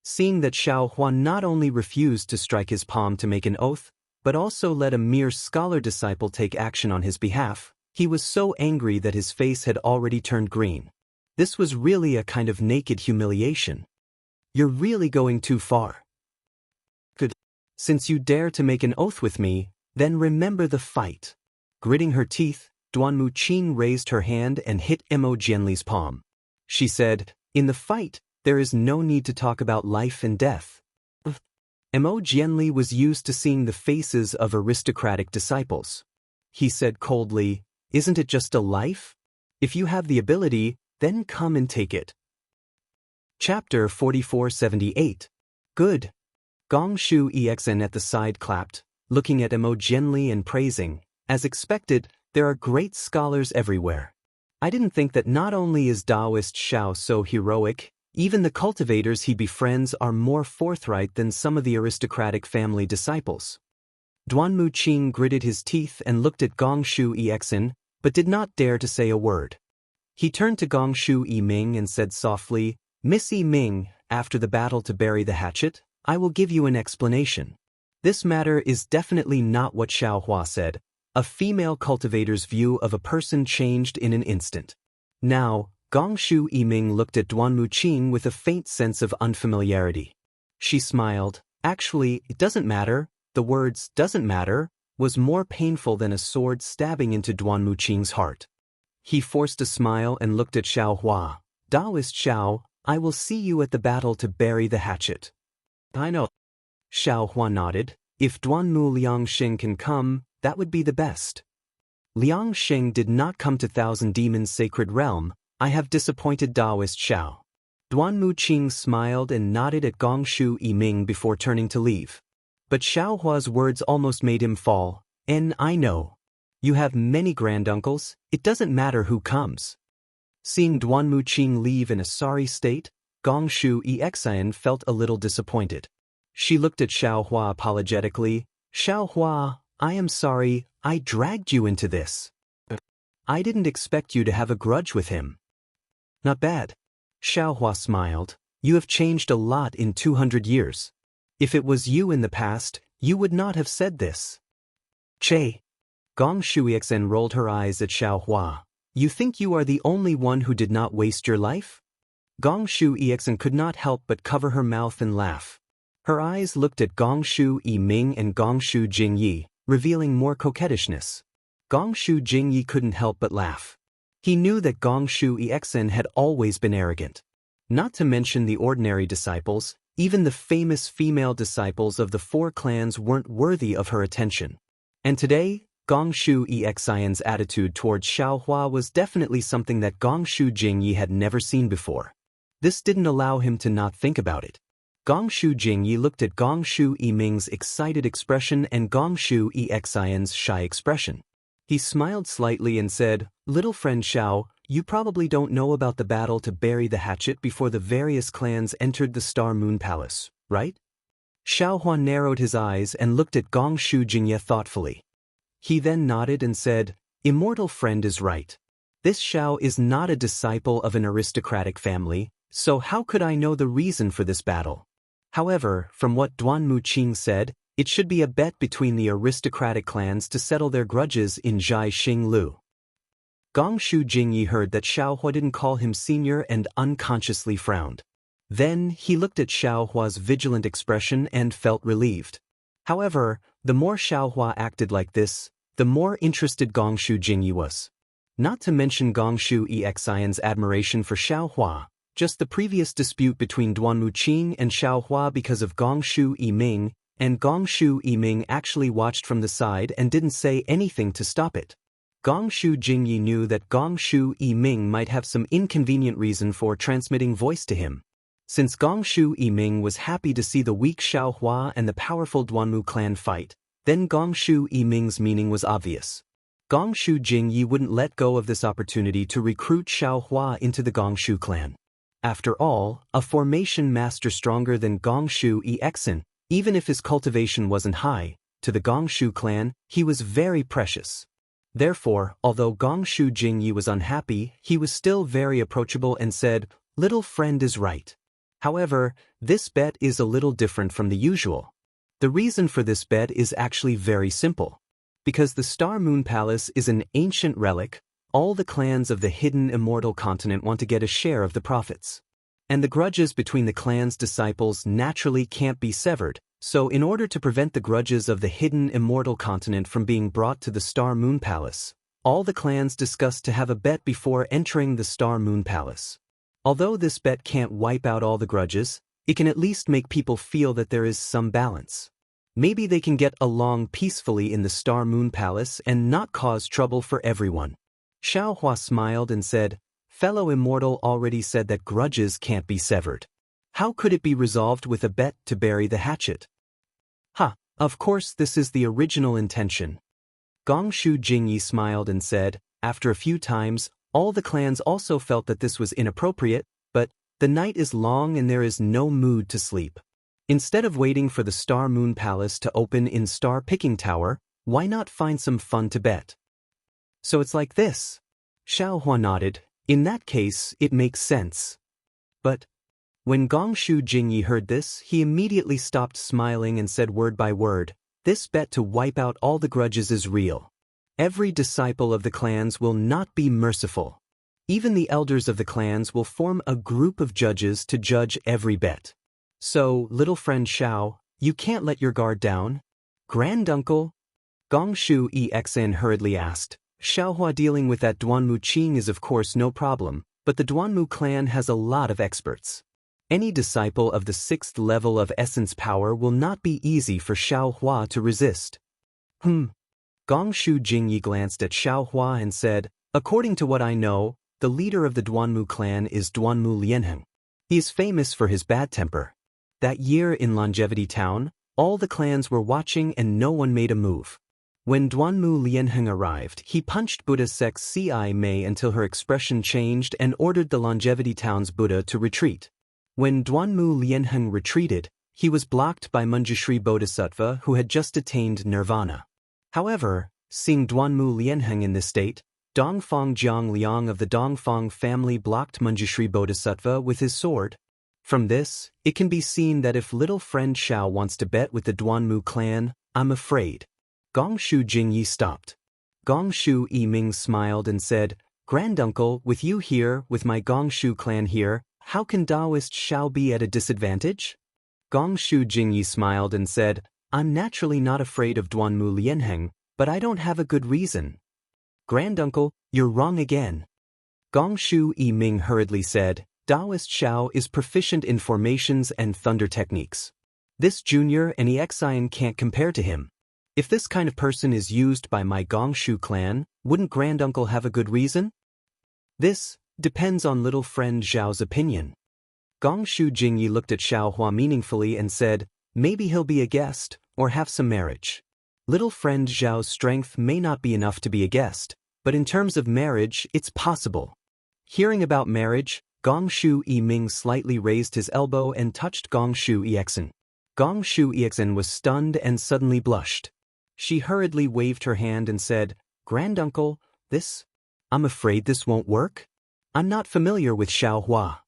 Seeing that Xiaohua not only refused to strike his palm to make an oath, but also let a mere scholar disciple take action on his behalf, he was so angry that his face had already turned green. This was really a kind of naked humiliation. "You're really going too far. Good. Since you dare to make an oath with me, then remember the fight." Gritting her teeth, Duanmu Qing raised her hand and hit Emo Jianli's palm. She said, "In the fight, there is no need to talk about life and death." Emo Jianli was used to seeing the faces of aristocratic disciples. He said coldly, "Isn't it just a life? If you have the ability, then come and take it." Chapter 4478. Good. Gongshu Exn at the side clapped, looking at Emo Jianli and praising, "As expected, there are great scholars everywhere. I didn't think that not only is Taoist Xiao so heroic, even the cultivators he befriends are more forthright than some of the aristocratic family disciples." Duanmu Qing gritted his teeth and looked at Gongshu Exn, but did not dare to say a word. He turned to Gongshu Yiming and said softly, "Miss Yiming, after the battle to bury the hatchet, I will give you an explanation. This matter is definitely not what Xiaohua said. A female cultivator's view of a person changed in an instant." Now, Gongshu Yiming looked at Duanmu Qing with a faint sense of unfamiliarity. She smiled. Actually, it doesn't matter. The words "doesn't matter" was more painful than a sword stabbing into Duanmu Qing's heart. He forced a smile and looked at Xiaohua. "Taoist Xiao, I will see you at the battle to bury the hatchet." "I know." Xiaohua nodded. "If Duanmu Liangxing can come, that would be the best." "Liangxing did not come to Thousand Demons' sacred realm. I have disappointed Taoist Xiao." Duanmu Qing smiled and nodded at Gongshu Yiming before turning to leave. But Xiaohua's words almost made him fall. "And I know. You have many granduncles, it doesn't matter who comes." Seeing Duanmu Qing leave in a sorry state, Gongshu Exin felt a little disappointed. She looked at Xiaohua apologetically. "Xiaohua, I am sorry, I dragged you into this. I didn't expect you to have a grudge with him." "Not bad." Xiaohua smiled. "You have changed a lot in 200 years. If it was you in the past, you would not have said this." "Che." Gongshu Exen rolled her eyes at Xiaohua. "You think you are the only one who did not waste your life?" Gongshu Exen could not help but cover her mouth and laugh. Her eyes looked at Gongshu Yiming and Gongshu Jingyi, revealing more coquettishness. Gongshu Jingyi couldn't help but laugh. He knew that Gongshu Exen had always been arrogant. Not to mention the ordinary disciples, even the famous female disciples of the four clans weren't worthy of her attention. And today, Gongshu Exion's attitude towards Xiaohua was definitely something that Gongshu Jingyi had never seen before. This didn't allow him to not think about it. Gongshu Jingyi looked at Gongshu Yiming's excited expression and Gongshu Exion's shy expression. He smiled slightly and said, "Little friend Xiao, you probably don't know about the battle to bury the hatchet before the various clans entered the Star Moon Palace, right? Xiao Hua narrowed his eyes and looked at Gong Shu Jingye thoughtfully. He then nodded and said, Immortal friend is right. This Xiao is not a disciple of an aristocratic family, so how could I know the reason for this battle? However, from what Duan Muqing said, it should be a bet between the aristocratic clans to settle their grudges in Zhai Xing Lu. Gong Shu Jingyi heard that Xiao Hua didn't call him senior and unconsciously frowned. Then he looked at Xiao Hua's vigilant expression and felt relieved. However, the more Xiao Hua acted like this, the more interested Gong Shu Jingyi was. Not to mention Gong Shu Exion's admiration for Xiao Hua, just the previous dispute between Duan Muqing and Xiao Hua because of Gong Shu Yiming, and Gong Shu Yiming actually watched from the side and didn't say anything to stop it. Gong Shu Jingyi knew that Gong Shu Yiming might have some inconvenient reason for transmitting voice to him. Since Gong Shu Yiming was happy to see the weak Xiao Hua and the powerful Duanmu clan fight, then Gong Shu Yiming's meaning was obvious. Gong Shu Jingyi wouldn't let go of this opportunity to recruit Xiao Hua into the Gong Shu clan. After all, a formation master stronger than Gong Shu Exin, even if his cultivation wasn't high, to the Gong Shu clan, he was very precious. Therefore, although Gong Shu Jingyi was unhappy, he was still very approachable and said, Little friend is right. However, this bet is a little different from the usual. The reason for this bet is actually very simple. Because the Star Moon Palace is an ancient relic, all the clans of the hidden immortal continent want to get a share of the profits. And the grudges between the clan's disciples naturally can't be severed, so in order to prevent the grudges of the hidden immortal continent from being brought to the Star Moon Palace, all the clans discussed to have a bet before entering the Star Moon Palace. Although this bet can't wipe out all the grudges, it can at least make people feel that there is some balance. Maybe they can get along peacefully in the Star Moon Palace and not cause trouble for everyone. Xiao Hua smiled and said, Fellow Immortal already said that grudges can't be severed. How could it be resolved with a bet to bury the hatchet? Of course this is the original intention. Gong Shu Jingyi smiled and said, after a few times, all the clans also felt that this was inappropriate, but the night is long and there is no mood to sleep. Instead of waiting for the Star Moon Palace to open in Star Picking Tower, why not find some fun to bet? So it's like this. Xiao Hua nodded. In that case, it makes sense. But when Gong Shu Jingyi heard this, he immediately stopped smiling and said word by word, This bet to wipe out all the grudges is real. Every disciple of the clans will not be merciful. Even the elders of the clans will form a group of judges to judge every bet. So, little friend Xiao, you can't let your guard down? Granduncle? Gong Shu Exin hurriedly asked. Xiao Hua dealing with that Duanmu Qing is of course no problem, but the Duanmu clan has a lot of experts. Any disciple of the 6th level of essence power will not be easy for Xiao Hua to resist. Gong Shu Jingyi glanced at Xiao Hua and said, According to what I know, the leader of the Duanmu clan is Duanmu Lianheng. He is famous for his bad temper. That year in Longevity Town, all the clans were watching and no one made a move. When Duanmu Lianheng arrived, he punched Buddha Sex Ci Mei until her expression changed and ordered the Longevity Town's Buddha to retreat. When Duanmu Lianheng retreated, he was blocked by Manjushri Bodhisattva who had just attained nirvana. However, seeing Duanmu Lianheng in this state, Dongfang Jiang Liang of the Dongfang family blocked Manjushri Bodhisattva with his sword. From this, it can be seen that if little friend Xiao wants to bet with the Duanmu clan, I'm afraid. Gong Shu Jingyi stopped. Gong Shu Yiming smiled and said, Granduncle, with you here, with my Gong Shu clan here, how can Taoist Xiao be at a disadvantage? Gong Shu Jingyi smiled and said, I'm naturally not afraid of Duanmu Lianheng, but I don't have a good reason. Granduncle, you're wrong again. Gong Shu Yiming hurriedly said, Taoist Xiao is proficient in formations and thunder techniques. This junior and Exian can't compare to him. If this kind of person is used by my Gong Shu clan, wouldn't Granduncle have a good reason? This depends on little friend Zhao's opinion. Gong Shu Jingyi looked at Xiao Hua meaningfully and said, Maybe he'll be a guest, or have some marriage. Little friend Zhao's strength may not be enough to be a guest, but in terms of marriage, it's possible. Hearing about marriage, Gongshu Yiming slightly raised his elbow and touched Gongshu Yexen. Gongshu Yexen was stunned and suddenly blushed. She hurriedly waved her hand and said, "Granduncle, I'm afraid this won't work. I'm not familiar with Xiaohua."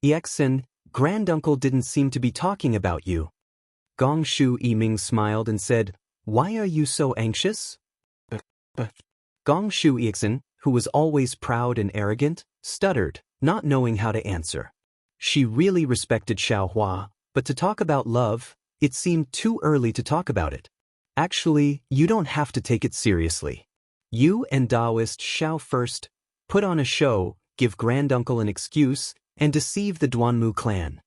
"Yexen, Granduncle didn't seem to be talking about you." Gongshu Yiming smiled and said, "Why are you so anxious?" Gongshu Yexen, who was always proud and arrogant, stuttered, not knowing how to answer. She really respected Xiaohua, but to talk about love, it seemed too early to talk about it. "Actually, you don't have to take it seriously. You and Taoist Xiao first put on a show, give Granduncle an excuse, and deceive the Duanmu clan."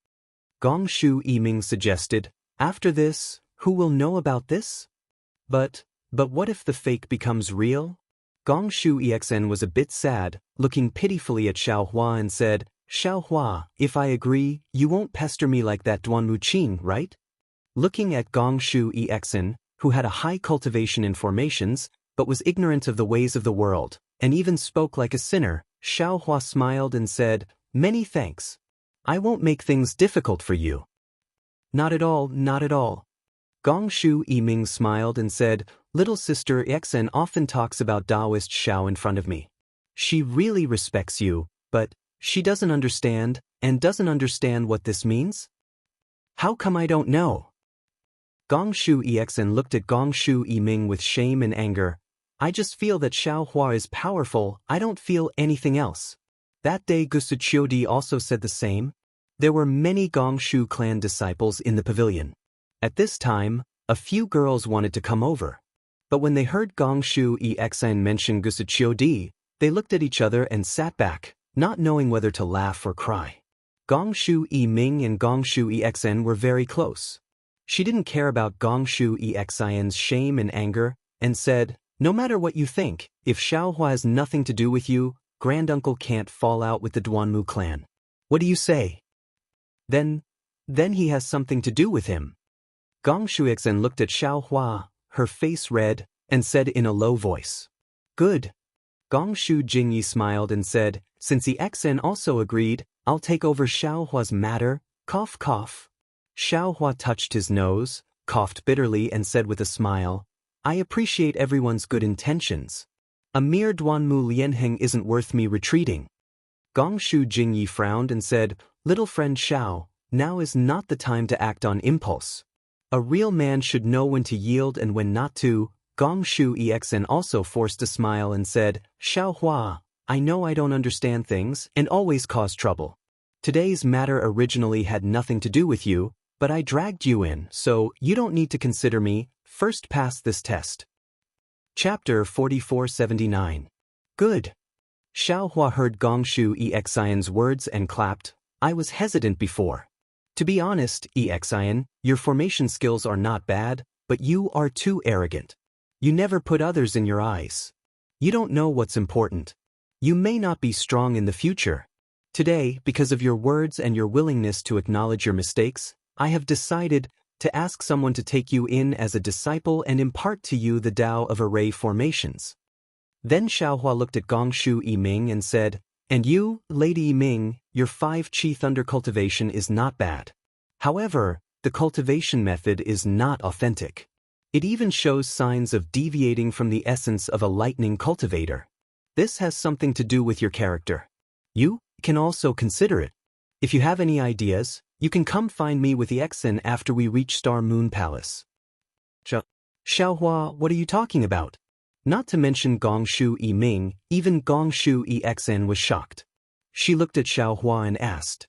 Gongshu Yiming suggested, "After this, who will know about this?" But what if the fake becomes real?" Gongshu Yexen was a bit sad, looking pitifully at Xiaohua and said, "Xiaohua, if I agree, you won't pester me like that Duanmu Qing, right?" Looking at Gongshu Yexen, who had a high cultivation in formations, but was ignorant of the ways of the world, and even spoke like a sinner, Xiaohua smiled and said, "Many thanks. I won't make things difficult for you." "Not at all, not at all." Gongshu Yiming smiled and said, "Little sister Yexen often talks about Taoist Xiao in front of me. She really respects you, but she doesn't understand what this means? How come I don't know?" Gongshu Yexen looked at Gongshu Yiming with shame and anger. "I just feel that Xiaohua is powerful, I don't feel anything else." That day Gusuchiodi also said the same. There were many Gongshu clan disciples in the pavilion. At this time, a few girls wanted to come over. But when they heard Gongshu Yexen mention Gusuchiodi, they looked at each other and sat back, not knowing whether to laugh or cry. Gongshu Yiming and Gongshu Yexen were very close. She didn't care about Gongshu Yexen's shame and anger, and said, "No matter what you think, if Xiaohua has nothing to do with you, Granduncle can't fall out with the Duanmu clan. What do you say?" Then he has something to do with him." Gongshu Yexen looked at Xiaohua, her face red, and said in a low voice, "Good." Gongshu Jingyi smiled and said, "Since the Yexen also agreed, I'll take over Xiaohua's matter, cough cough." Xiaohua touched his nose, coughed bitterly and said with a smile, "I appreciate everyone's good intentions. A mere Duanmu Lianheng isn't worth me retreating." Gongshu Jingyi frowned and said, "Little friend Xiao, now is not the time to act on impulse. A real man should know when to yield and when not to." Gongshu Yexen also forced a smile and said, "Xiaohua, I know I don't understand things and always cause trouble. Today's matter originally had nothing to do with you, but I dragged you in, so you don't need to consider me. First pass this test." Chapter 4479. Good. Xiaohua heard Gongshu Yexen's words and clapped. "I was hesitant before. To be honest, Yexen, your formation skills are not bad, but you are too arrogant. You never put others in your eyes. You don't know what's important. You may not be strong in the future. Today, because of your words and your willingness to acknowledge your mistakes, I have decided to ask someone to take you in as a disciple and impart to you the Tao of array formations." Then Xiaohua looked at Gongshu Yiming and said, "And you, Lady Yiming, your 5 Qi Thunder cultivation is not bad. However, the cultivation method is not authentic. It even shows signs of deviating from the essence of a lightning cultivator. This has something to do with your character. You can also consider it. If you have any ideas, you can come find me with Yexen after we reach Star Moon Palace." Xiaohua, what are you talking about?" Not to mention Gongshu Yiming, even Gongshu Yexen was shocked. She looked at Xiaohua and asked,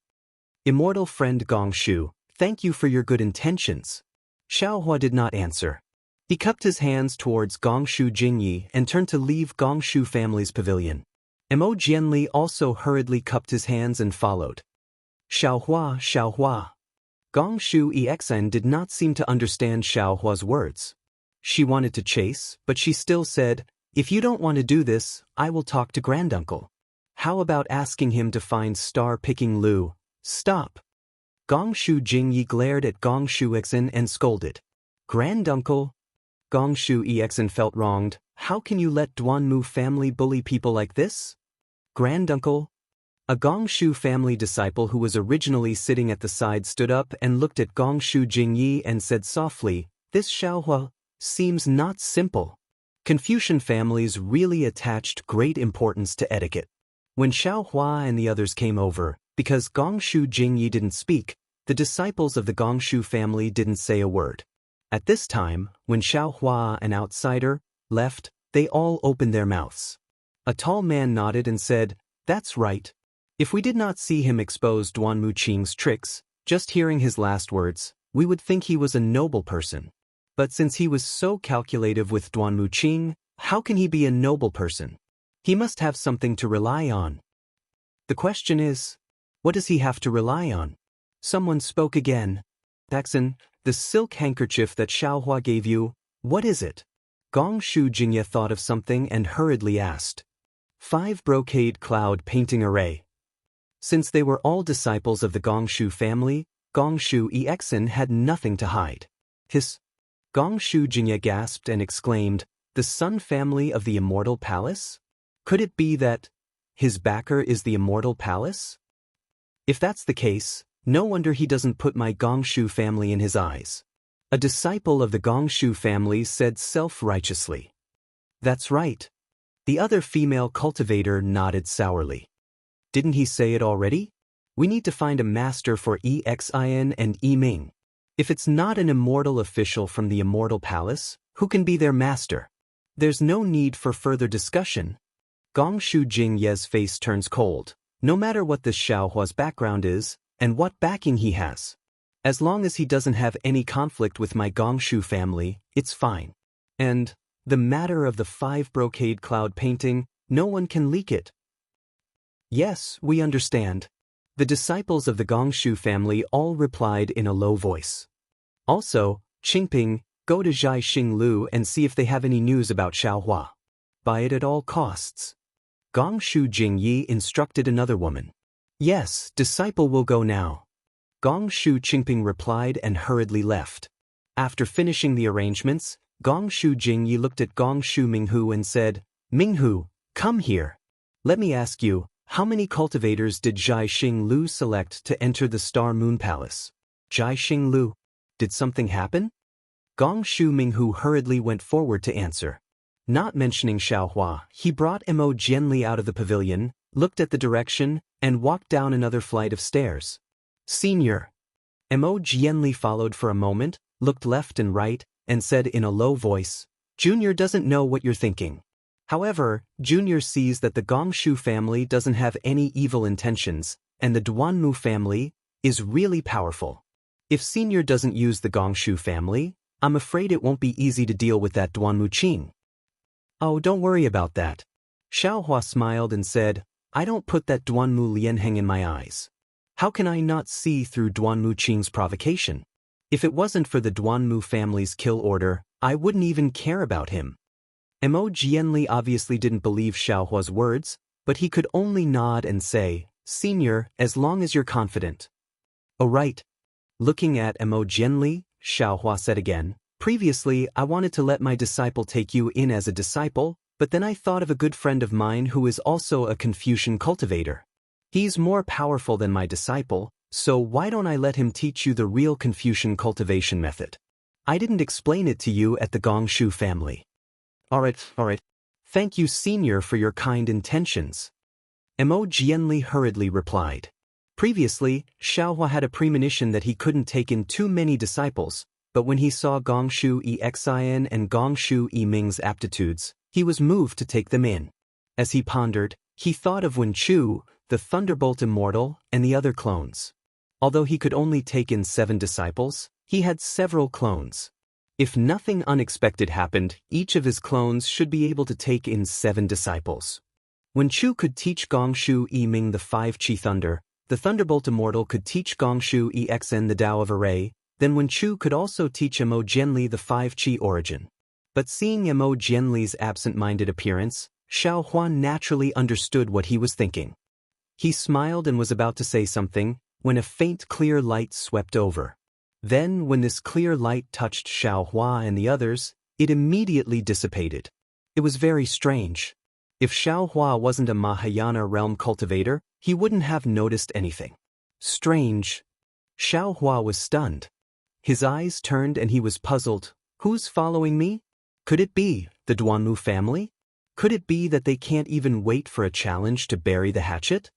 "Immortal friend Gongshu, thank you for your good intentions." Xiaohua did not answer. He cupped his hands towards Gongshu Jingyi and turned to leave Gongshu family's pavilion. Mo Jianli also hurriedly cupped his hands and followed. "Xiaohua, Xiaohua." Gongshu Yexen did not seem to understand Xiaohua's words. She wanted to chase, but she still said, "If you don't want to do this, I will talk to Granduncle. How about asking him to find star-picking Lu?" "Stop." Gongshu Jingyi glared at Gongshu Yexen and scolded. "Granduncle?" Gongshu Yexen felt wronged. "How can you let Duanmu family bully people like this?" Granduncle? A Gongshu family disciple who was originally sitting at the side stood up and looked at Gongshu Jingyi and said softly, "This Xiaohua seems not simple." Confucian families really attached great importance to etiquette. When Xiaohua and the others came over, because Gongshu Jingyi didn't speak, the disciples of the Gongshu family didn't say a word. At this time, when Xiaohua, an outsider, left, they all opened their mouths. A tall man nodded and said, "That's right. If we did not see him expose Duan Muqing's tricks, just hearing his last words, we would think he was a noble person. But since he was so calculative with Duan Muqing, how can he be a noble person? He must have something to rely on." The question is, what does he have to rely on? Someone spoke again. "Daxin, the silk handkerchief that Xiaohua gave you, what is it?" Gongshu Jingye thought of something and hurriedly asked. 5 brocade cloud painting array. Since they were all disciples of the Gongshu family, Gongshu Exin had nothing to hide. His Gongshu Jingye gasped and exclaimed, "The Sun family of the Immortal Palace? Could it be that his backer is the Immortal Palace? If that's the case, no wonder he doesn't put my Gongshu family in his eyes." A disciple of the Gongshu family said self-righteously. "That's right." The other female cultivator nodded sourly. "Didn't he say it already? We need to find a master for Xin and Yiming. If it's not an immortal official from the Immortal Palace, who can be their master? There's no need for further discussion." Gongshu Jingye's face turns cold, no matter what this Xiaohua's background is, and what backing he has. As long as he doesn't have any conflict with my Gongshu family, it's fine. And the matter of the 5 brocade cloud painting, no one can leak it. "Yes, we understand." The disciples of the Gongshu family all replied in a low voice. "Also, Qingping, go to Zhai Xinglu and see if they have any news about Xiaohua. Buy it at all costs." Gongshu Jingyi instructed another woman. "Yes, disciple will go now." Gongshu Qingping replied and hurriedly left. After finishing the arrangements, Gongshu Jingyi looked at Gongshu Minghu and said, "Minghu, come here. Let me ask you, how many cultivators did Zhai Xinglu select to enter the Star Moon Palace?" "Zhai Xinglu? Did something happen?" Gongshu Minghu hurriedly went forward to answer. Not mentioning Xiaohua, he brought Mo Jianli out of the pavilion, looked at the direction, and walked down another flight of stairs. "Senior." Mo Jianli followed for a moment, looked left and right, and said in a low voice, "Junior doesn't know what you're thinking. However, Junior sees that the Gongshu family doesn't have any evil intentions, and the Duanmu family is really powerful. If Senior doesn't use the Gongshu family, I'm afraid it won't be easy to deal with that Duanmu Qing." "Oh, don't worry about that." Xiaohua smiled and said, "I don't put that Duanmu Lianheng in my eyes. How can I not see through Duanmu Qing's provocation? If it wasn't for the Duanmu family's kill order, I wouldn't even care about him." Mo Jianli obviously didn't believe Xiaohua's words, but he could only nod and say, "Senior, as long as you're confident." "Oh right." Looking at Mo Jianli, Xiaohua said again, "Previously I wanted to let my disciple take you in as a disciple, but then I thought of a good friend of mine who is also a Confucian cultivator. He's more powerful than my disciple, so why don't I let him teach you the real Confucian cultivation method? I didn't explain it to you at the Gongshu family." All right. Thank you, Senior, for your kind intentions." Mo Jianli hurriedly replied. Previously, Xiaohua had a premonition that he couldn't take in too many disciples, but when he saw Gongshu Exin and Gongshu Yiming's aptitudes, he was moved to take them in. As he pondered, he thought of Wen Chu, the Thunderbolt Immortal, and the other clones. Although he could only take in 7 disciples, he had several clones. If nothing unexpected happened, each of his clones should be able to take in 7 disciples. When Chu could teach Gongshu Yiming the 5 Qi Thunder, the Thunderbolt Immortal could teach Gongshu Exen the Tao of Array, then Wen Chu could also teach Mo Jianli the 5 Qi Origin. But seeing Mo Jianli's absent-minded appearance, Xiaohua naturally understood what he was thinking. He smiled and was about to say something, when a faint clear light swept over. Then, when this clear light touched Xiaohua and the others, it immediately dissipated. It was very strange. If Xiaohua wasn't a Mahayana realm cultivator, he wouldn't have noticed anything. Strange. Xiaohua was stunned. His eyes turned and he was puzzled. Who's following me? Could it be the Duanmu family? Could it be that they can't even wait for a challenge to bury the hatchet?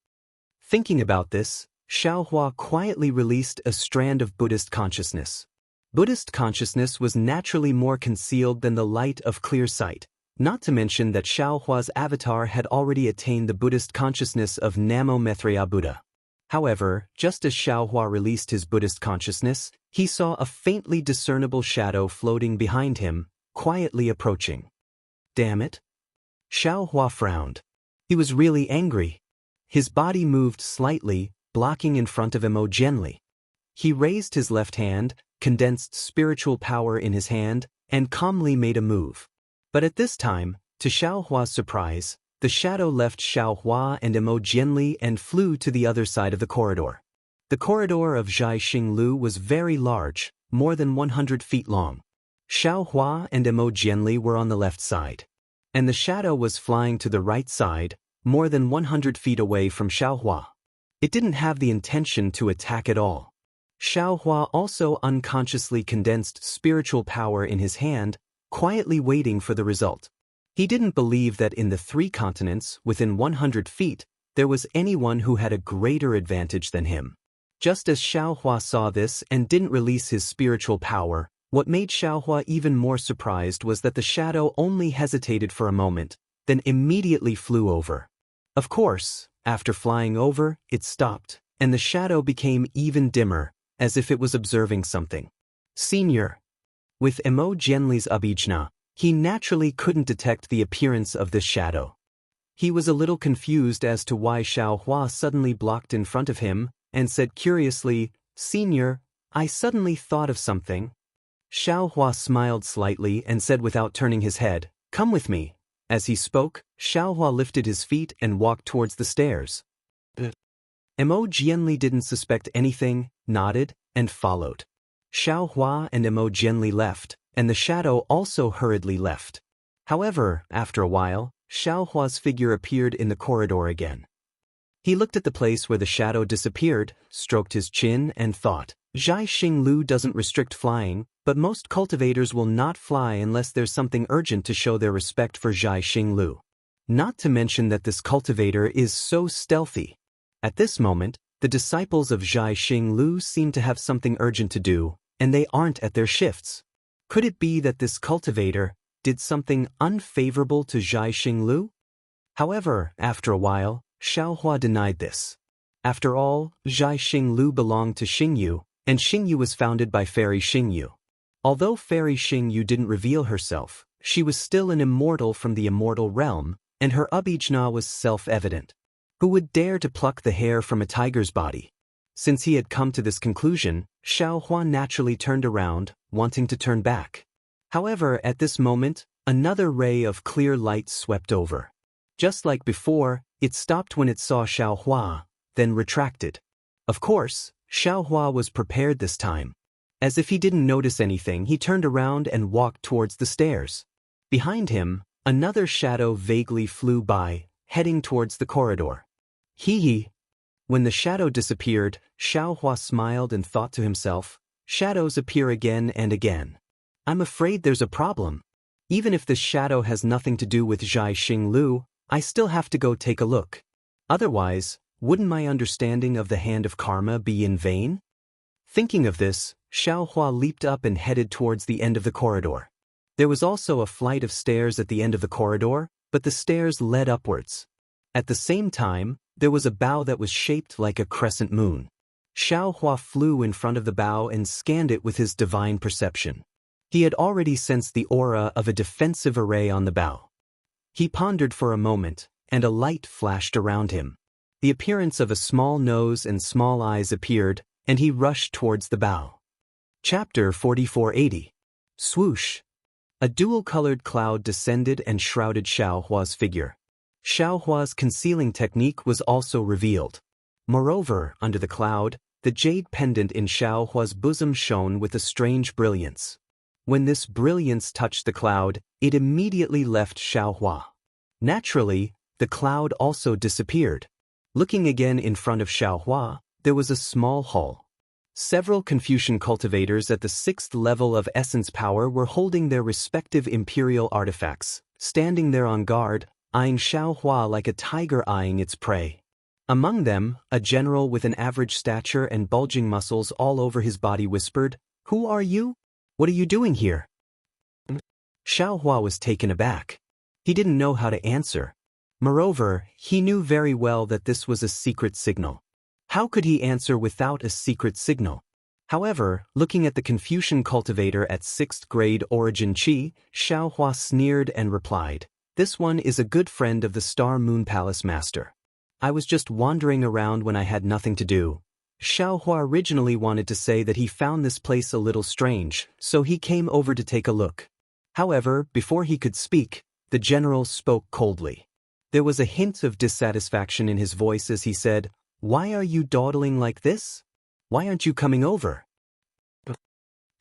Thinking about this, Xiaohua quietly released a strand of Buddhist consciousness. Buddhist consciousness was naturally more concealed than the light of clear sight, not to mention that Xiaohua's avatar had already attained the Buddhist consciousness of Namo Maitreya Buddha. However, just as Xiaohua released his Buddhist consciousness, he saw a faintly discernible shadow floating behind him, quietly approaching. Damn it. Xiaohua frowned. He was really angry. His body moved slightly, blocking in front of him gently. He raised his left hand, condensed spiritual power in his hand, and calmly made a move. But at this time, to Xiaohua's surprise, the shadow left Xiaohua and Emo Jianli and flew to the other side of the corridor. The corridor of Zhai Xinglu was very large, more than 100 feet long. Xiaohua and Emo Jianli were on the left side. And the shadow was flying to the right side, more than 100 feet away from Xiaohua. It didn't have the intention to attack at all. Xiaohua also unconsciously condensed spiritual power in his hand, quietly waiting for the result. He didn't believe that in the 3 continents, within 100 feet, there was anyone who had a greater advantage than him. Just as Xiaohua saw this and didn't release his spiritual power, what made Xiaohua even more surprised was that the shadow only hesitated for a moment, then immediately flew over. Of course, after flying over, it stopped, and the shadow became even dimmer, as if it was observing something. Senior. With Emo Jianli's abhijna, he naturally couldn't detect the appearance of this shadow. He was a little confused as to why Xiaohua suddenly blocked in front of him, and said curiously, "Senior, I suddenly thought of something." Xiaohua smiled slightly and said without turning his head, "Come with me." As he spoke, Xiaohua lifted his feet and walked towards the stairs. Emo Jianli didn't suspect anything, nodded, and followed. Xiaohua and Emo Jianli left, and the shadow also hurriedly left. However, after a while, Xiaohua's figure appeared in the corridor again. He looked at the place where the shadow disappeared, stroked his chin, and thought, Zhai Xinglu doesn't restrict flying, but most cultivators will not fly unless there's something urgent to show their respect for Zhai Xinglu. Not to mention that this cultivator is so stealthy. At this moment, the disciples of Zhai Xinglu seem to have something urgent to do, and they aren't at their shifts. Could it be that this cultivator did something unfavorable to Zhai Xinglu? However, after a while, Xiaohua denied this. After all, Zhai Xinglu belonged to Xingyu, and Xingyu was founded by Fairy Xingyu. Although Fairy Xingyu didn't reveal herself, she was still an immortal from the immortal realm, and her abhijna was self-evident. Who would dare to pluck the hair from a tiger's body? Since he had come to this conclusion, Xiaohua naturally turned around, wanting to turn back. However, at this moment, another ray of clear light swept over. Just like before, it stopped when it saw Xiaohua, then retracted. Of course, Xiaohua was prepared this time. As if he didn't notice anything, he turned around and walked towards the stairs. Behind him, another shadow vaguely flew by, heading towards the corridor. Hee. When the shadow disappeared, Xiaohua smiled and thought to himself, shadows appear again and again. I'm afraid there's a problem. Even if this shadow has nothing to do with Zhai Xinglu, I still have to go take a look. Otherwise, wouldn't my understanding of the hand of karma be in vain? Thinking of this, Xiaohua leaped up and headed towards the end of the corridor. There was also a flight of stairs at the end of the corridor, but the stairs led upwards. At the same time, there was a bow that was shaped like a crescent moon. Xiaohua flew in front of the bow and scanned it with his divine perception. He had already sensed the aura of a defensive array on the bow. He pondered for a moment, and a light flashed around him. The appearance of a small nose and small eyes appeared, and he rushed towards the bow. Chapter 4480. Swoosh. A dual-colored cloud descended and shrouded Xiaohua's figure. Xiaohua's concealing technique was also revealed. Moreover, under the cloud, the jade pendant in Xiaohua's bosom shone with a strange brilliance. When this brilliance touched the cloud, it immediately left Xiaohua. Naturally, the cloud also disappeared. Looking again in front of Xiaohua, there was a small hall. Several Confucian cultivators at the 6th level of essence power were holding their respective imperial artifacts, standing there on guard, eyeing Xiaohua like a tiger eyeing its prey. Among them, a general with an average stature and bulging muscles all over his body whispered, "Who are you? What are you doing here?" Xiaohua was taken aback. He didn't know how to answer. Moreover, he knew very well that this was a secret signal. How could he answer without a secret signal? However, looking at the Confucian cultivator at 6th grade Origin Qi, Xiaohua sneered and replied, "This one is a good friend of the Star Moon Palace Master. I was just wandering around when I had nothing to do." Xiaohua originally wanted to say that he found this place a little strange, so he came over to take a look. However, before he could speak, the general spoke coldly. There was a hint of dissatisfaction in his voice as he said, "Why are you dawdling like this? Why aren't you coming over?"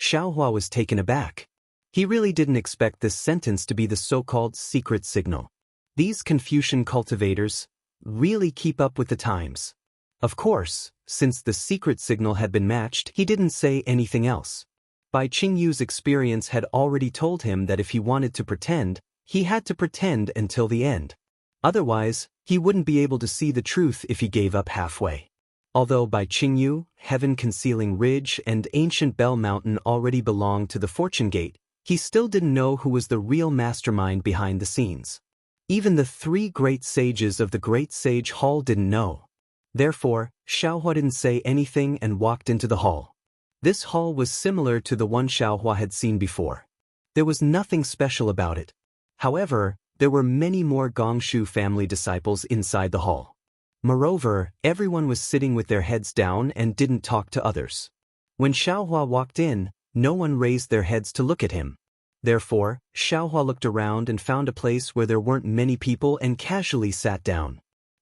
Xiaohua was taken aback. He really didn't expect this sentence to be the so-called secret signal. These Confucian cultivators really keep up with the times. Of course, since the secret signal had been matched, he didn't say anything else. Bai Qingyu's experience had already told him that if he wanted to pretend, he had to pretend until the end. Otherwise, he wouldn't be able to see the truth if he gave up halfway. Although Bai Qingyu, heaven-concealing ridge, and ancient Bell Mountain already belonged to the Fortune Gate, he still didn't know who was the real mastermind behind the scenes. Even the 3 great sages of the Great Sage Hall didn't know. Therefore, Xiaohua didn't say anything and walked into the hall. This hall was similar to the one Xiaohua had seen before. There was nothing special about it. However, there were many more Gongshu family disciples inside the hall. Moreover, everyone was sitting with their heads down and didn't talk to others. When Xiaohua walked in, no one raised their heads to look at him. Therefore, Xiaohua looked around and found a place where there weren't many people and casually sat down.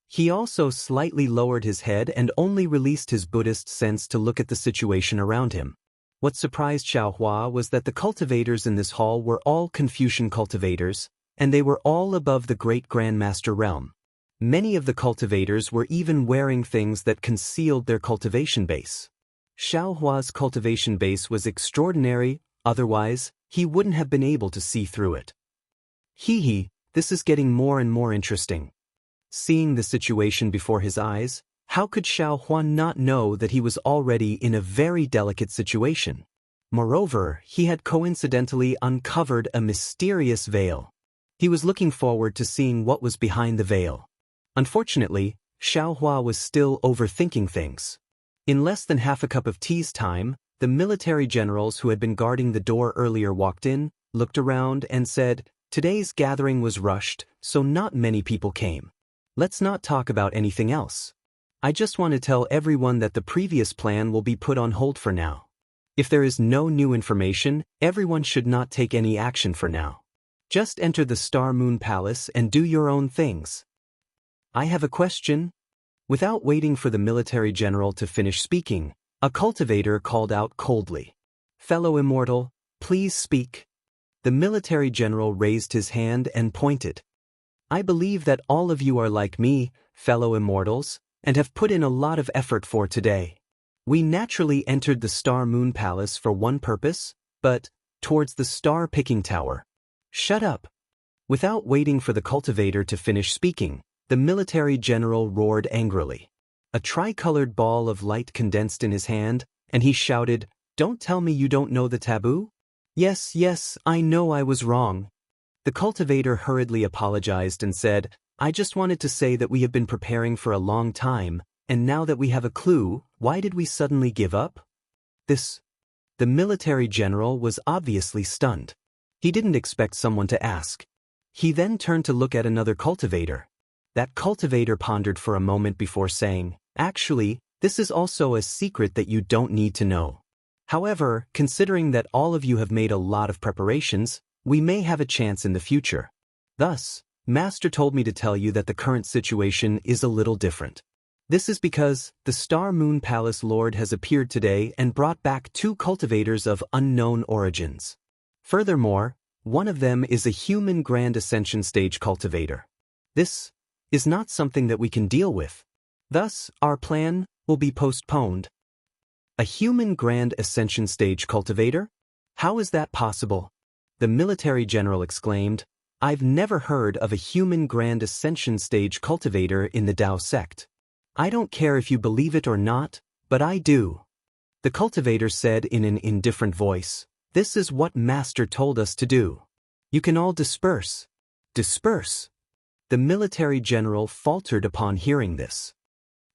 He also slightly lowered his head and only released his Buddhist sense to look at the situation around him. What surprised Xiaohua was that the cultivators in this hall were all Confucian cultivators, and they were all above the Great Grandmaster realm. Many of the cultivators were even wearing things that concealed their cultivation base. Xiaohua's cultivation base was extraordinary, otherwise, he wouldn't have been able to see through it. This is getting more and more interesting. Seeing the situation before his eyes, how could Xiaohua not know that he was already in a very delicate situation? Moreover, he had coincidentally uncovered a mysterious veil. He was looking forward to seeing what was behind the veil. Unfortunately, Xiaohua was still overthinking things. In less than half a cup of tea's time, the military generals who had been guarding the door earlier walked in, looked around and said, "Today's gathering was rushed, so not many people came. Let's not talk about anything else. I just want to tell everyone that the previous plan will be put on hold for now. If there is no new information, everyone should not take any action for now. Just enter the Star Moon Palace and do your own things." "I have a question." Without waiting for the military general to finish speaking, a cultivator called out coldly, "Fellow Immortal, please speak." The military general raised his hand and pointed. "I believe that all of you are like me, fellow Immortals, and have put in a lot of effort for today. We naturally entered the Star Moon Palace for one purpose, but towards the Star Picking Tower." "Shut up." Without waiting for the cultivator to finish speaking, the military general roared angrily. A tricolored ball of light condensed in his hand, and he shouted, "Don't tell me you don't know the taboo?" Yes, I know I was wrong." The cultivator hurriedly apologized and said, "I just wanted to say that we have been preparing for a long time, and now that we have a clue, why did we suddenly give up?" The military general was obviously stunned. He didn't expect someone to ask. He then turned to look at another cultivator. That cultivator pondered for a moment before saying, "Actually, this is also a secret that you don't need to know. However, considering that all of you have made a lot of preparations, we may have a chance in the future. Thus, Master told me to tell you that the current situation is a little different. This is because the Star Moon Palace Lord has appeared today and brought back 2 cultivators of unknown origins. Furthermore, one of them is a human Grand Ascension Stage cultivator. This is not something that we can deal with. Thus, our plan will be postponed. A human Grand Ascension Stage cultivator? How is that possible? The military general exclaimed, I've never heard of a human Grand Ascension Stage cultivator in the Tao sect. I don't care if you believe it or not, but I do. The cultivator said in an indifferent voice, This is what Master told us to do. You can all disperse. Disperse. The military general faltered upon hearing this.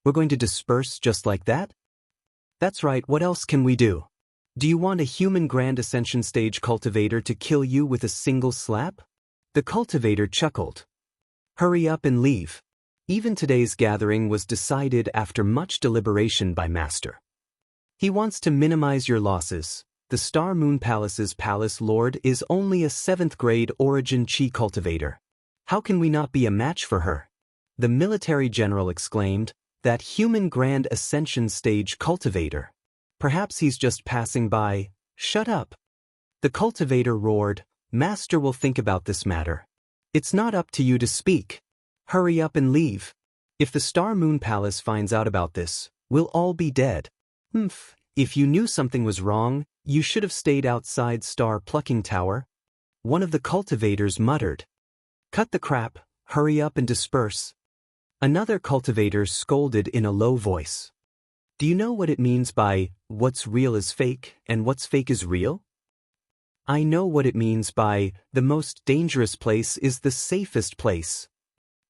We're going to disperse just like that? That's right, what else can we do? Do you want a human Grand Ascension Stage cultivator to kill you with a single slap? The cultivator chuckled. Hurry up and leave. Even today's gathering was decided after much deliberation by Master. He wants to minimize your losses. The Star Moon Palace's Palace Lord is only a 7th grade Origin Chi cultivator. How can we not be a match for her? The military general exclaimed, That human Grand Ascension Stage cultivator. Perhaps he's just passing by. Shut up. The cultivator roared, Master will think about this matter. It's not up to you to speak. Hurry up and leave. If the Star Moon Palace finds out about this, we'll all be dead. If you knew something was wrong, you should have stayed outside Star Plucking Tower. One of the cultivators muttered. Cut the crap, hurry up and disperse. Another cultivator scolded in a low voice. Do you know what it means by, what's real is fake and what's fake is real? I know what it means by, the most dangerous place is the safest place.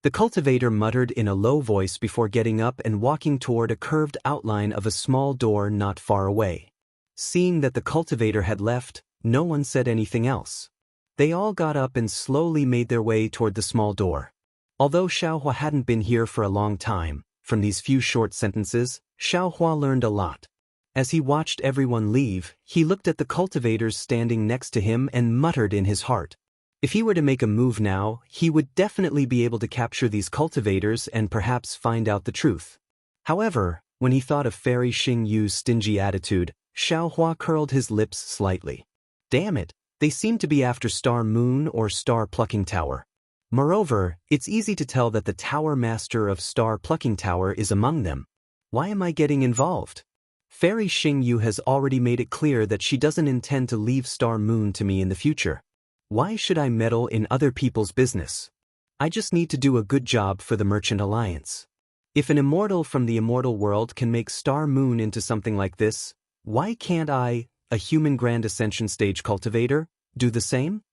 The cultivator muttered in a low voice before getting up and walking toward a curved outline of a small door not far away. Seeing that the cultivator had left, no one said anything else. They all got up and slowly made their way toward the small door. Although Xiaohua hadn't been here for a long time, from these few short sentences, Xiaohua learned a lot. As he watched everyone leave, he looked at the cultivators standing next to him and muttered in his heart. If he were to make a move now, he would definitely be able to capture these cultivators and perhaps find out the truth. However, when he thought of Fairy Xing Yu's stingy attitude, Xiaohua curled his lips slightly. Damn it, they seem to be after Star Moon or Star Plucking Tower. Moreover, it's easy to tell that the Tower Master of Star Plucking Tower is among them. Why am I getting involved? Fairy Xing Yu has already made it clear that she doesn't intend to leave Star Moon to me in the future. Why should I meddle in other people's business? I just need to do a good job for the Merchant Alliance. If an immortal from the immortal world can make Star Moon into something like this, why can't I, a human Grand Ascension Stage cultivator, do the same?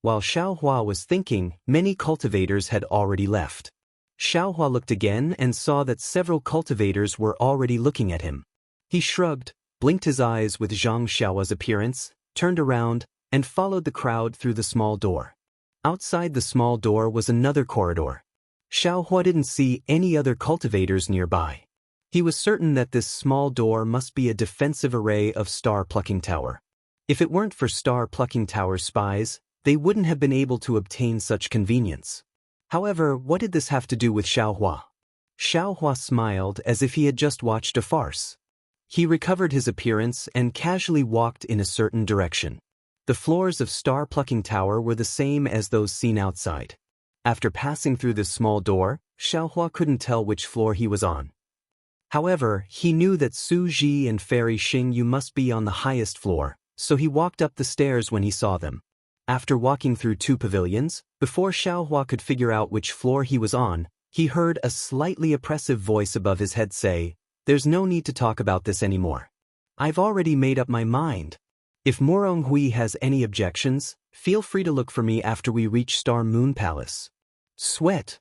While Xiaohua was thinking, many cultivators had already left. Xiaohua looked again and saw that several cultivators were already looking at him. He shrugged, blinked his eyes with Zhang Xiaohua's appearance, turned around, and followed the crowd through the small door. Outside the small door was another corridor. Xiaohua didn't see any other cultivators nearby. He was certain that this small door must be a defensive array of Star Plucking Tower. If it weren't for Star Plucking Tower spies, they wouldn't have been able to obtain such convenience. However, what did this have to do with Xiaohua? Xiaohua smiled as if he had just watched a farce. He recovered his appearance and casually walked in a certain direction. The floors of Star Plucking Tower were the same as those seen outside. After passing through this small door, Xiaohua couldn't tell which floor he was on. However, he knew that Su Ji and Fairy Xing Yu must be on the highest floor, so he walked up the stairs when he saw them. After walking through 2 pavilions, before Xiaohua could figure out which floor he was on, he heard a slightly oppressive voice above his head say, There's no need to talk about this anymore. I've already made up my mind. If Murong Hui has any objections, feel free to look for me after we reach Star Moon Palace. Sweat.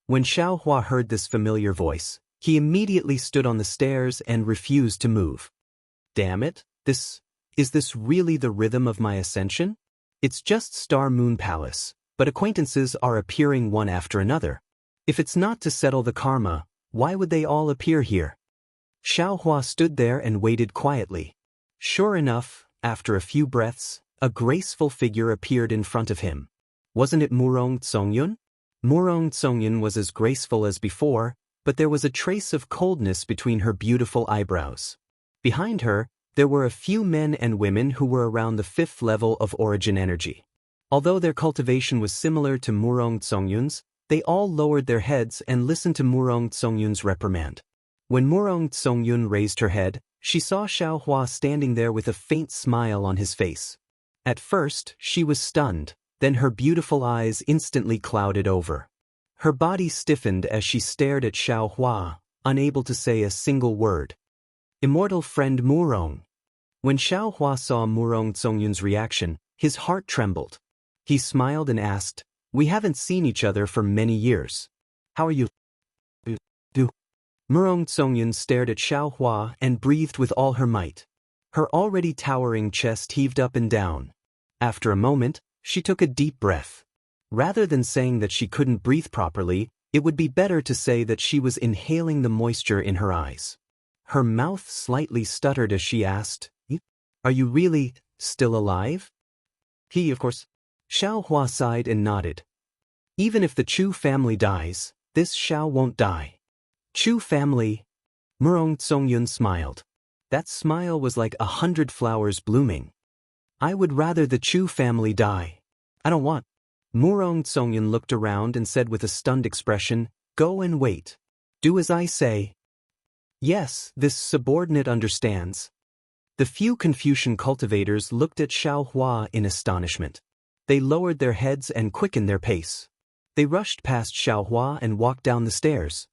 When Xiaohua heard this familiar voice, he immediately stood on the stairs and refused to move. Damn it, is this really the rhythm of my ascension? It's just Star Moon Palace, but acquaintances are appearing one after another. If it's not to settle the karma, why would they all appear here? Xiaohua stood there and waited quietly. Sure enough, after a few breaths, a graceful figure appeared in front of him. Wasn't it Murong Zongyun? Murong Zongyun was as graceful as before, but there was a trace of coldness between her beautiful eyebrows. Behind her, there were a few men and women who were around the 5th level of origin energy. Although their cultivation was similar to Murong Zongyun's, They all lowered their heads and listened to Murong Tsongyun's reprimand. When Murong Tsongyun raised her head, she saw Xiaohua standing there with a faint smile on his face. At first, she was stunned, then her beautiful eyes instantly clouded over. Her body stiffened as she stared at Xiaohua, unable to say a single word. Immortal friend Murong. When Xiaohua saw Murong Tsongyun's reaction, his heart trembled. He smiled and asked, "We haven't seen each other for many years. How are you?" Murong Tsongyun stared at Xiaohua and breathed with all her might. Her already towering chest heaved up and down. After a moment, she took a deep breath. Rather than saying that she couldn't breathe properly, it would be better to say that she was inhaling the moisture in her eyes. Her mouth slightly stuttered as she asked, "Are you really still alive?" Of course. Xiaohua sighed and nodded. "Even if the Chu family dies, this Xiao won't die." "Chu family?" Murong Tsongyun smiled. That smile was like 100 flowers blooming. "I would rather the Chu family die. I don't want." Murong Tsongyun looked around and said with a stunned expression, "Go and wait. Do as I say." Yes, this subordinate understands. The few Confucian cultivators looked at Xiaohua in astonishment. They lowered their heads and quickened their pace. They rushed past Xiaohua and walked down the stairs.